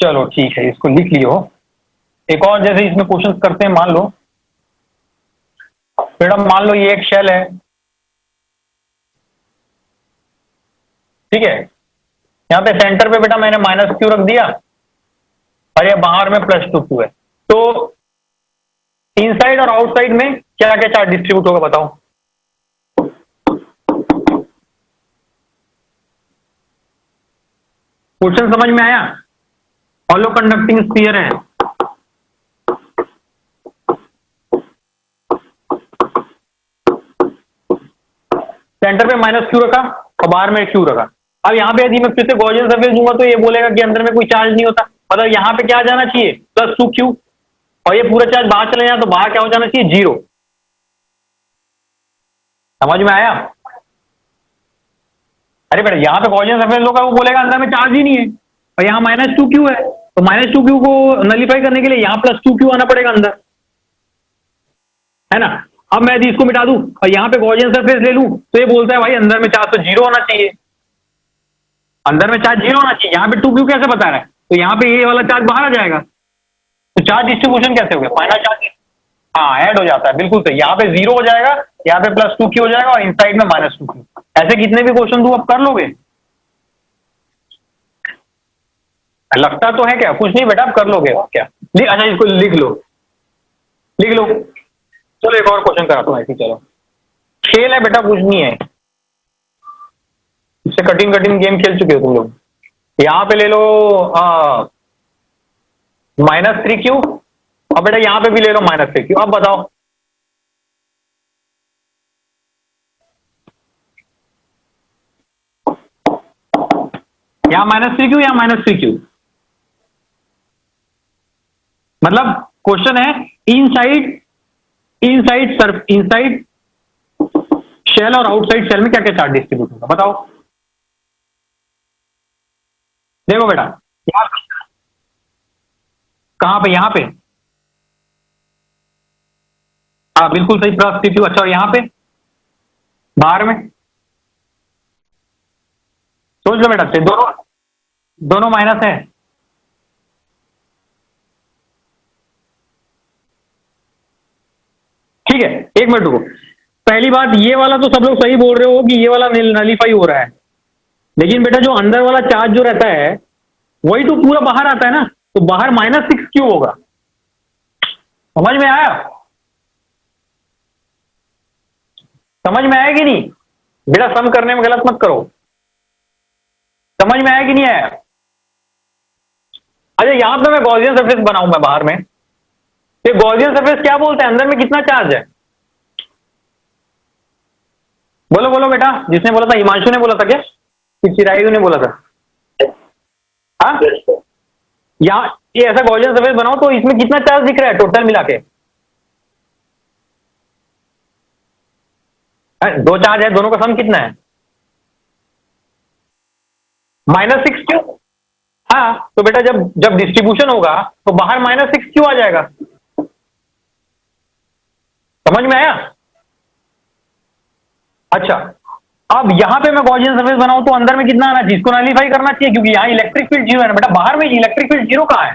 चलो ठीक है, इसको लिख लियो। एक और जैसे इसमें क्वेश्चन करते हैं, मान लो बेटा, मान लो ये एक शेल है, ठीक है। यहाँ पे सेंटर पे बेटा मैंने -q रख दिया और ये बाहर में +2q है। तो इनसाइड और आउटसाइड में क्या क्या चार्ज डिस्ट्रीब्यूट होगा बताओ। क्वेश्चन समझ में आया? हॉलो कंडक्टिंग स्फीयर है, सेंटर पे -q रखा और बाहर में q रखा। अब यहाँ पे यदि मैं फिर से गॉसियन सरफेस दूंगा तो ये बोलेगा कि अंदर में कोई चार्ज नहीं होता, मतलब यहाँ पे क्या जाना चाहिए +2q, और ये पूरा चार्ज बाहर चले जाए तो बाहर क्या हो जाना चाहिए 0। समझ में आया? अरे बेटा यहाँ पे गॉसियन सरफेस लोग वो बोलेगा अंदर में चार्ज ही नहीं है, और यहाँ -2q है, तो -2q को नलीफाई करने के लिए यहाँ +2q आना पड़ेगा अंदर, है ना। अब मैं यदि इसको मिटा दूं और यहाँ पे गॉसियन सरफेस ले लूं तो ये बोलता है भाई अंदर में चार्ज तो 0 होना चाहिए, अंदर में चार्ज 0 होना चाहिए। यहाँ पे 2q कैसे बता रहा है? तो यहाँ पे ये वाला चार्ज बाहर आ जाएगा, तो चार्ज डिस्ट्रीब्यूशन कैसे हो गया? फाइनल चार्ज हाँ ऐड हो जाता है, बिल्कुल सही। यहाँ पे 0 हो जाएगा, यहाँ पे +2q हो जाएगा और इनसाइड में -2q। ऐसे कितने भी क्वेश्चन दूं आप कर लोगे? लगता तो है क्या? कुछ नहीं बेटा, आप कर लोगे और क्या। अच्छा इसको लिख लो, लिख लो। चलो एक और क्वेश्चन कराता हूँ ऐसे, चलो। खेल है बेटा, कुछ नहीं है, इससे कठिन कठिन गेम खेल चुके हो तुम लोग। यहाँ पे ले लो -3q, और बेटा यहाँ पे भी ले लो -3q। अब बताओ यहाँ -3q या -3q, मतलब क्वेश्चन है इनसाइड इनसाइड शेल और आउटसाइड शेल में क्या क्या चार्ज डिस्ट्रीब्यूट होगा बताओ। देखो बेटा यहाँ कहां पे, यहाँ पे, हाँ बिल्कुल सही, +3q। अच्छा और यहाँ पे बाहर में सोच लो बेटा, दोनों दोनों माइनस है। ठीक है, एक मिनट रुको। पहली बात, ये वाला तो सब लोग सही बोल रहे हो कि ये वाला नलीफाई हो रहा है, लेकिन बेटा जो अंदर वाला चार्ज जो रहता है वही तो पूरा बाहर आता है ना, तो बाहर -6q होगा। समझ में आया? समझ में आया कि नहीं? बेटा सम करने में गलत मत करो। समझ में आया कि नहीं आया? अच्छा यहां पे मैं गॉसियन सरफेस बनाऊं मैं बाहर में, तो गॉसियन सरफेस क्या बोलते हैं, अंदर में कितना चार्ज है? बोलो बोलो बेटा, जिसने बोला था, हिमांशु ने बोला था क्या कि चिरायु ने बोला था? हाँ यहाँ ये ऐसा गॉसियन सरफेस बनाओ तो इसमें कितना चार्ज दिख रहा है टोटल मिला के? दो चार्ज है, दोनों का सम कितना है? -6q। हाँ तो बेटा जब जब डिस्ट्रीब्यूशन होगा तो बाहर -6q आ जाएगा। समझ में आया? अच्छा अब यहां पे मैं गॉसियन सरफेस बनाऊं तो अंदर में कितना आना चाहिए? इसको नलीफाई करना चाहिए, क्योंकि यहां इलेक्ट्रिक फील्ड 0 है ना बेटा, बाहर में इलेक्ट्रिक फील्ड 0 कहां है?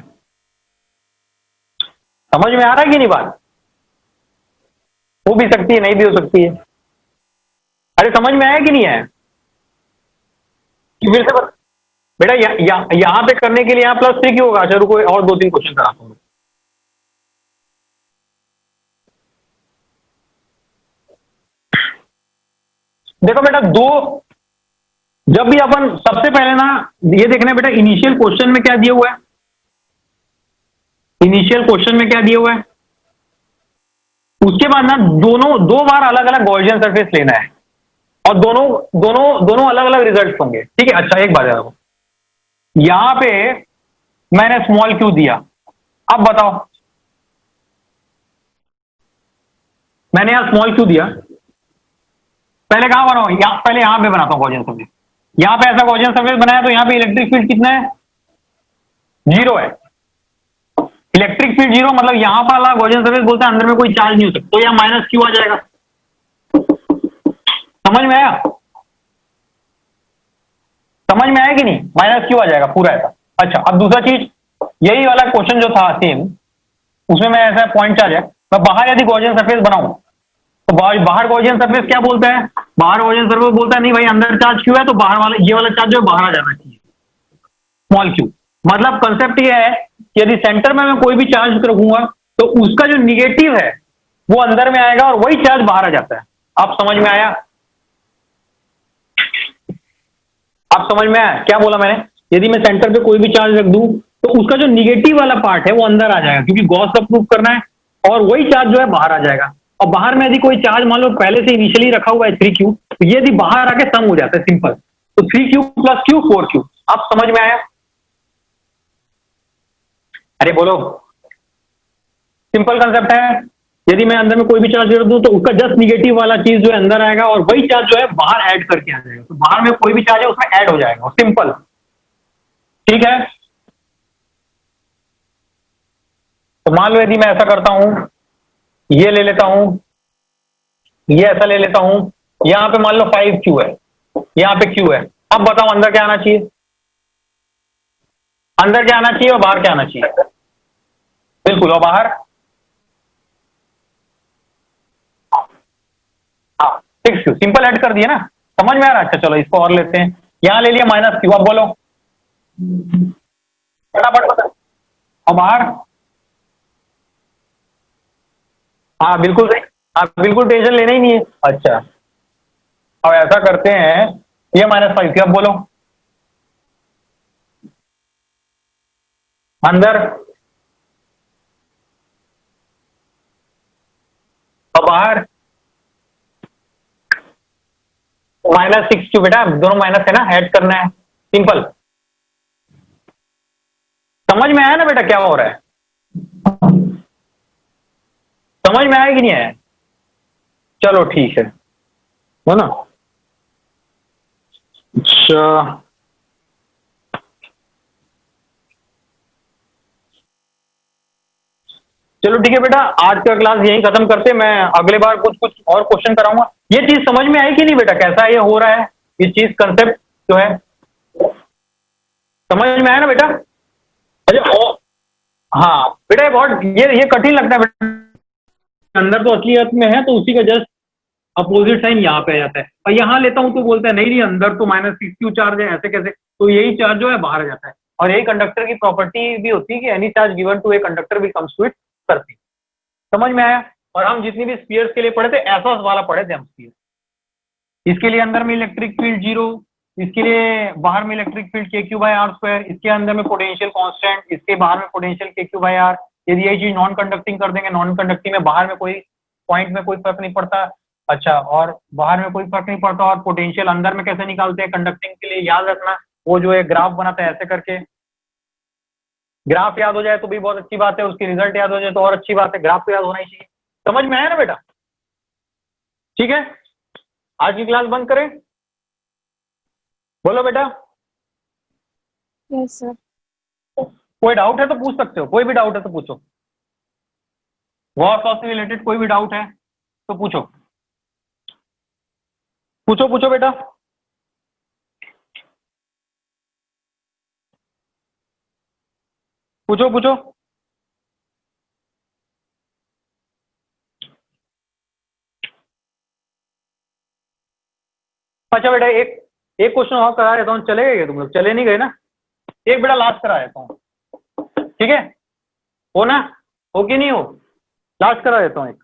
समझ में आ रहा है कि नहीं बात? हो भी सकती है, नहीं भी हो सकती है। अरे समझ में आया कि नहीं है? कि फिर से बेटा यहां पे करने के लिए यहाँ +3q होगा। अच्छा रुको और 2-3 क्वेश्चन कराता हूं। देखो बेटा जब भी अपन सबसे पहले ना ये देखना है बेटा, इनिशियल क्वेश्चन में क्या दिया हुआ है, इनिशियल क्वेश्चन में क्या दिया हुआ है, उसके बाद ना दो बार अलग अलग गॉसियन सरफेस लेना है, और दोनों दोनों दोनों अलग अलग रिजल्ट होंगे। ठीक है, अच्छा एक बात है, यहां पे मैंने स्मॉल q दिया, अब बताओ मैंने यहां स्मॉल q दिया, पहले कहां बनाओ, पहले यहां पे बनाता हूं गॉसियन सरफेस। यहां पे ऐसा गॉसियन सरफेस बनाया तो यहां पे इलेक्ट्रिक फील्ड कितना है? 0 है। इलेक्ट्रिक फील्ड 0 मतलब यहां पर वाला गॉसियन सरफेस बोलते हैं अंदर में कोई चार्ज नहीं हो सकता, तो यहां -q आ जाएगा। समझ में आया? समझ में आया कि नहीं? -q आ जाएगा पूरा ऐसा। अच्छा अब दूसरा चीज, यही वाला क्वेश्चन जो था सेम, उसमें मैं ऐसा पॉइंट चार्ज है, मैं बाहर यदि गॉसियन सरफेस बनाऊं तो बाहर गॉसियन सरफेस क्या बोलता है, बाहर गॉसियन सरफेस बोलता है नहीं भाई अंदर चार्ज क्यू है, तो बाहर वाला ये वाला चार्ज जो बाहर आ जाना चाहिए, स्मॉल क्यू। मतलब कंसेप्ट ये है कि यदि सेंटर में मैं कोई भी चार्ज रखूंगा तो उसका जो निगेटिव है वो अंदर में आएगा और वही चार्ज बाहर आ जाता है। आप समझ में आया? आप समझ में आया क्या बोला मैंने? यदि मैं सेंटर पे कोई भी चार्ज रख दूं तो उसका जो निगेटिव वाला पार्ट है वो अंदर आ जाएगा, क्योंकि गॉस का प्रूफ करना है, और वही चार्ज जो है बाहर आ जाएगा। और बाहर में यदि कोई चार्ज मान लो पहले से इनिशियली रखा हुआ है 3q, तो ये यदि बाहर आके सम हो जाता है सिंपल, तो 3q प्लस q 4q। आप समझ में आया? अरे बोलो, सिंपल कंसेप्ट है। यदि मैं अंदर में कोई भी चार्ज रख दूं तो उसका जस्ट निगेटिव वाला चीज जो है अंदर आएगा और वही चार्ज जो है बाहर ऐड करके आ जाएगा, तो बाहर में कोई भी चार्ज है उसमें ऐड हो जाएगा, सिंपल। ठीक है, तो मान लो यदि मैं ऐसा करता हूं, ये ले लेता हूं, ये ऐसा ले लेता हूं, यहां पे मान लो 5q है, यहां पे q है। अब बताओ अंदर क्या आना चाहिए, अंदर क्या आना चाहिए और बाहर क्या आना चाहिए? बिल्कुल, और बाहर हाँ 6q, सिंपल ऐड कर दिया ना, समझ में आ रहा है? अच्छा चलो इसको और लेते हैं, यहां ले लिया -q, अब बोलो फटाफट बता। और बाहर हाँ बिल्कुल सही, हाँ बिल्कुल टेंशन लेना ही नहीं है। अच्छा अब ऐसा करते हैं, ये -5q, अब बोलो अंदर और बाहर -6q, बेटा दोनों माइनस है ना, ऐड करना है, सिंपल। समझ में आया ना बेटा क्या हो रहा है? समझ में आया कि नहीं आया? चलो ठीक है, हो ना? अच्छा चलो ठीक है बेटा, आज का क्लास यहीं खत्म करते, मैं अगले बार कुछ कुछ और क्वेश्चन कराऊंगा। ये चीज समझ में आई कि नहीं बेटा, कैसा ये हो रहा है, ये चीज कंसेप्ट जो है समझ में आया ना बेटा? अच्छा ओ हाँ बेटा, ये बहुत ये कठिन लगता है बेटा, अंदर तो असलियत में है, तो उसी का जस्ट अपोजिट साइन यहाँ पे आ जाता है, और यहाँ लेता हूँ तो बोलता है नहीं नहीं अंदर तो -6q चार्ज है, ऐसे कैसे, तो यही चार्ज जो है बाहर आ जाता है। और यही कंडक्टर की प्रॉपर्टी भी होती है कि any charge given to a conductor will comes to it surface. समझ में आया? और हम जितनी भी स्पीयर्स के लिए पढ़े थे ऐसा वाला पढ़े थे हम स्पीयर, इसके लिए अंदर में इलेक्ट्रिक फील्ड 0, इसके लिए बाहर में इलेक्ट्रिक फील्ड KQ/r², इसके अंदर में पोटेंशियल कांस्टेंट, इसके बाहर में पोटेंशियल KQ/r। यदि यही चीज नॉन कंडक्टिंग कर देंगे, नॉन कंडक्टिंग में बाहर में कोई पॉइंट में कोई फर्क नहीं पड़ता। अच्छा, और बाहर में कोई फर्क नहीं पड़ता, और पोटेंशियल अंदर में कैसे निकालते हैं कंडक्टिंग के लिए, याद रखना वो जो है ग्राफ बनाता है ऐसे करके, ग्राफ याद हो जाए तो भी बहुत अच्छी बात है, उसकी रिजल्ट याद हो जाए तो और अच्छी बात है, ग्राफ तो याद होना ही चाहिए। समझ में आया ना बेटा? ठीक है, आज की क्लास बंद करें, बोलो बेटा। Yes sir. कोई डाउट है तो पूछ सकते हो, कोई भी डाउट है तो पूछो, गॉस लॉ से रिलेटेड कोई भी डाउट है तो पूछो, पूछो पूछो बेटा। पूछो पूछो। अच्छा बेटा, एक एक क्वेश्चन और करा देता हूँ, चले गए तुम लोग? चले नहीं गए ना? एक बेटा लास्ट करा देता हूँ, ठीक है? हो ना? हो कि नहीं हो? लास्ट करा देता हूँ एक।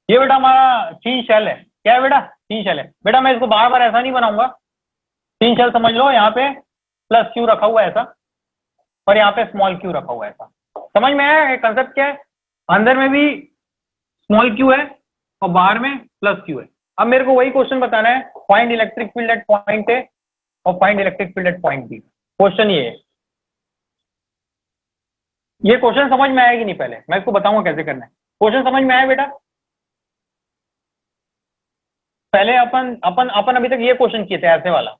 ये बेटा हमारा 3 शेल है, क्या है बेटा? 3 शेल है बेटा, मैं इसको बार बार ऐसा नहीं बनाऊंगा, 3 शेल समझ लो, यहाँ पे +q रखा हुआ है ऐसा, और यहाँ पे q रखा हुआ है ऐसा। समझ में आया कंसेप्ट क्या है? अंदर में भी q है और बाहर में +q है। अब मेरे को वही क्वेश्चन बताना है, find electric field at point A और find electric field at point B. Question ये है, ये क्वेश्चन समझ में आएगी नहीं, पहले मैं इसको बताऊंगा कैसे करना है। क्वेश्चन समझ में आया बेटा? पहले अपन अपन अपन अभी तक ये क्वेश्चन किए थे ऐसे वाला,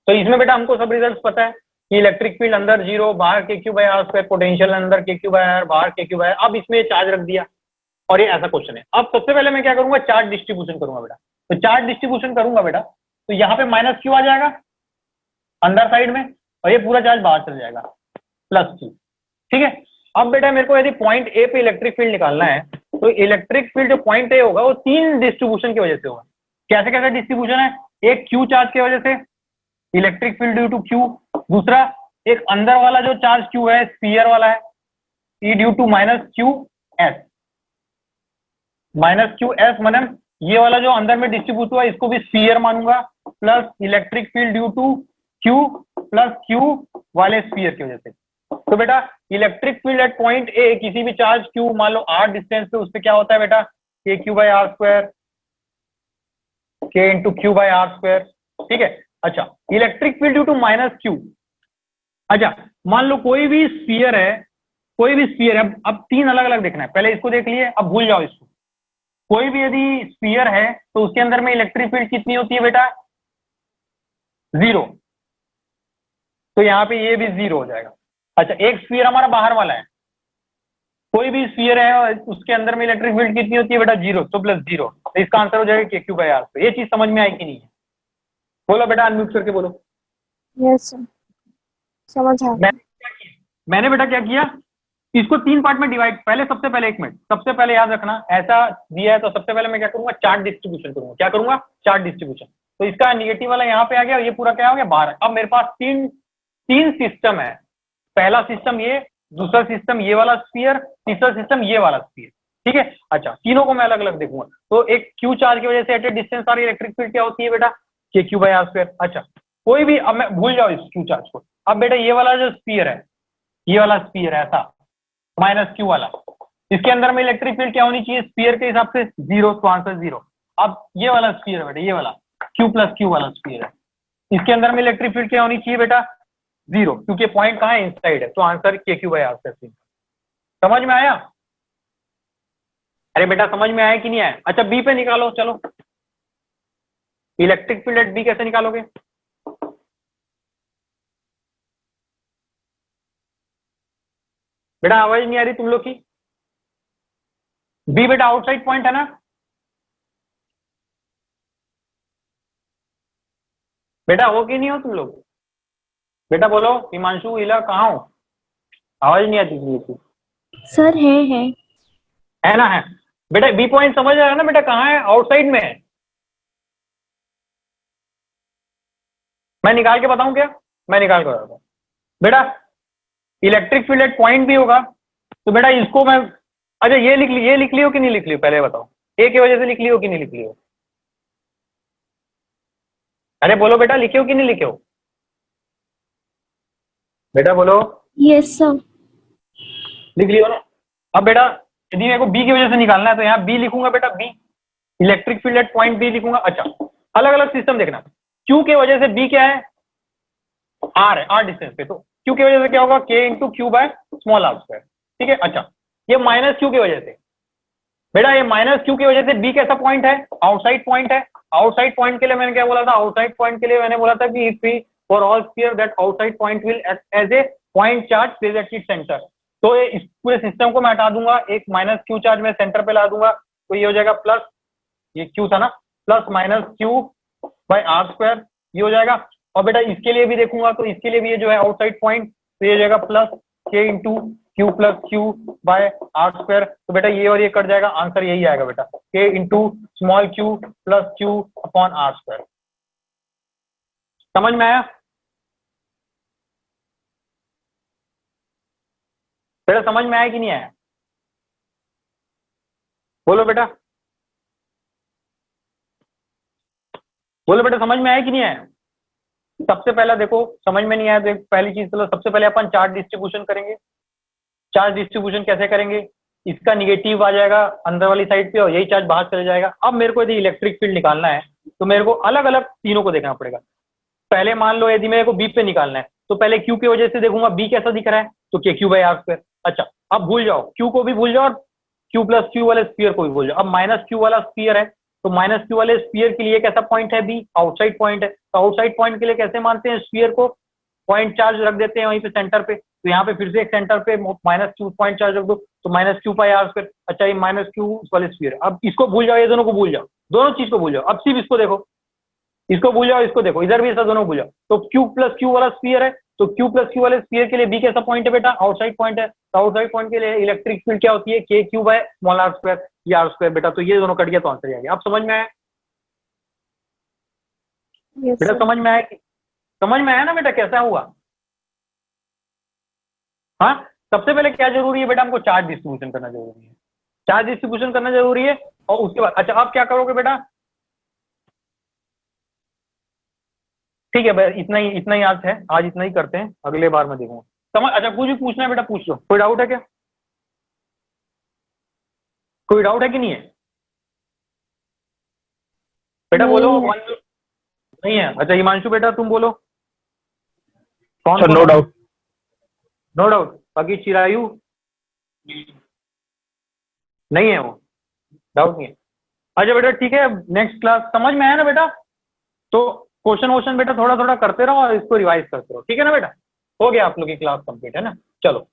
तो इसमें बेटा हमको सब रिजल्ट्स पता है कि इलेक्ट्रिक फील्ड अंदर 0, बाहर KQ/r², पोटेंशियल अंदर KQ/r, बाहर KQ/r। अब इसमें चार्ज रख दिया और ये ऐसा क्वेश्चन है। अब सबसे पहले मैं क्या करूंगा, चार्ज डिस्ट्रीब्यूशन करूंगा बेटा। तो चार्ज डिस्ट्रीब्यूशन करूंगा बेटा, तो यहाँ पे -q आ जाएगा, अंदर साइड में, और ये पूरा चार्ज बाहर चल जाएगा +q। ठीक है, अब बेटा मेरे को यदि पॉइंट ए पे इलेक्ट्रिक फील्ड निकालना है, तो इलेक्ट्रिक फील्ड जो पॉइंट ए होगा वो 3 डिस्ट्रीब्यूशन की वजह से होगा। कैसे कैसे डिस्ट्रीब्यूशन है? एक q चार्ज की वजह से electric field due to q, दूसरा एक अंदर वाला जो चार्ज q है स्फीयर वाला है, E due to -qs, -qs मतलब ये वाला जो अंदर में डिस्ट्रीब्यूट हुआ इसको भी स्फीयर मानूंगा, plus electric field due to q plus q वाले स्फीयर की वजह से। तो बेटा electric field at point a किसी भी चार्ज q मान लो r डिस्टेंस पे, उस पे क्या होता है बेटा, kq/r², k इंटू q/r²। ठीक है, अच्छा electric field due to -q, अच्छा मान लो कोई भी स्फीयर है, कोई भी स्फीयर है, अब 3 अलग अलग देखना है, पहले इसको देख लिए, अब भूल जाओ इसको। कोई भी यदि स्फीयर है तो उसके अंदर में इलेक्ट्रिक फील्ड कितनी होती है बेटा, 0, तो यहाँ पे ये भी 0 हो जाएगा। अच्छा एक स्फीयर हमारा बाहर वाला है, कोई भी स्फीयर है और उसके अंदर में इलेक्ट्रिक फील्ड कितनी होती है बेटा, 0, तो +0, तो इसका आंसर हो जाएगा kq/r। तो ये चीज समझ में आई कि नहीं है? बोलो बेटा, अनम्यूट करके बोलो। यस सर, समझ आ गया। मैंने बेटा क्या किया, इसको 3 पार्ट में डिवाइड, पहले सबसे पहले 1 मिनट, सबसे पहले याद रखना ऐसा दिया है तो सबसे पहले मैं क्या करूंगा, चार्ट डिस्ट्रीब्यूशन करूंगा। क्या करूंगा, चार्ट डिस्ट्रीब्यूशन। तो इसका नेगेटिव वाला यहाँ पे आ गया और ये पूरा क्या हो गया, बाहर। अब मेरे पास तीन सिस्टम है, पहला सिस्टम ये, दूसरा सिस्टम ये वाला स्फीयर, तीसरा सिस्टम ये वाला स्फीयर। ठीक है, अच्छा तीनों को मैं अलग अलग देखूंगा। तो एक क्यू चार्ज की वजह से एट ए डिस्टेंस सारी इलेक्ट्रिक फील्ड क्या होती है बेटा, kq/r²। अच्छा कोई भी, अब मैं भूल जाओ इस क्यू चार्ज को। अब बेटा ये वाला जो स्फीयर है, ये वाला स्फीयर है ऐसा -q वाला, इसके अंदर में इलेक्ट्रिक फील्ड क्या होनी चाहिए स्फीयर के हिसाब से, 0, तो आंसर 0। अब ये वाला स्फीयर है बेटा, ये वाला q+q वाला स्फीयर है, इसके अंदर में इलेक्ट्रिक फील्ड क्या होनी चाहिए बेटा, 0, क्योंकि पॉइंट कहाँ है, इनसाइड है, तो आंसर kq/r²। समझ में आया? अरे बेटा समझ में आया कि नहीं आया? अच्छा बी पे निकालो, चलो इलेक्ट्रिक फील्ड एट बी कैसे निकालोगे? बेटा आवाज नहीं आ रही तुम लोग की? बी बेटा आउटसाइड पॉइंट है ना बेटा, हो कि नहीं हो तुम लोग? बेटा बोलो, हिमांशु, इला, कहाँ हो? आवाज नहीं आती तुम लोग की। सर है ना, है बेटा। बी पॉइंट समझ रहा है ना बेटा, कहाँ है, आउटसाइड में है। मैं निकाल के बताऊं क्या? मैं निकाल के बताता हूं बेटा। इलेक्ट्रिक फील्ड एट पॉइंट भी होगा, तो बेटा इसको मैं, अच्छा ये लिख लियो कि नहीं लिख लियो, पहले बताओ। ए की वजह से लिख लियो कि नहीं लिख लियो? अरे बोलो बेटा, लिखे हो कि नहीं लिखे हो? बेटा बोलो। Yes sir. लिख लियो ना। अब बेटा यदि मेरे को बी की वजह से निकालना है तो यहाँ बी लिखूंगा बेटा, b electric field at point b लिखूंगा। अच्छा अलग अलग सिस्टम देखना, क्यू की वजह से बी क्या है, आर है, आर डिस्टेंस पे, तो क्यू की वजह से क्या होगा, के इंटू q/r²। ठीक है, अच्छा ये -q की वजह से बेटा, ये -q की वजह से बी कैसा पॉइंट है, आउटसाइड पॉइंट है। आउटसाइड पॉइंट के लिए मैंने क्या बोला था, आउटसाइड पॉइंट के लिए मैंने बोला था कि if for all sphere that outside point will act as a point charge place at its centre. तो इस पूरे सिस्टम को मैं हटा दूंगा, एक -q चार्ज में सेंटर पे ला दूंगा, तो ये हो जाएगा प्लस, ये q था ना, +-q/r², ये हो जाएगा। और बेटा इसके लिए भी देखूंगा, तो इसके लिए भी ये जो है आउटसाइड पॉइंट, तो ये हो जाएगा +k इंटू q+q/r²। तो बेटा ये और ये कट जाएगा, आंसर यही आएगा बेटा, k इंटू q + q/r²। समझ में आया बेटा? समझ में आया कि नहीं आया? बोलो बेटा, बोलो बेटा, समझ में आया कि नहीं आया? सबसे पहला देखो, समझ में नहीं आया तो पहली चीज, चलो सबसे पहले अपन चार्ज डिस्ट्रीब्यूशन करेंगे। चार्ज डिस्ट्रीब्यूशन कैसे करेंगे, इसका निगेटिव आ जाएगा अंदर वाली साइड पे और यही चार्ज बाहर चले जाएगा। अब मेरे को यदि इलेक्ट्रिक फील्ड निकालना है तो मेरे को अलग अलग तीनों को देखना पड़ेगा। पहले मान लो यदि मेरे को बी पे निकालना है तो पहले क्यू की वजह से देखूंगा बी कैसा दिख रहा है, तो kq/r²। अच्छा अब भूल जाओ, क्यू को भी भूल जाओ और q+q वाले स्फीयर को भी भूल जाओ। अब -q वाला स्फीयर है, तो -q वाले स्फीयर के लिए कैसा पॉइंट है, बी आउटसाइड पॉइंट है। तो आउटसाइड पॉइंट के लिए कैसे मानते हैं स्फीयर को, पॉइंट चार्ज रख देते हैं वहीं पे सेंटर पे। तो यहाँ पे फिर से एक सेंटर पे -q पॉइंट चार्ज रख दो, तो -q/r²। अच्छा ये -q वाले स्फीयर, अब इसको भूल जाओ, ये दोनों को भूल जाओ, दोनों चीज को भूल जाओ। अब सिर्फ इसको देखो, इसको भूल जाओ, इसको देखो, इधर भी ऐसा दोनों भूल जाओ। तो Q प्लस क्यू वाला स्फीयर है, तो Q प्लस क्यू वाले स्फीयर के लिए B कैसा पॉइंट है बेटा? आउटसाइड पॉइंट है। तो आउटसाइड पॉइंट के लिए इलेक्ट्रिक फील्ड क्या होती है? के Q by small are square, ये आर स्क्वायर बेटा। तो ये दोनों कट गया तो आंसर आ गया। अब समझ में आया यस बेटा? सर। समझ में आया समझ में आया ना बेटा कैसा हुआ? हाँ, सबसे पहले क्या जरूरी है बेटा? हमको चार्ज डिस्ट्रीब्यूशन करना जरूरी है, चार्ज डिस्ट्रीब्यूशन करना जरूरी है। और उसके बाद अच्छा आप क्या करोगे बेटा? ठीक है भाई, इतना ही आज है, आज इतना ही करते हैं, अगले बार में देखूंगा। समझ? अच्छा कुछ भी पूछना है बेटा पूछ लो, कोई डाउट है क्या? कोई डाउट है कि नहीं है बेटा? बोलो। नहीं है। नहीं है? अच्छा हिमांशु बेटा तुम बोलो, कौन सर कौन नो है? डाउट। No doubt. बाकी चिरायु नहीं है, वो डाउट नहीं है। अच्छा बेटा ठीक है, नेक्स्ट क्लास समझ में आया ना बेटा? तो क्वेश्चन वोश्चन बेटा थोड़ा थोड़ा करते रहो और इसको रिवाइज करते रहो, ठीक है ना बेटा? हो गया आप लोग की क्लास कंप्लीट है ना? चलो।